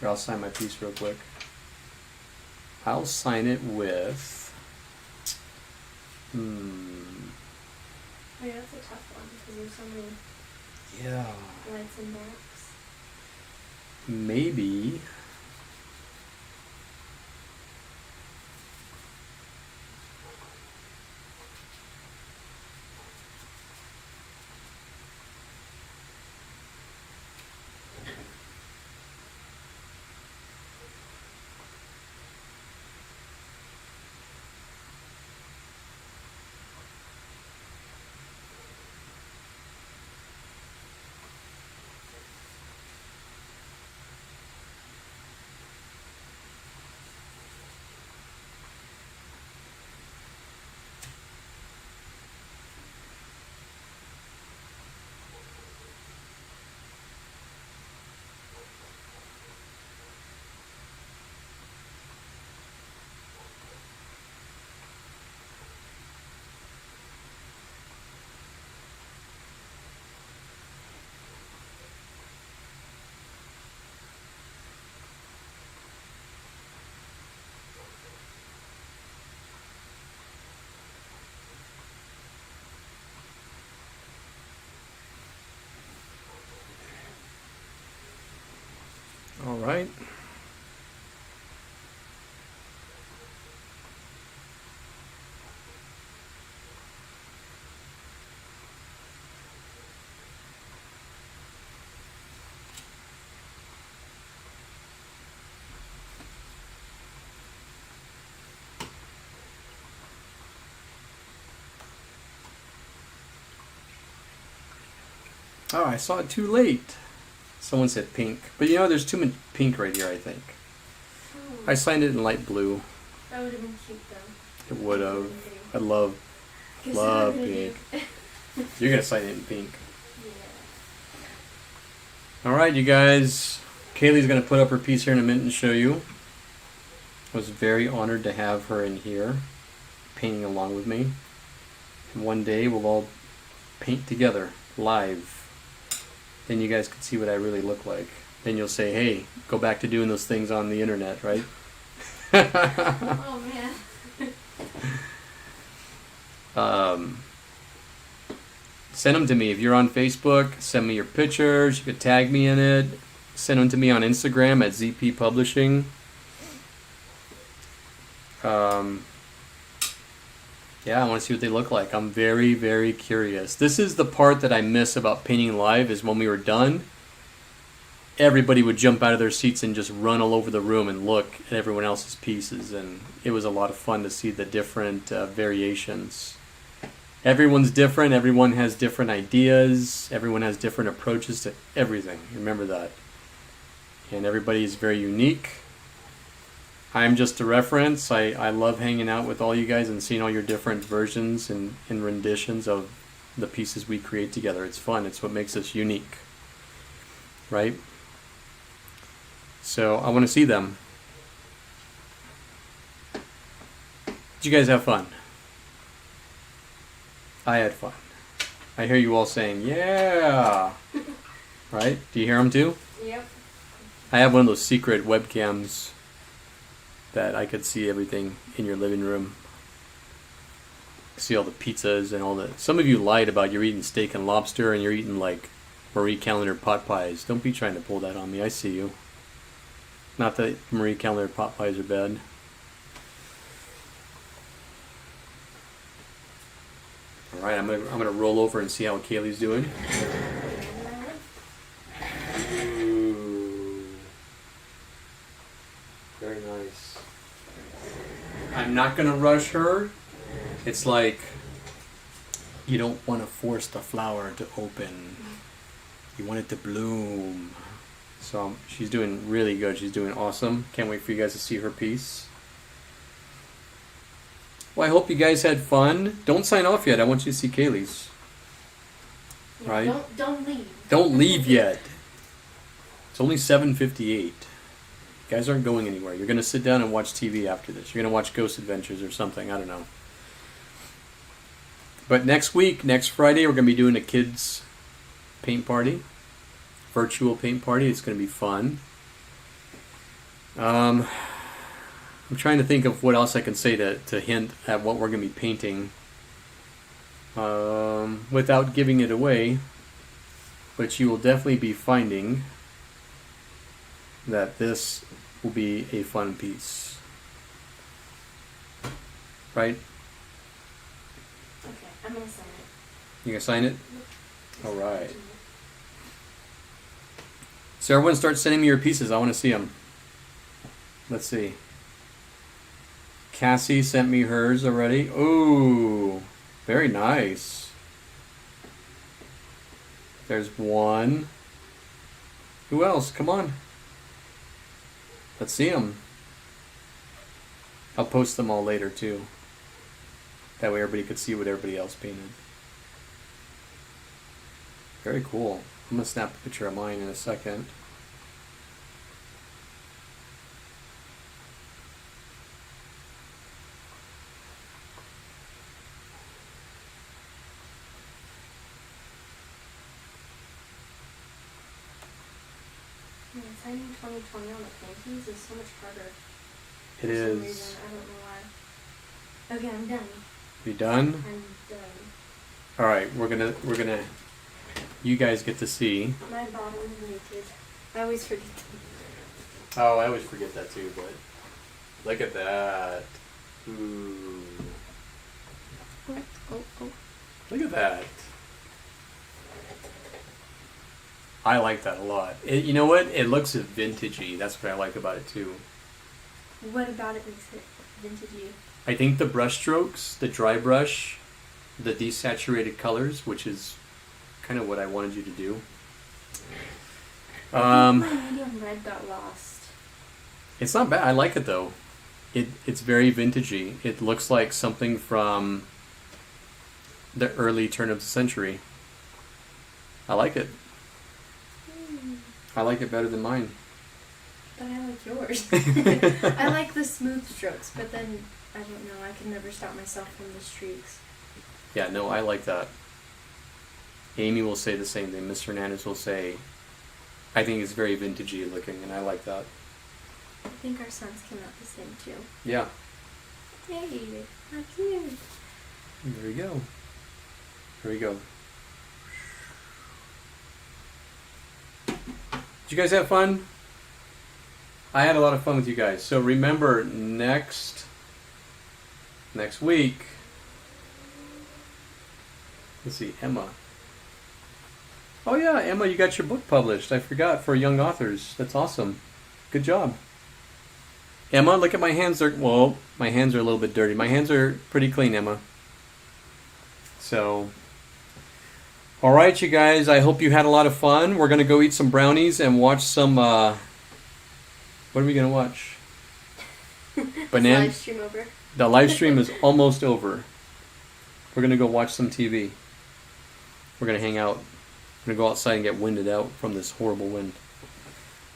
Or I'll sign my piece real quick. I'll sign it with... Oh yeah, that's a tough one because there's so many Yeah. lights and darks. Maybe... All right. Oh, I saw it too late. Someone said pink. But you know, there's too much pink right here, I think. I signed it in light blue. That would have been cute though. It would have. I Guess love what love I'm gonna pink. do. You're gonna sign it in pink. Yeah. All right, you guys. Kaylee's gonna put up her piece here in a minute and show you. I was very honored to have her in here, painting along with me. And one day we'll all paint together, live. Then you guys can see what I really look like. Then you'll say, hey, go back to doing those things on the internet, right? Oh man. Send them to me. If you're on Facebook, send me your pictures. You could tag me in it. Send them to me on Instagram at ZP Publishing. Yeah, I want to see what they look like. I'm very, very curious. This is the part that I miss about painting live, is when we were done, everybody would jump out of their seats and just run all over the room and look at everyone else's pieces, and it was a lot of fun to see the different variations. Everyone's different. Everyone has different ideas. Everyone has different approaches to everything. Remember that. And everybody is very unique. I'm just a reference. I love hanging out with all you guys and seeing all your different versions and renditions of the pieces we create together. It's fun. It's what makes us unique. Right? So I want to see them. Did you guys have fun? I had fun. I hear you all saying, yeah. Right? Do you hear them too? Yep. I have one of those secret webcams that I could see everything in your living room. See all the pizzas and all the... Some of you lied about you're eating steak and lobster and you're eating like Marie Callender pot pies. Don't be trying to pull that on me. I see you. Not that Marie Callender pot pies are bad. All right, I'm gonna roll over and see how Kaylee's doing. Ooh. Very nice. I'm not gonna rush her. It's like you don't want to force the flower to open. You want it to bloom. So she's doing really good. She's doing awesome. Can't wait for you guys to see her piece. Well, I hope you guys had fun. Don't sign off yet. I want you to see Kaylee's. Yeah, Right? Don't leave. Don't leave yet. It's only 7:58. You guys aren't going anywhere. You're going to sit down and watch TV after this. You're going to watch Ghost Adventures or something. I don't know. But next week, next Friday, we're going to be doing a kids' paint party. Virtual paint party. It's going to be fun. I'm trying to think of what else I can say to hint at what we're going to be painting without giving it away. But you will definitely be finding that this will be a fun piece. Right? Okay, I'm gonna sign it. You gonna sign it? All right. So everyone start sending me your pieces. I want to see them. Let's see. Cassie sent me hers already. Ooh, very nice. There's one. Who else? Come on. Let's see them. I'll post them all later too. That way everybody could see what everybody else painted. Very cool. I'm going to snap a picture of mine in a second. Yeah, signing 2020 on the paintings is so much harder. It For some is. reason. I don't know why. Okay, I'm done. You done? I'm done. All right, we're gonna. You guys get to see. My bottom is naked. I always forget them. Oh, I always forget that too. But look at that. Ooh. Oh. Look at that. I like that a lot. You know what? It looks vintagey. That's what I like about it too. What about it makes it vintagey? I think the brush strokes, the dry brush, the desaturated colors, which is kind of what I wanted you to do. My medium red got lost. It's not bad. I like it though. It's very vintagey. It looks like something from the early turn of the century. I like it. I like it better than mine. But I like yours. I like the smooth strokes, but then, I don't know, I can never stop myself from the streaks. Yeah, no, I like that. Amy will say the same thing. Miss Hernandez will say, I think it's very vintagey looking, and I like that. I think our sons came out the same too. Yeah. Yay, how cute. There you go. There you go. Did you guys have fun? I had a lot of fun with you guys. So remember, next week, let's see, Emma. Oh yeah, Emma, you got your book published. I forgot, for young authors. That's awesome. Good job. Emma, look at my hands. Well, my hands are a little bit dirty. My hands are pretty clean, Emma. So, all right, you guys. I hope you had a lot of fun. We're going to go eat some brownies and watch some, what are we going to watch? Banana. Live stream over. The live stream is almost over. We're going to go watch some TV. We're going to hang out. We're going to go outside and get winded out from this horrible wind.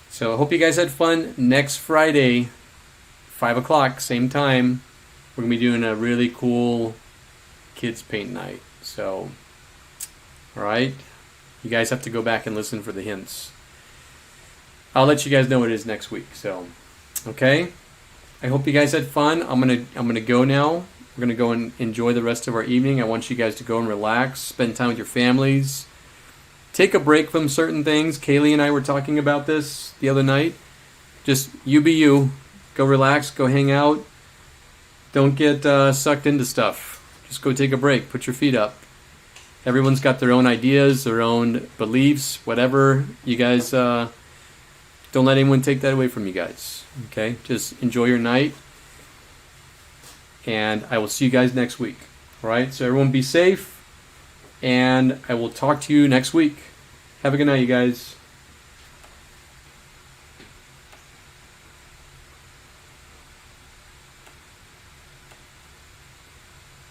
So I hope you guys had fun. Next Friday, 5 o'clock, same time, we're going to be doing a really cool kids paint night. So, all right. You guys have to go back and listen for the hints. I'll let you guys know what it is next week. So, okay. I hope you guys had fun. I'm gonna go now. We're gonna go and enjoy the rest of our evening. I want you guys to go and relax, spend time with your families, take a break from certain things. Kaylee and I were talking about this the other night. Just you be you. Go relax. Go hang out. Don't get sucked into stuff. Just go take a break. Put your feet up. Everyone's got their own ideas, their own beliefs, whatever. You guys, don't let anyone take that away from you guys. Okay? Just enjoy your night. And I will see you guys next week. All right? So everyone be safe. And I will talk to you next week. Have a good night, you guys.